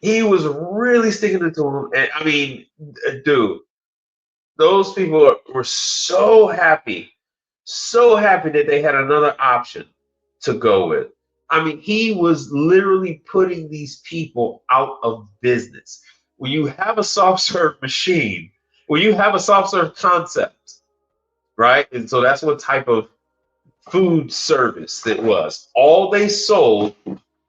And I mean, dude, those people were so happy that they had another option to go with. I mean, he was literally putting these people out of business. When you have a soft serve machine, when you have a soft serve concept, right? And so that's what type of food service it was. All they sold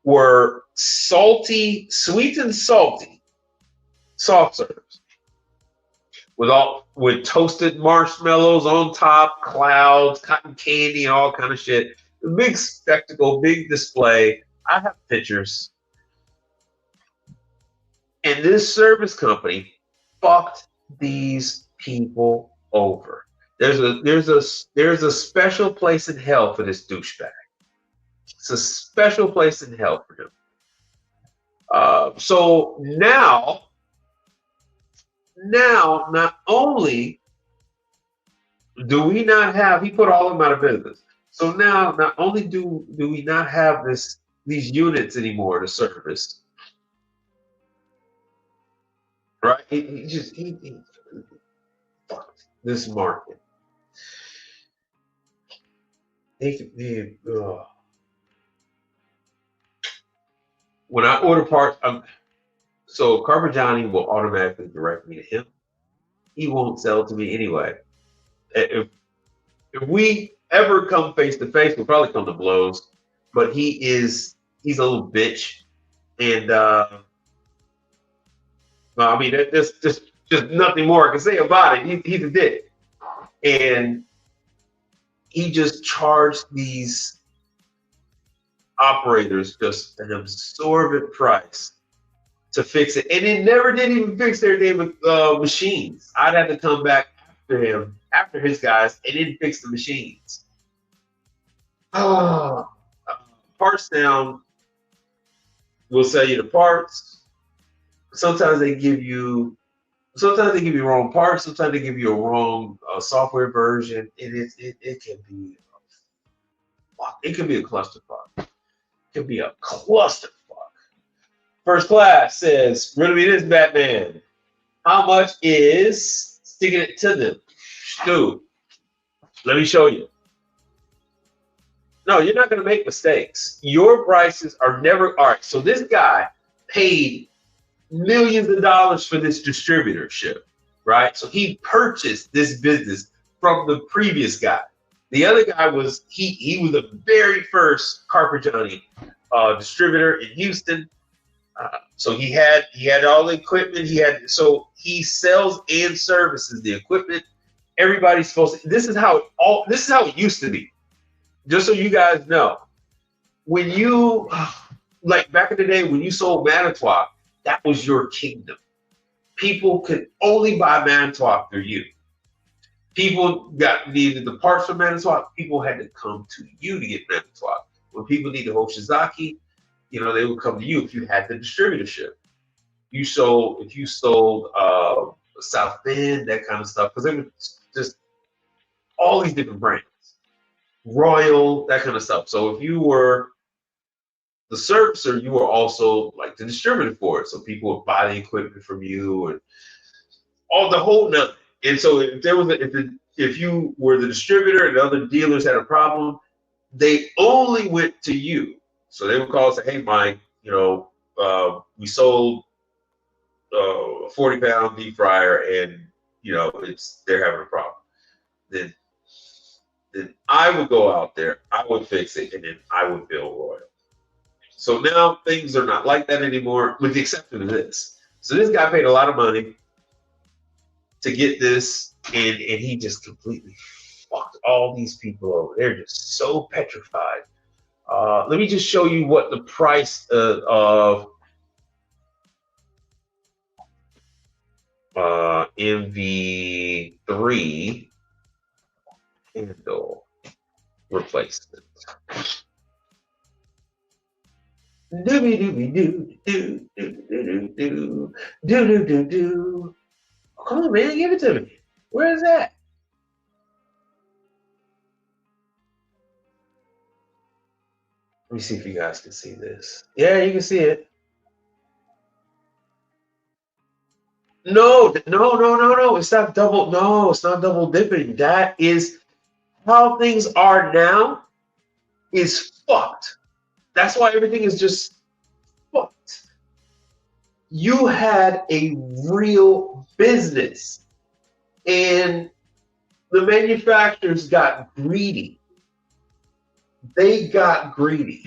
were sweet and salty soft serves with toasted marshmallows on top, clouds, cotton candy, and all kind of shit. Big spectacle, big display. I have pictures. And this service company fucked these people over. There's a special place in hell for this douchebag. It's a special place in hell for him. So now, not only do we not have, he put all of them out of business. So now, not only do we not have these units anymore to service, right? He fucked this market. When I order parts, so Carpet Johnny will automatically direct me to him. He won't sell to me anyway. If we ever come face to face, we'll probably come to blows. But he's a little bitch, and I mean, there's just nothing more I can say about it. He's a dick, and he just charged these operators just an absorbent price to fix it, and it never did even fix their damn machines. I'd have to come back after his guys, and didn't fix the machines. Parts Down will sell you the parts. Sometimes they give you Sometimes they give you wrong parts. Sometimes they give you a wrong software version, and it can be a clusterfuck. It can be a clusterfuck. First Class says, riddle me this, Batman. How much is sticking it to them? Dude, let me show you. No, you're not going to make mistakes. Your prices are never, all right, so this guy paid millions of dollars for this distributorship, right? So he purchased this business from the previous guy. The other guy was, he was the very first Carper Johnny distributor in Houston. So he had all the equipment. So he sells and services the equipment. Everybody's supposed to. This is how it used to be. Just so you guys know, when you like back in the day when you sold Manitowoc, that was your kingdom. People could only buy Manitowoc through you. People needed the parts from Manitowoc. People had to come to you to get Manitowoc. When people needed Hoshizaki, they would come to you if you had the distributorship. If you sold South Bend, that kind of stuff, because they were just all these different brands, Royal, that kind of stuff. So if you were the servicer, you were also like the distributor for it. So people would buy the equipment from you and all the whole nut. And so if you were the distributor and other dealers had a problem, they only went to you. So they would call and say, "Hey, Mike, we sold a 40-pound deep fryer, and they're having a problem." Then I would go out there, I would fix it, and then I would bill Royal. So now things are not like that anymore, with the exception of this. So this guy paid a lot of money to get this, and he just completely fucked all these people over. They're just so petrified. Let me just show you what the price of MV3 handle replacement. Doobie doobie doo doo doo doo doo doo doo doo. Come on, man, give it to me. Where is that? Let me see if you guys can see this. Yeah, you can see it. No. It's not double. No, it's not double dipping. That is how things are now. Is fucked. That's why everything is just fucked. You had a real business, and the manufacturers got greedy. They got greedy.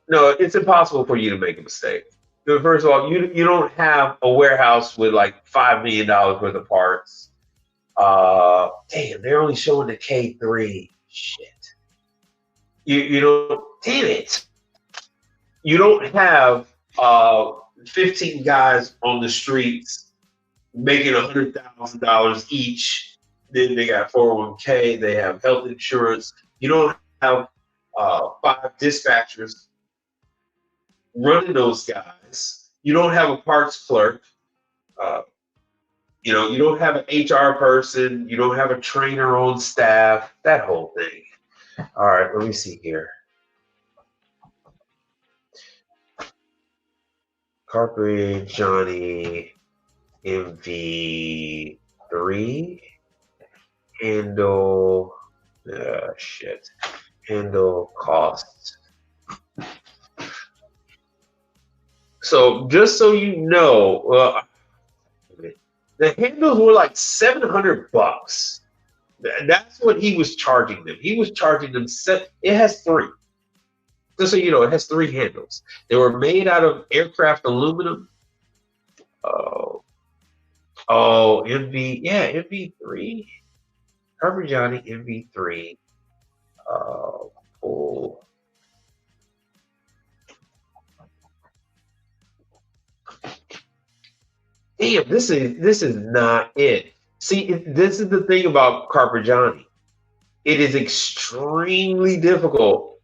No, it's impossible for you to make a mistake. First of all, you don't have a warehouse with like $5 million worth of parts. Damn, they're only showing the K3. Shit. You don't. Damn it. You don't have 15 guys on the streets making $100,000 each. Then they got 401k. They have health insurance. You don't have 5 dispatchers running those guys. You don't have a parts clerk. You don't have an HR person. You don't have a trainer on staff. That whole thing. All right, let me see here. Carper Johnny MV3 handle. Shit. Handle costs. So just so you know, the handles were like $700. That's what he was charging them. He was charging them it has 3. Just so you know, it has 3 handles. They were made out of aircraft aluminum. MV3. Carper Johnny MV3. Full. Damn, this is not it. See, this is the thing about Carper Johnny. It is extremely difficult.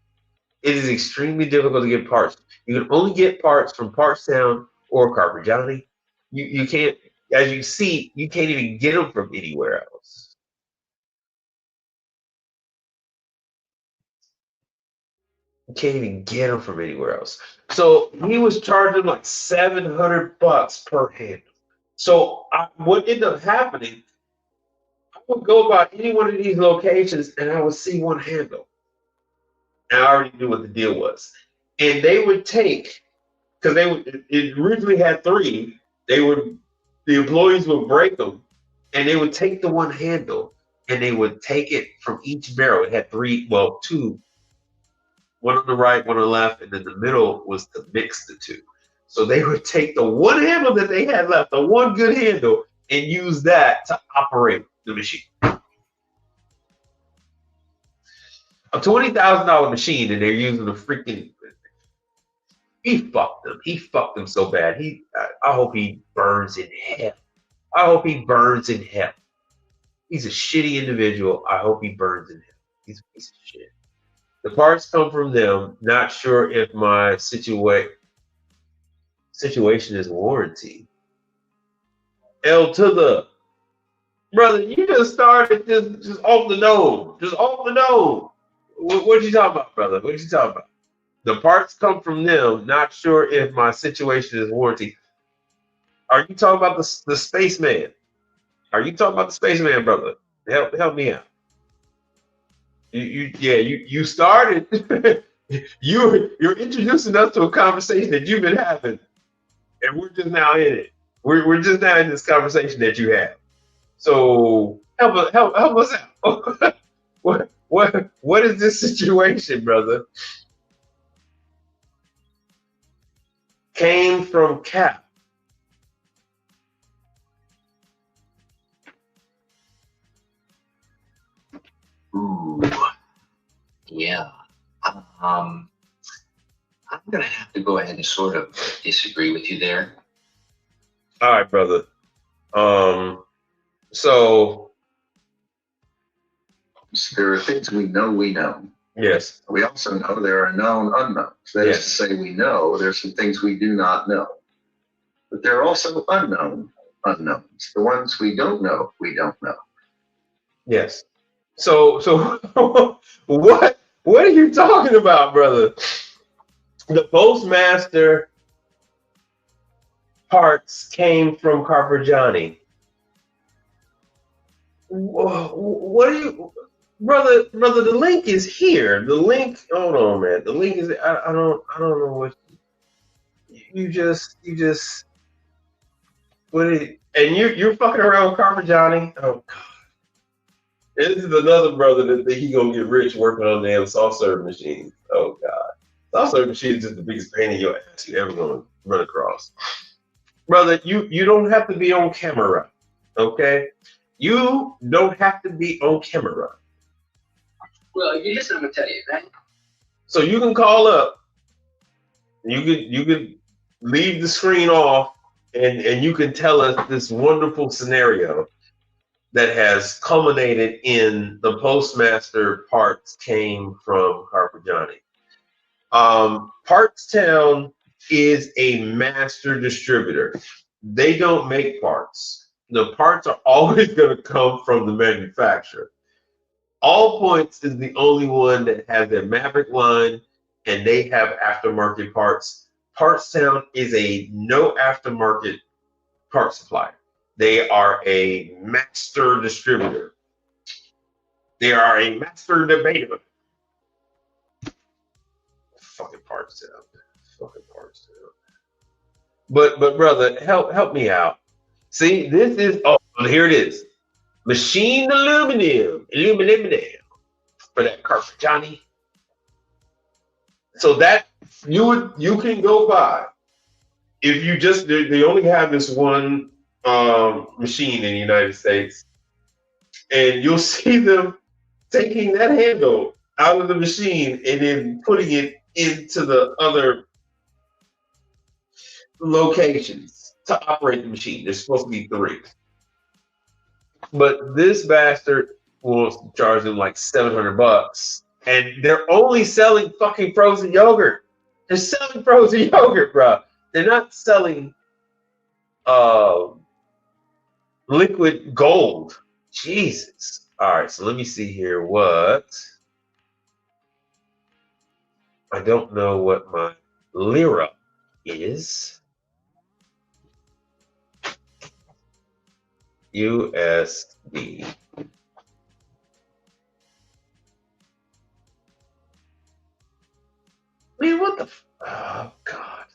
It is extremely difficult to get parts. You can only get parts from Parts Town or Carper Johnny. You can't. as you see, you can't even get them from anywhere else. You can't even get them from anywhere else. So he was charging like $700 per handle. So what ended up happening, I would go by any one of these locations and I would see one handle. And I already knew what the deal was. And they would take, because it originally had 3, the employees would break them and they would take the one handle and they would take it from each barrel. It had 2, one on the right, one on the left, and then the middle was to mix the 2. So they would take the one handle that they had left, the one good handle, and use that to operate the machine. A $20,000 machine, and they're using a freaking. He fucked them. He fucked them so bad. I hope he burns in hell. I hope he burns in hell. He's a shitty individual. I hope he burns in hell. He's a piece of shit. The parts come from them. Not sure if my situation is warranty. L to the brother. You just started just off the nose. Just off the nose. What you talking about, brother? What you talking about? The parts come from them. Not sure if my situation is warranty. Are you talking about the spaceman? Are you talking about the spaceman, brother? Help me out. You started. You're introducing us to a conversation that you've been having, and we're just now in it. We're just now in this conversation that you have. So help us out. What is this situation, brother? Came from Cap. Ooh, yeah. I'm gonna have to go ahead and sort of disagree with you there. All right, brother. So there are things we know. Yes. We also know there are known unknowns. That is to say, we know there's some things we do not know. But there are also unknown unknowns. The ones we don't know, we don't know. Yes. So what are you talking about, brother? The Postmaster parts came from Carpegiani. What are you, brother? The link is here. The link. Hold on, man. The link is. I don't know what you just. What is? And you're fucking around with Carpegiani. Oh God. This is another brother that think he gonna get rich working on damn soft serve machines. Oh God. Soft serve machine is just the biggest pain in your ass you ever gonna run across. Brother, you don't have to be on camera. Okay? You don't have to be on camera. Well, you listen, I'm gonna tell you, right? So you can call up, you could leave the screen off and you can tell us this wonderful scenario that has culminated in the Postmaster parts came from Carpegiani. Partstown is a master distributor. They don't make parts. The parts are always going to come from the manufacturer. All Points is the only one that has their Maverick line, and they have aftermarket parts. Partstown is a no aftermarket part supplier. They are a master distributor. They are a master debater. Fucking Partstown. Fucking Partstown. But brother, help me out. See, this is here it is. Machine aluminum for that Carpegiani. So that you can go by if you just they only have this one machine in the United States, and you'll see them taking that handle out of the machine and then putting it into the other locations to operate the machine. There's supposed to be 3. But this bastard wants to charge them like $700, and they're only selling fucking frozen yogurt. They're selling frozen yogurt, bro. They're not selling liquid gold. Jesus. All right, so let me see here what. I don't know what my lira is. USD. Man, what the? Oh God.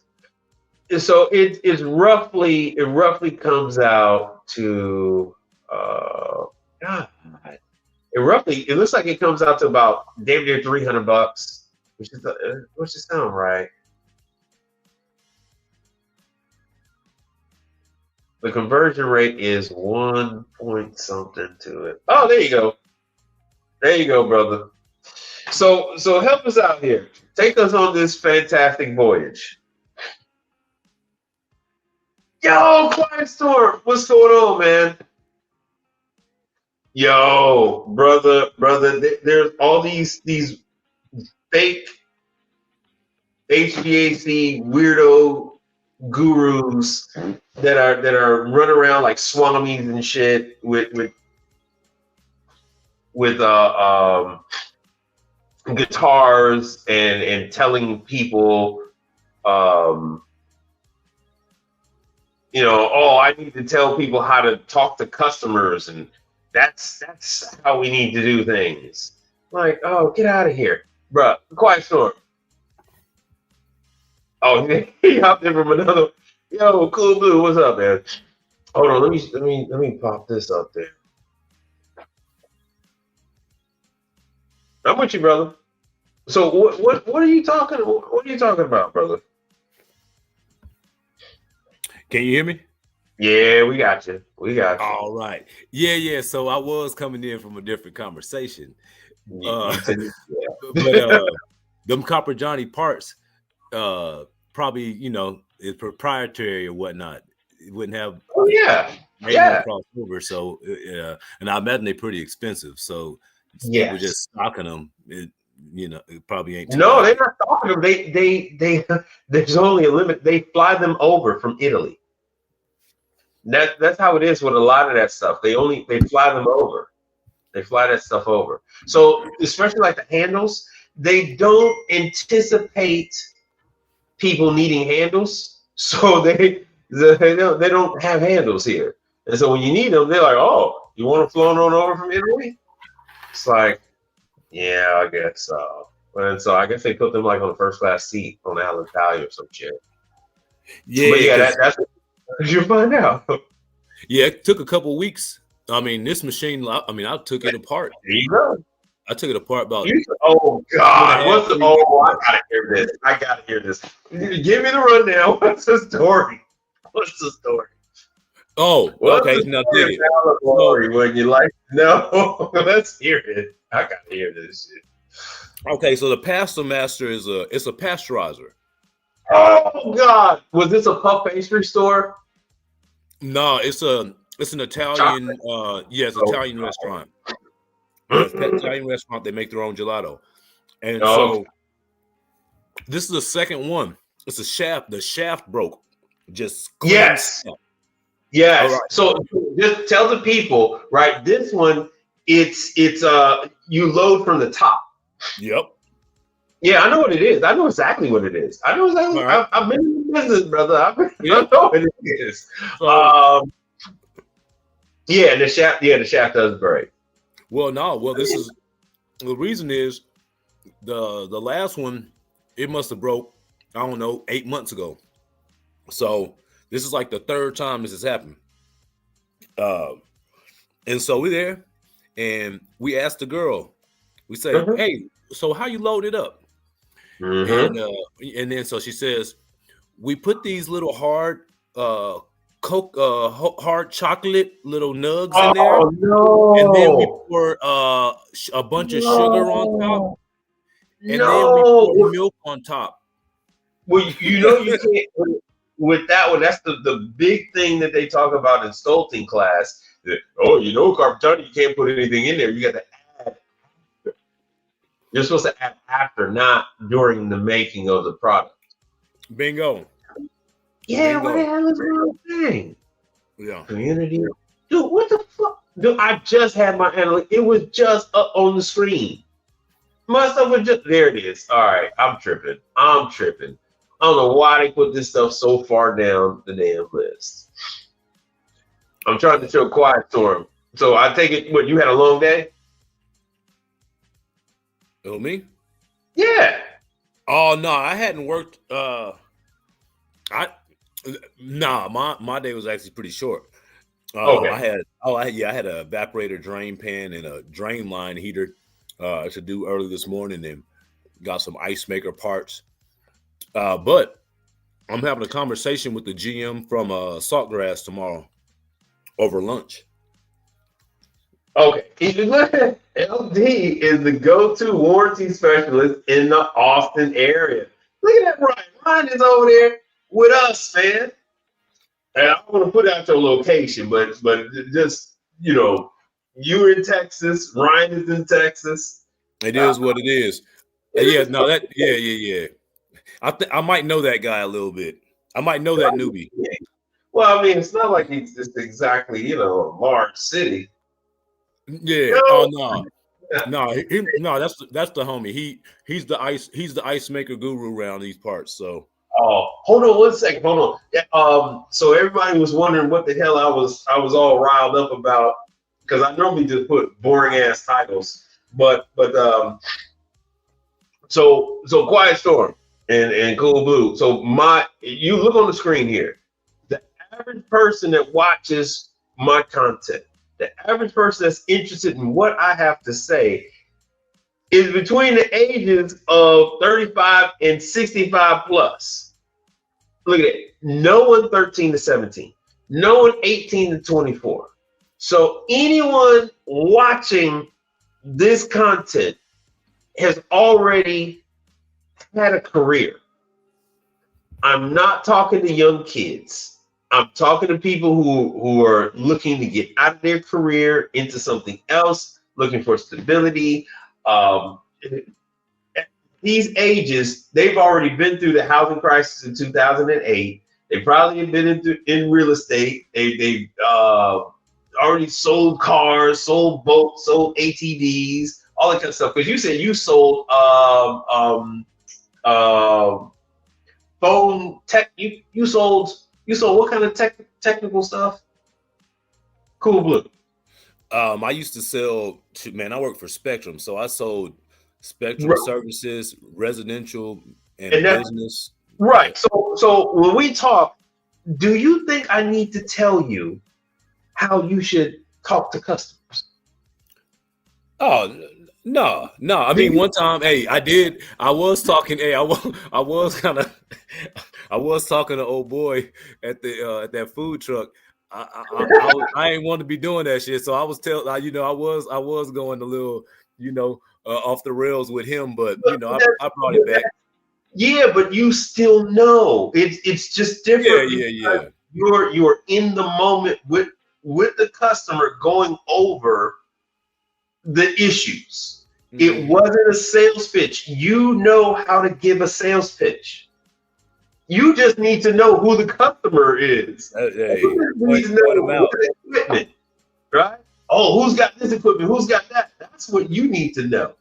So it roughly comes out to God. It looks like it comes out to about damn near $300, which is sound right. The conversion rate is 1 point something to it. Oh, there you go. There you go, brother. So help us out here. Take us on this fantastic voyage. Yo, Quiet Storm, what's going on, man? Yo, brother, there's all these fake HVAC weirdo gurus that are run around like swamis and shit with guitars and telling people oh, I need to tell people how to talk to customers, and that's how we need to do things. Like, oh, get out of here, bruh. Quiet Storm. Oh, he hopped in from another. Yo, Cool Blue, what's up, man? Hold on, let me pop this up there. I'm with you, brother. So what are you talking? What are you talking about, brother? Can you hear me? Yeah, we got you. We got you. All right. Yeah. So I was coming in from a different conversation. But them Copper Johnny parts, probably, is proprietary or whatnot. It wouldn't have crossover. So and I imagine they're pretty expensive. So people just stocking them. It probably ain't. No, they're not stocking them. They there's only a limit. They fly them over from Italy. That's how it is with a lot of that stuff. They fly them over. They fly that stuff over. So especially like the handles, they don't anticipate people needing handles, so they don't have handles here. And so when you need them, they're like, "Oh, you want to flown on over from Italy?" It's like, yeah, I guess so. And so I guess they put them like on a first class seat on Alitalia or some shit. Yeah, but yeah, that's you find out. Yeah, it took a couple weeks. I mean, this machine. I took it apart. There you go. I took it apart about. Oh God! I gotta hear this. I gotta hear this. Give me the rundown. What's the story? Oh, okay. Now dig it. Allegory when you like? No, let's hear it. I gotta hear this shit. Okay, so the Pasta Master it's a pasteurizer. Oh God! Was this a puff pastry store? No, it's an Italian. Italian restaurant. Italian restaurant. They make their own gelato, and so this is the second one. It's a shaft. The shaft broke. Yes. Right. So just tell the people, right? This one, it's you load from the top. Yep. Yeah, I know what it is. I know exactly what it is. I know exactly. Right. I've been in the business, brother. I know what it is. So, the shaft. Yeah, the shaft does break. This is the reason is the last one. It must have broke. I don't know, 8 months ago. So this is like the third time this has happened. And so we're there, and we asked the girl. We say, "Hey, so how you load it up?" And then so she says, "We put these little hard hard chocolate little nugs in there, and then we pour a bunch of sugar on top, and then we pour milk on top." Well, you can't with that one. That's the big thing that they talk about in Stolting class. Carpentani, you can't put anything in there. You got to add. You're supposed to add after, not during the making of the product. Bingo. Yeah, what the hell is the thing? Yeah. Community Dude, what the fuck? Dude, I just had my analytics. It was just up on the screen. My stuff was just there. It is. All right, I'm tripping. I don't know why they put this stuff so far down the damn list. I'm trying to show Quiet Storm. So I take it. What, you had a long day? Oh, me? Yeah. Oh no, I hadn't worked. My day was actually pretty short. Okay. I had an evaporator drain pan and a drain line heater to do early this morning, and got some ice maker parts. But I'm having a conversation with the GM from Saltgrass tomorrow over lunch. Okay. LD is the go-to warranty specialist in the Austin area. Look at that, Ryan. Ryan is over there with us, man. And I don't want to put out your location, but just, you know, you're in Texas, Ryan is in Texas. It is what it is. Yeah. I might know that guy a little bit. I might know that newbie. Well, I mean, it's not like he's just exactly, you know, a large city. Yeah. No. Oh no. No, that's the homie. He's the ice maker guru around these parts. So. Oh, hold on 1 second. Hold on. So everybody was wondering what the hell I was all riled up about, because I normally just put boring ass titles, but so Quiet Storm and Cool Blue. So you look on the screen here. The average person that watches my content, the average person that's interested in what I have to say, is between the ages of 35 and 65 plus. Look at it. No one 13 to 17. No one 18 to 24. So anyone watching this content has already had a career. I'm not talking to young kids. I'm talking to people who are looking to get out of their career into something else, looking for stability. These ages, they've already been through the housing crisis in 2008. They probably have been in real estate. They've already sold cars, sold boats, sold ATVs, all that kind of stuff. Because you said you sold phone tech. You sold what kind of technical stuff? Cool Blue. I used to sell. Man, I worked for Spectrum, so I sold Spectrum services, residential, and business. Right. So when we talk, do you think I need to tell you how you should talk to customers? Oh no. I mean, one time, I was talking to old boy at that food truck. I ain't want to be doing that shit, so I was I was going a little, off the rails with him, but I brought it back. Yeah, but you still know it's just different. Yeah. You're in the moment with the customer, going over the issues. Mm-hmm. It wasn't a sales pitch. You know how to give a sales pitch. You just need to know who the customer is. You need to know what equipment, right? Oh, who's got this equipment? Who's got that? That's what you need to know.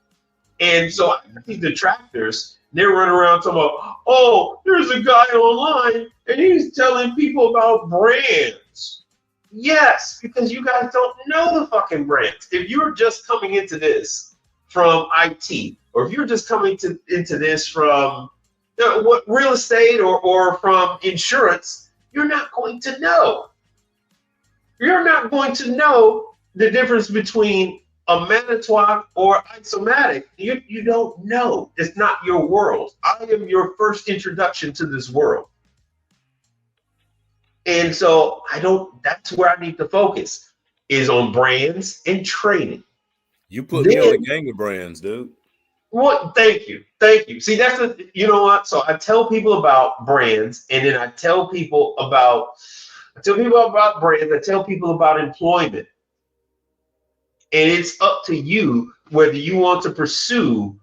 And so I think the detractors, they're running around talking about, oh, there's a guy online and he's telling people about brands. Yes, because you guys don't know the fucking brands. If you're just coming into this from IT, or if you're just coming into this from what real estate or from insurance, you're not going to know. You're not going to know the difference between a Manitowoc or Isomatic. You don't know. It's not your world. I am your first introduction to this world. And so that's where I need to focus, is on brands and training. You put me on a gang of brands, dude. What? Thank you. See, that's you know what? So I tell people about brands, and then I tell people about brands. I tell people about employment. And it's up to you whether you want to pursue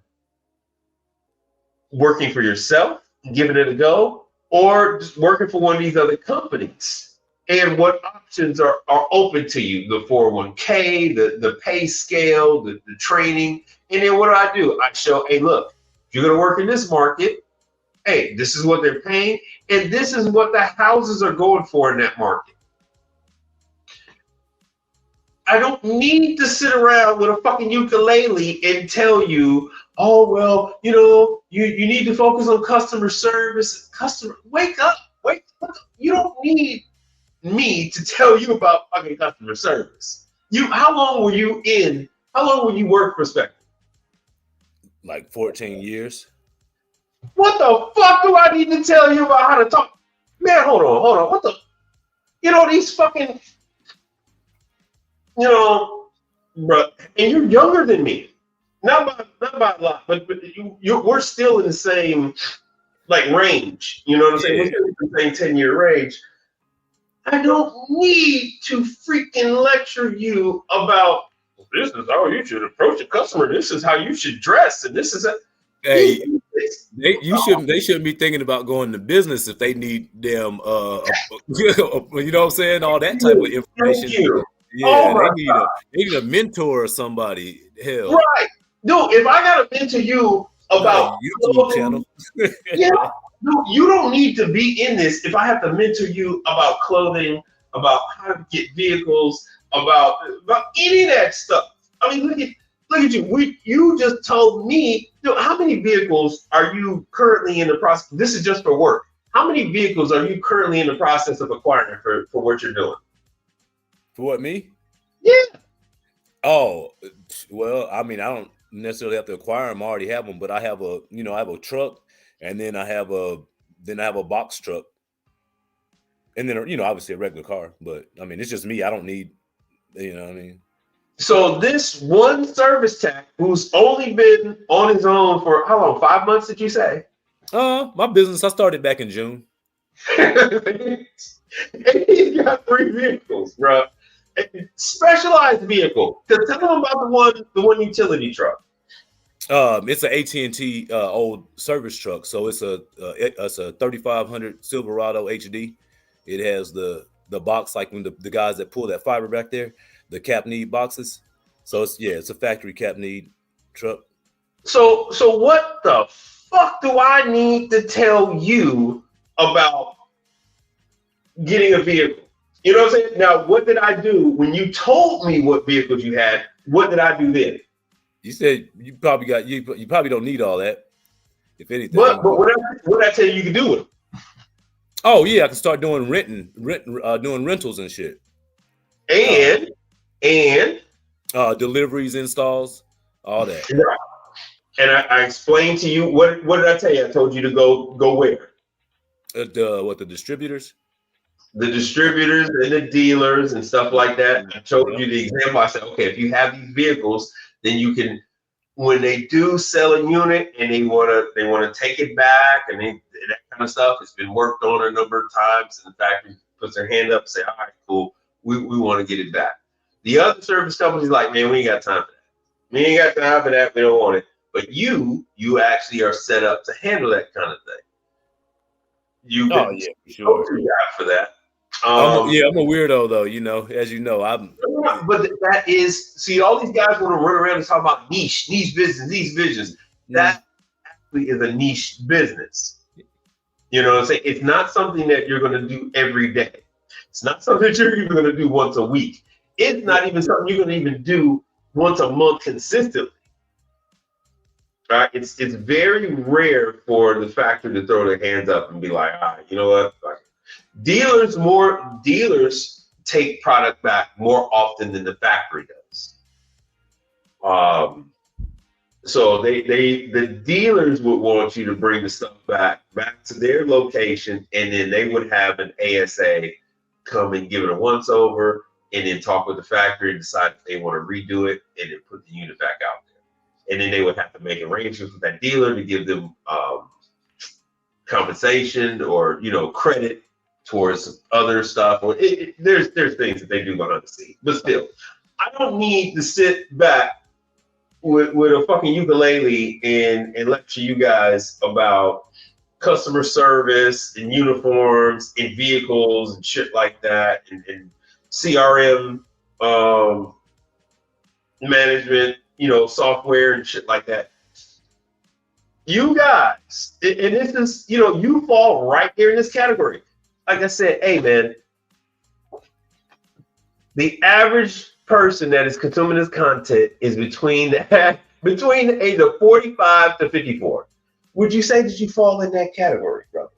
working for yourself, giving it a go, or just working for one of these other companies. and what options are open to you, the 401k, the pay scale, the training. And then what do? I show, hey, look, if you're going to work in this market, hey, this is what they're paying, and this is what the houses are going for in that market. I don't need to sit around with a fucking ukulele and tell you, oh, well, you need to focus on customer service. Wake up. You don't need me to tell you about fucking customer service. How long were you work for Spectrum? Like 14 years. What the fuck do I need to tell you about how to talk? Man, hold on. What the? These fucking, bro, and you're younger than me. Not by a lot, but we're still in the same like range. You know what I'm saying? We're still in the same 10-year range. I don't need to freaking lecture you about this is how you should approach a customer. This is how you should dress, and this is Hey, they shouldn't be thinking about going to business if they need them. You know what I'm saying? All that type of information. Yeah, they need a mentor or somebody. Hell, right, dude. If I gotta mentor you about YouTube channel, no, you don't need to be in this. If I have to mentor you about clothing, about how to get vehicles, about any of that stuff. I mean, look at you. You just told me, how many vehicles are you currently in the process? This is just for work. How many vehicles are you currently in the process of acquiring for what you're doing? For what, me? Yeah. Oh, well, I mean, I don't necessarily have to acquire them. I already have them, but I have a truck, and then I have a box truck, and then obviously a regular car. But I mean, it's just me. I don't need, what I mean. So this one service tech who's only been on his own for how long? 5 months, did you say? My business, I started back in June. And he's got 3 vehicles, bro. Specialized vehicle. Tell them about the one utility truck. It's an AT&T old service truck. So it's a 3500 Silverado HD. It has the box, like when the guys that pull that fiber back there, the cap need boxes. So it's a factory cap need truck. So what the fuck do I need to tell you about getting a vehicle? You know what I'm saying? Now, what did I do when you told me what vehicles you had? What did I do then? You said you probably don't need all that. If anything, but what did I tell you can do with them? Oh yeah, I can start doing doing rentals and shit. And deliveries, installs, all that. Right. And I explained to you what did I tell you? I told you to go where? The distributors? The distributors and the dealers and stuff like that. I showed you the example. I said, okay, if you have these vehicles, then you can, when they do sell a unit and they want to take it back and that kind of stuff, it's been worked on a number of times, and the factory puts their hand up and say, all right, cool, we want to get it back. The other service companies like, man, we ain't got time for that. We ain't got time for that. We don't want it. But you actually are set up to handle that kind of thing. You can for sure. For that. I'm a weirdo though, as you know. But that is, see, all these guys want to run around and talk about niche business, these visions. That actually is a niche business. You know what I'm saying? It's not something that you're going to do every day. It's not something that you're even going to do once a week. It's not even something you're going to even do once a month consistently. Right? It's very rare for the factory to throw their hands up and be like, all right, you know what? Dealers take product back more often than the factory does. So the dealers would want you to bring the stuff back to their location, and then they would have an ASA come and give it a once over, and then talk with the factory and decide if they want to redo it, and then put the unit back out there. And then they would have to make arrangements with that dealer to give them compensation or credit towards other stuff. Or there's things that they do behind the scenes. But still, I don't need to sit back with a fucking ukulele and lecture you guys about customer service and uniforms and vehicles and shit like that, and CRM management, software and shit like that. You guys, and this is, you fall right there in this category. Like I said, hey man, the average person that is consuming this content is between the age of 45 to 54. Would you say that you fall in that category, brother?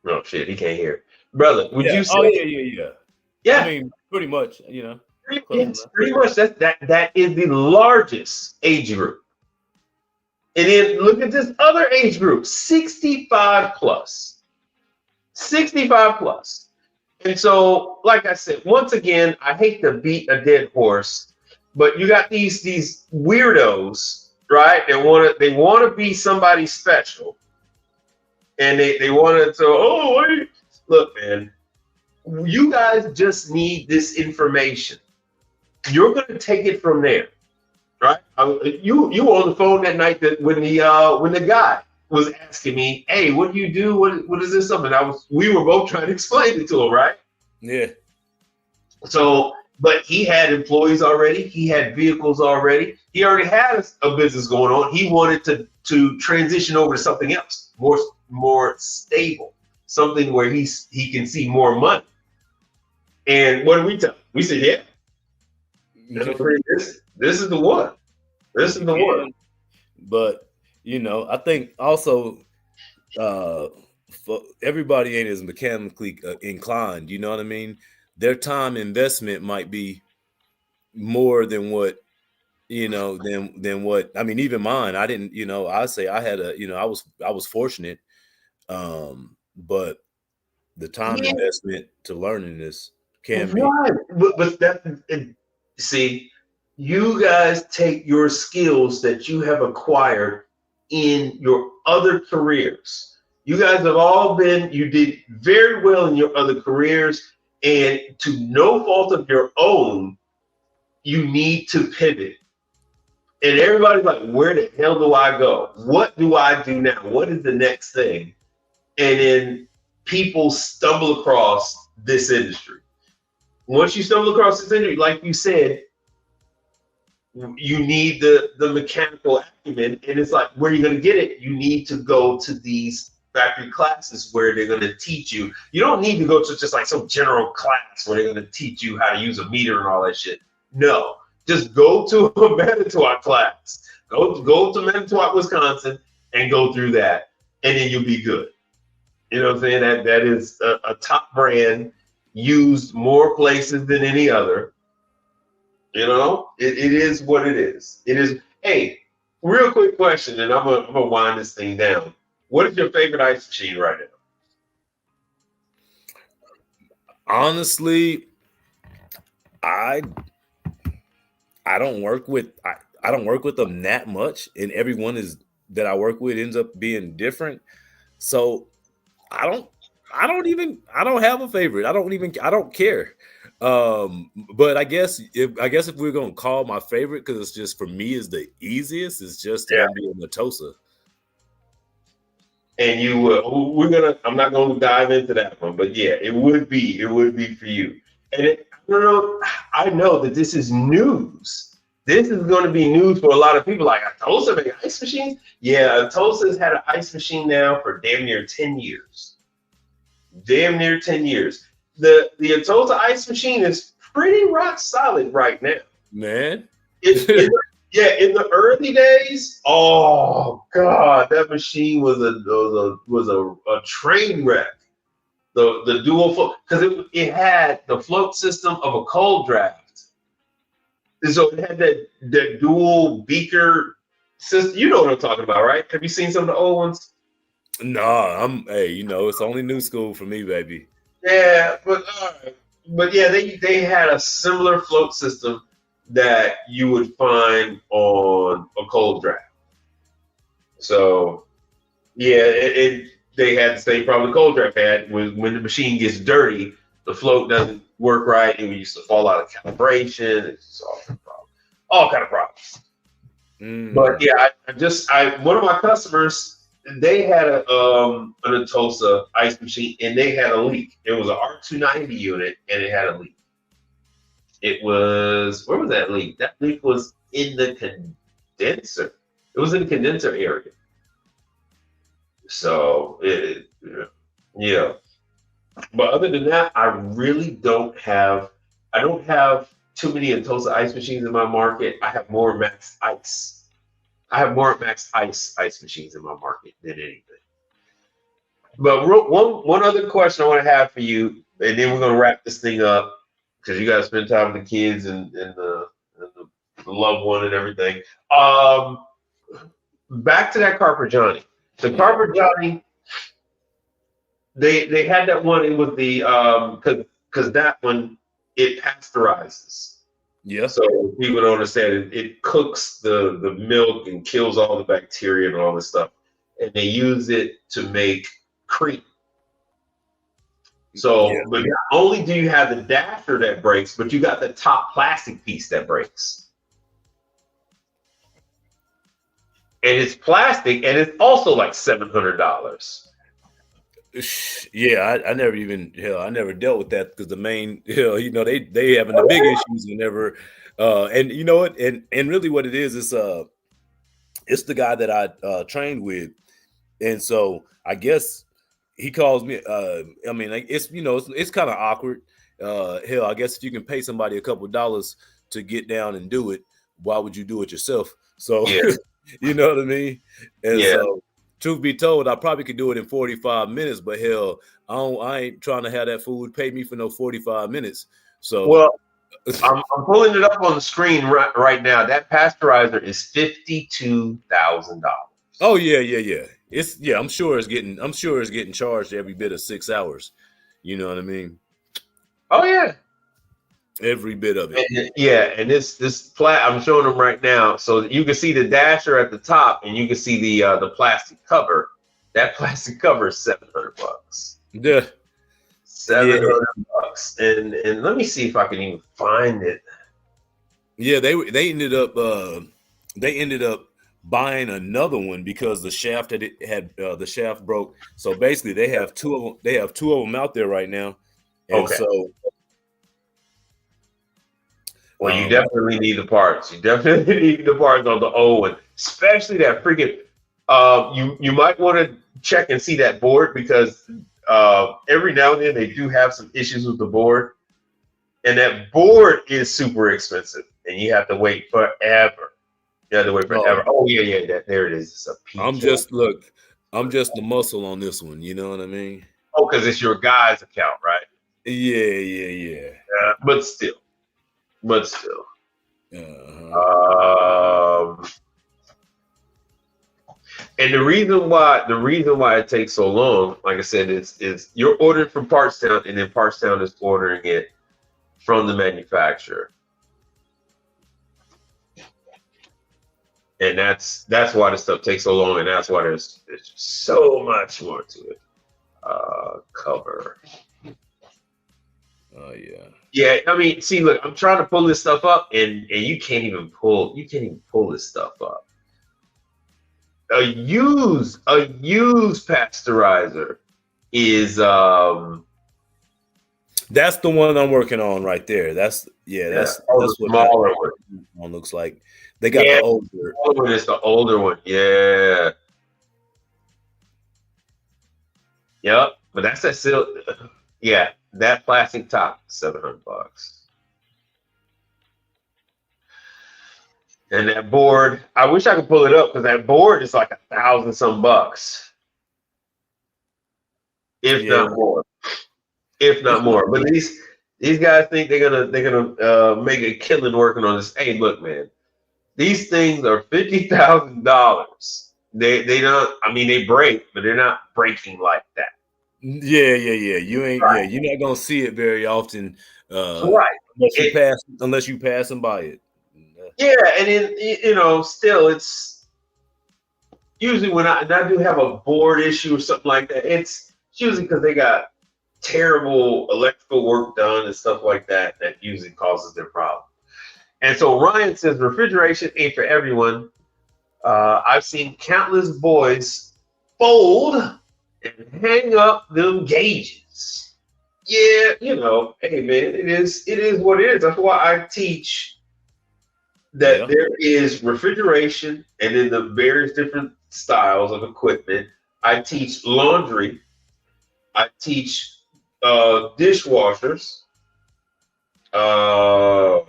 Oh shit, he can't hear. Brother, would you say? Oh yeah. Yeah. I mean, pretty much, Yes, pretty much. That is the largest age group. And then look at this other age group, 65 plus. 65 plus. And so, like I said, once again, I hate to beat a dead horse, but you got these weirdos, right? They want to be somebody special. And they want to, wait. Look, man, you guys just need this information. You're going to take it from there, right? You were on the phone that night when the guy was asking me, hey, what do you do? What is this something? We were both trying to explain it to him, right? Yeah. So, but he had employees already. He had vehicles already. He already had a business going on. He wanted to transition over to something else, more stable, something where he can see more money. And what did we tell him? We said, yeah. This is the one. This is the one. But I think also for everybody ain't as mechanically inclined. You know what I mean? Their time investment might be more than what than what I mean. Even mine, I didn't. I say I had I was fortunate, but the time investment to learning this can be right. But that. See, you guys take your skills that you have acquired in your other careers. You guys have you did very well in your other careers, and to no fault of your own, you need to pivot. And everybody's like, where the hell do I go? What do I do now? What is the next thing? And then people stumble across this industry. Once you stumble across this industry, like you said, you need the mechanical acumen, and it's like, where are you going to get it? You need to go to these factory classes where they're going to teach you. You don't need to go to just like some general class where they're going to teach you how to use a meter and all that shit. No, just go to a Manitowoc class. Go to Manitowoc, Wisconsin, and go through that, and then you'll be good. You know what I'm saying? That is a top brand, used more places than any other. It is what it is. It is. Hey, real quick question, and I'm gonna wind this thing down. What is your favorite ice machine right now? Honestly, I don't work with I don't work with them that much, and everyone that I work with ends up being different. So I don't have a favorite. I don't care. But I guess if we're gonna call my favorite, because it's just for me is the easiest, it's just gonna be a Matosa. And I'm not gonna dive into that one, but yeah, it would be for you. And I know that this is news. This is going to be news for a lot of people. Like, Atosa make ice machines? Yeah, Atosa's had an ice machine now for damn near 10 years. Damn near 10 years. The Atosa ice machine is pretty rock solid right now. Man. In the early days, oh God, that machine was a train wreck. The dual float, because it had the float system of a cold draft. And so it had that dual beaker system. You know what I'm talking about, right? Have you seen some of the old ones? No, it's only new school for me, baby. Yeah, but yeah, they had a similar float system that you would find on a cold draft. So yeah, they had the same problem the cold draft had. When the machine gets dirty, the float doesn't work right. It used to fall out of calibration. It's all kind of problems. But yeah, one of my customers, they had an Atosa ice machine, and they had a leak. It was an R290 unit, and it had a leak. It was, where was that leak? That leak was in the condenser. It was in the condenser area. So yeah. But other than that, I don't have too many Atosa ice machines in my market. I have more Max Ice. I have more Max Ice machines in my market than anything. But one other question I want to have for you, and then we're going to wrap this thing up because you got to spend time with the kids and the loved one and everything. Back to that Carper Johnny. The Carper Johnny, they had that one. It was the because that one, it pasteurizes. Yeah. So people don't understand it cooks the milk and kills all the bacteria and all this stuff, and they use it to make cream. So, but not only do you have the dasher that breaks, but you got the top plastic piece that breaks. And it's plastic, and it's also like $700. Yeah, I never even I never dealt with that because the main they having the big issues and never and you know what and really what it is it's the guy that I trained with, and so I guess he calls me. I mean, like, it's it's kind of awkward. I guess if you can pay somebody a couple dollars to get down and do it, why would you do it yourself? So you know what I mean? And so, truth be told, I probably could do it in 45 minutes, but hell, I ain't trying to have that food pay me for no 45 minutes. So, well, I'm pulling it up on the screen right now. That pasteurizer is $52,000. Oh yeah. I'm sure it's getting charged every bit of 6 hours. You know what I mean? Oh yeah. Every bit of it. And this I'm showing them right now, so you can see the dasher at the top, and you can see the plastic cover. That plastic cover is $700. Yeah, $700. And let me see if I can even find it. Yeah, they ended up buying another one because the shaft that it had the shaft broke. So basically, they have two of them. They have two of them out there right now, and so. Well, you definitely need the parts. You definitely need the parts on the old one, especially that freaking. You might want to check and see that board because every now and then they do have some issues with the board, and that board is super expensive, and you have to wait forever. You have to wait forever. Oh yeah, there it is. It's a P. I'm just the muscle on this one. You know what I mean? Oh, because it's your guy's account, right? Yeah. But still. And the reason why it takes so long, like I said, is you're ordering from Partstown, and then Partstown is ordering it from the manufacturer, and that's why this stuff takes so long, and that's why there's so much more to it. Cover. Oh yeah. Yeah, I mean, see, look, I'm trying to pull this stuff up, and you can't even pull this stuff up. A used pasteurizer is that's the one I'm working on right there. That's what smaller one looks like. They got the older one. It's the older one. Yeah. Yep, but that's that silk. Yeah. That plastic top, $700. And that board, I wish I could pull it up because that board is like $1,000 bucks. If not more. But these guys think they're gonna make a killing working on this. Hey, look, man, these things are $50,000. They don't. I mean, they break, but they're not breaking like that. Yeah. You ain't. Right. Yeah, you're not gonna see it very often. Right. Unless you pass and buy it. Yeah, and then still, it's usually when I do have a board issue or something like that. It's usually because they got terrible electrical work done and stuff like that. That usually causes their problem. And so Ryan says refrigeration ain't for everyone. I've seen countless boys fold and hang up them gauges. Yeah, you know, hey man, it is what it is. That's why I teach that there is refrigeration and then the various different styles of equipment. I teach laundry. I teach dishwashers, hot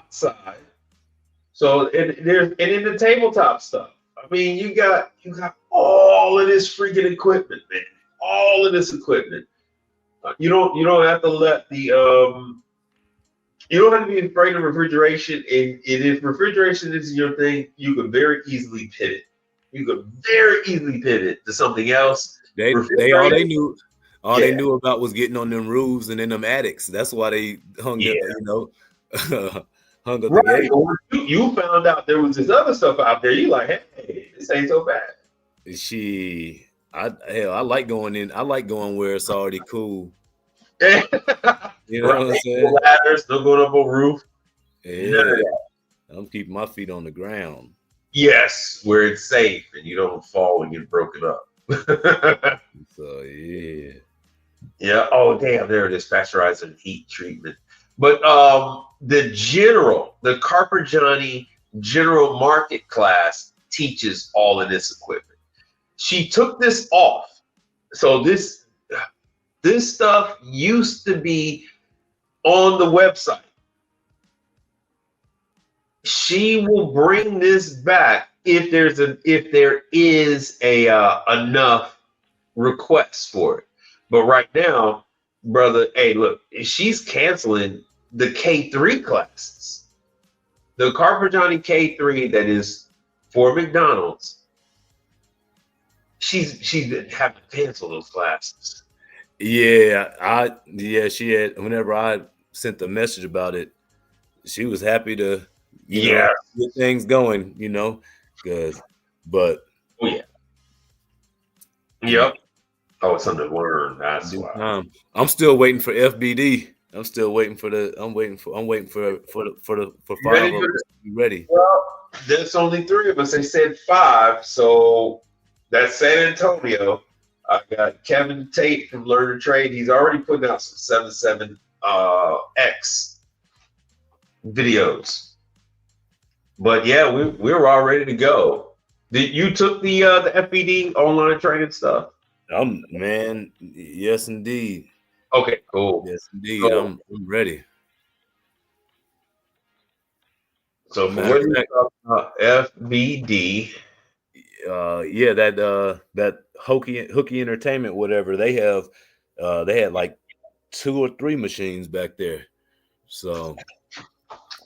side. So and in the tabletop stuff. I mean, you got all of this freaking equipment, man. All of this equipment. You don't have to let the you don't have to be afraid of refrigeration. And if refrigeration is your thing, you could very easily pivot. You could very easly pivot to something else. They all they knew about was getting on them roofs and in them attics. That's why they hung up, you know, hung up the gate. You found out there was this other stuff out there. You like, hey, this ain't so bad. I like going in. I like going where it's already cool. You know what I'm saying? Ladders, no going up on roof. Yeah, I'm keeping my feet on the ground. Yes, where it's safe and you don't fall and get broken up. So yeah. Oh damn, there it is. Pasteurizer and heat treatment. But the Carper Johnny general market class teaches all of this equipment. She took this off. So this stuff used to be on the website. She will bring this back if there is enough requests for it. But right now, brother, hey, look, she's canceling the K3 classes. The Carper Johnny K3 that is for McDonald's. She's been having to cancel those classes. Yeah, she had. Whenever I sent the message about it, she was happy to, you know, get things going. You know, but yep. Oh, it's something to learn. That's why. I'm still waiting for FBD. I'm still waiting for I'm waiting for 5 of us to be ready. Well, there's only 3 of us. They said 5, so that's San Antonio. I got Kevin Tate from Learn to Trade. He's already putting out some 77X videos. But yeah, we're all ready to go. You took the FBD online training stuff? Man, yes indeed. Okay, cool. Yes indeed. So, I'm ready. So for what you talking about, FBD. That Hooky Entertainment, whatever they have, they had like 2 or 3 machines back there. So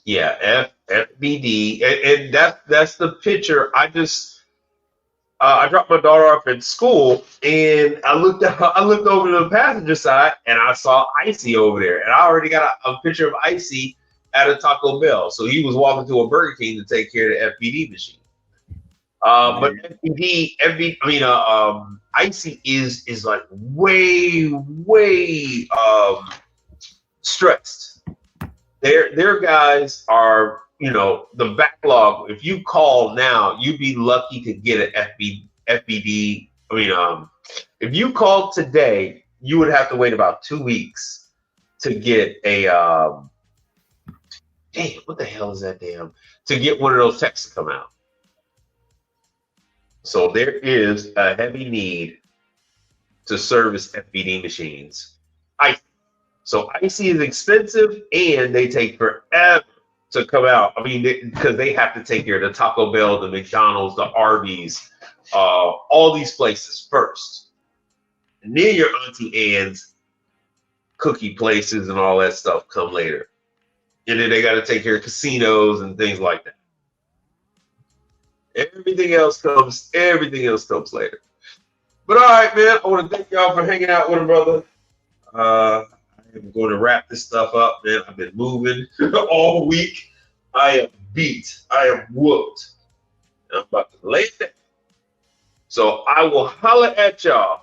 yeah, FBD, and that's the picture. I dropped my daughter off at school, and I looked over to the passenger side, and I saw Icy over there, and I already got a picture of Icy at a Taco Bell. So he was walking to a Burger King to take care of the FBD machine. But Icy is like way stressed. Their guys are, you know, the backlog. If you call now, you'd be lucky to get an FBD. If you called today, you would have to wait about 2 weeks to get a damn, what the hell is that damn? To get one of those techs to come out. So there is a heavy need to service FBD machines. So Icy is expensive, and they take forever to come out. I mean, because they have to take care of the Taco Bell, the McDonald's, the Arby's, all these places first. And then your Auntie Anne's cookie places and all that stuff come later. And then they got to take care of casinos and things like that. Everything else comes later. But all right, man, I want to thank y'all for hanging out with a brother. I'm going to wrap this stuff up, man. I've been moving all week. I am beat. I am whooped. I'm about to lay it down. So I will holler at y'all.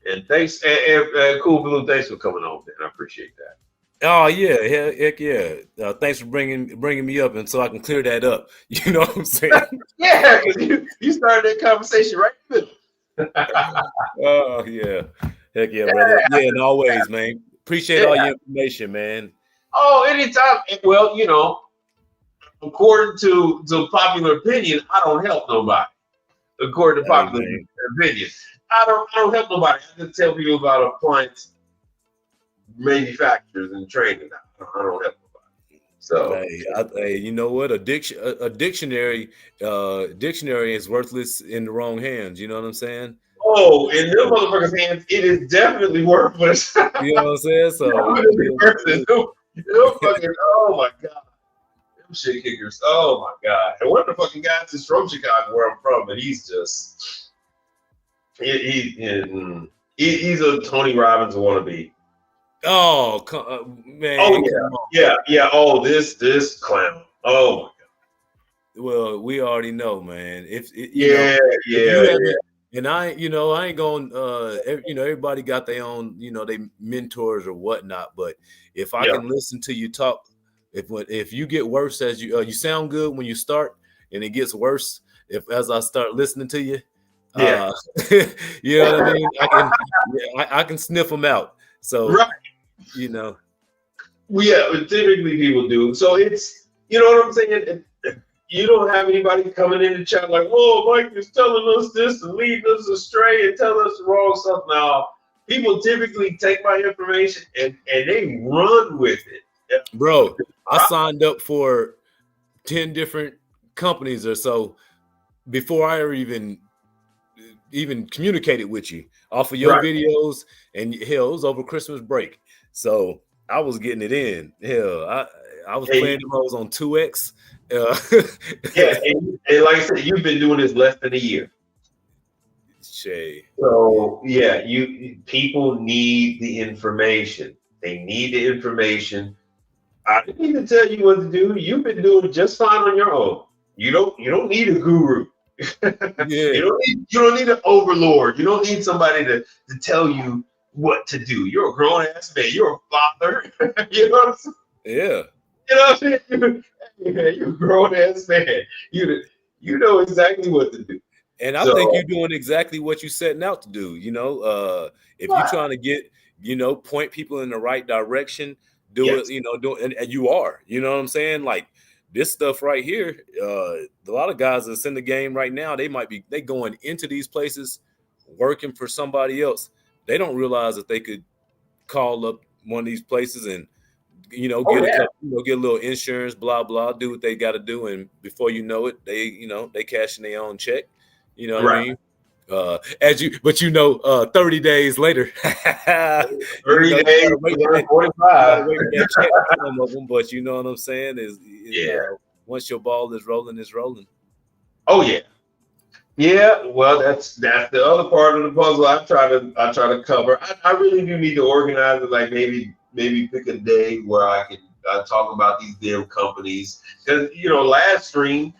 And thanks, and Cool Blue, thanks for coming on, man. I appreciate that. Oh yeah, heck yeah. Thanks for bringing me up, and so I can clear that up. You know what I'm saying? Yeah, because you started that conversation right in the middle. Oh yeah, heck yeah, brother. Yeah, and always, man. Appreciate all Yeah. your information, man. Oh, anytime. Well, according to popular opinion, I don't help nobody. According to Hey, popular man. opinion, I don't help nobody. I just tell people about appliance manufacturers and training. I don't help nobody. So Hey, you know what? A dictionary is worthless in the wrong hands. You know what I'm saying? oh, in them motherfuckers' hands, it is definitely worthless. You know what I'm saying? So Definitely worthless. Them fucking, oh my god. Them shit kickers. Oh my god. And one of the fucking guys is from Chicago, where I'm from, and he's just he's a Tony Robbins wannabe. oh man. Oh yeah. Oh, this clown. Oh my god. Well, we already know, man. If and I ain't going. Everybody got their own, they mentors or whatnot. But if I can listen to you talk, if you get worse as you sound good when you start, and it gets worse as I start listening to you. You know what I mean? I can sniff them out. So right. Typically people do. So it's, you know what I'm saying? You don't have anybody coming in the chat like, oh, Mike is telling us this and leading us astray and telling us the wrong stuff. Now, people typically take my information and they run with it. Bro, I signed up for 10 different companies or so before I ever even communicated with you off of your videos, and hell, it was over Christmas break. So I was getting it in. Hell, I was playing those on 2X. And like I said, you've been doing this less than a year. Shay. So yeah, people need the information. They need the information. I didn't need to tell you what to do. You've been doing just fine on your own. You don't need a guru. You don't need an overlord. You don't need somebody to tell you what to do. You're a grown ass man. You're a father. You know what I'm saying? Yeah. You know what I'm saying? You're a grown ass man. You know exactly what to do. And I think you're doing exactly what you're setting out to do. If you're trying to get, point people in the right direction, do it, and you are, you know what I'm saying? Like this stuff right here, a lot of guys that's in the game right now, they going into these places working for somebody else. They don't realize that they could call up one of these places and get a little insurance, blah blah, do what they got to do, and before you know it, they cash in their own check. You know what I mean? 30 days later, 30 days, 45. But you know what I'm saying is, once your ball is rolling, it's rolling. Oh yeah. Yeah, well, that's the other part of the puzzle I try to cover. I really do need to organize it, like maybe pick a day where I can talk about these damn companies. Because last stream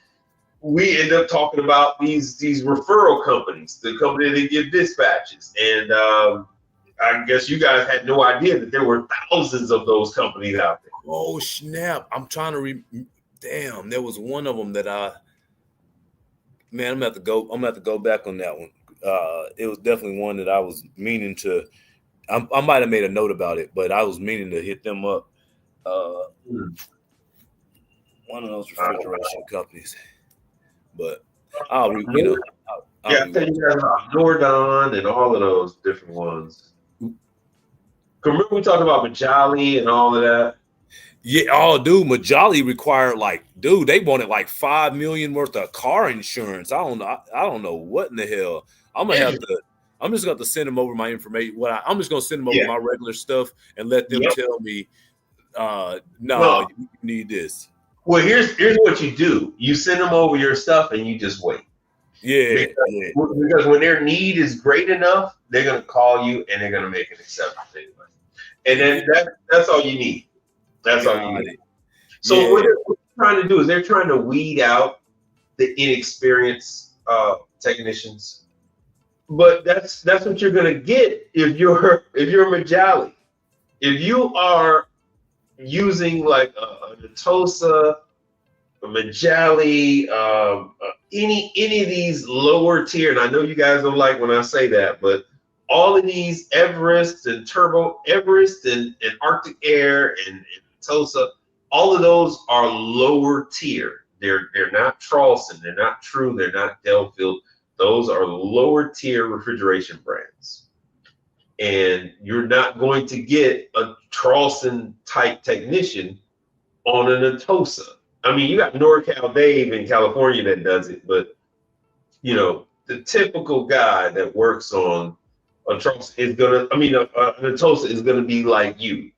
we end up talking about these referral companies, the company that give dispatches, and I guess you guys had no idea that there were thousands of those companies out there. Oh snap! I'm trying to damn, there was one of them that I'm gonna have to go back on that one. It was definitely one that I was meaning to. I might have made a note about it, but I was meaning to hit them up. One of those refrigeration companies. But I'll tell you guys about Nordon and all of those different ones. Remember we talked about Majali and all of that? Yeah, oh dude, Majali required they wanted like $5 million worth of car insurance. I don't know what in the hell. I'm just gonna have to send them over my information. I'm just gonna send them over my regular stuff and let them tell me you need this. Well, here's what you do. You send them over your stuff and you just wait. Yeah. Because when their need is great enough, they're going to call you and they're going to make an acceptance anyway. And then that's all you need. That's all you need. So what they're trying to do is they're trying to weed out the inexperienced technicians. But that's what you're going to get if you're Majali. If you are using like a Natosa, a Majali, any of these lower tier, and I know you guys don't like when I say that, but all of these Everest and Turbo Everest and Arctic Air and Natosa, all of those are lower tier. They're not Charleston, they're not True, they're not Delfield. Those are lower tier refrigeration brands. And you're not going to get a Charleston type technician on a Natosa. I mean, you got NorCal Dave in California that does it, but you know, the typical guy that works on a Charleston is gonna, I mean, a Natosa is gonna be like you.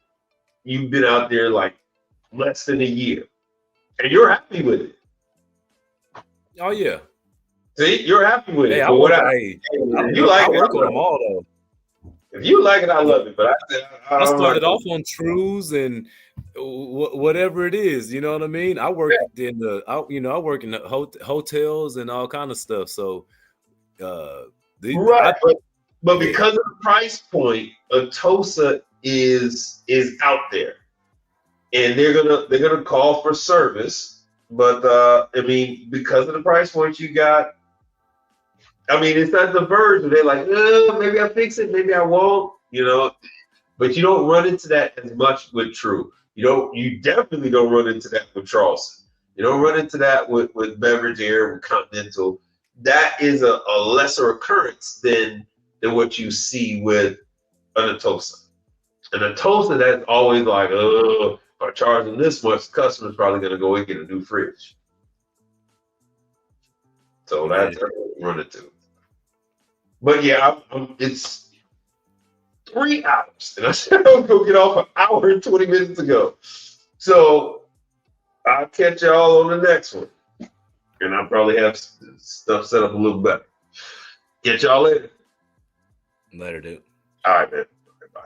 You've been out there like less than a year, and you're happy with it. Oh yeah. See, you're happy with it. I But work, I work on them all though. If you like it, I love it. But I started off on Trues and whatever it is, you know what I mean. I work in I work in the hotels and all kind of stuff. So, but because of the price point, a Tosa is out there, and they're gonna call for service. But I mean, because of the price point you got, I mean, it's not the verge where they're like, maybe I'll fix it, maybe I won't, you know. But you don't run into that as much with True. You definitely don't run into that with Charleston. You don't run into that with Beverage Air, with Continental. That is a lesser occurrence than what you see with an Atosa. An Atosa, that's always like, if I charge them this much, the customer's probably going to go and get a new fridge. So that's what we run into. But yeah, it's 3 hours. And I said I was going to get off an hour and 20 minutes ago. So I'll catch y'all on the next one. And I'll probably have stuff set up a little better. Catch y'all later. Later, dude. All right, man. Bye.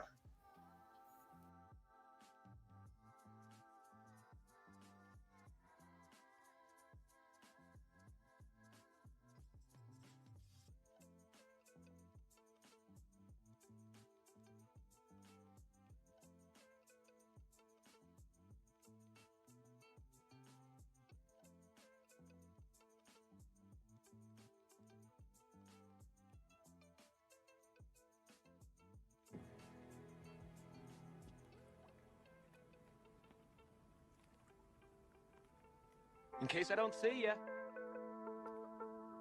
In case I don't see ya,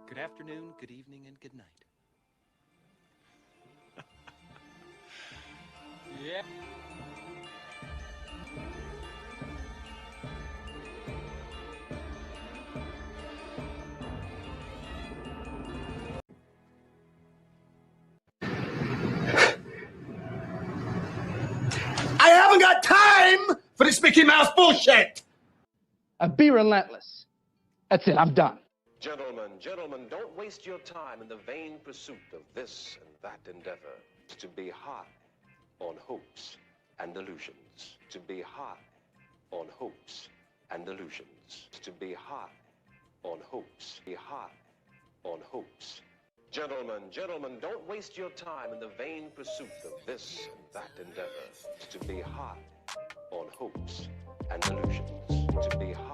good afternoon, good evening, and good night. Yeah. I haven't got time for this Mickey Mouse bullshit. Be relentless. That's it. I'm done. Gentlemen, don't waste your time in the vain pursuit of this and that endeavor. To be high on hopes and illusions. To be high on hopes and illusions. To be high on hopes. Be high on hopes. Gentlemen, don't waste your time in the vain pursuit of this and that endeavor. To be high on hopes and illusions. To be high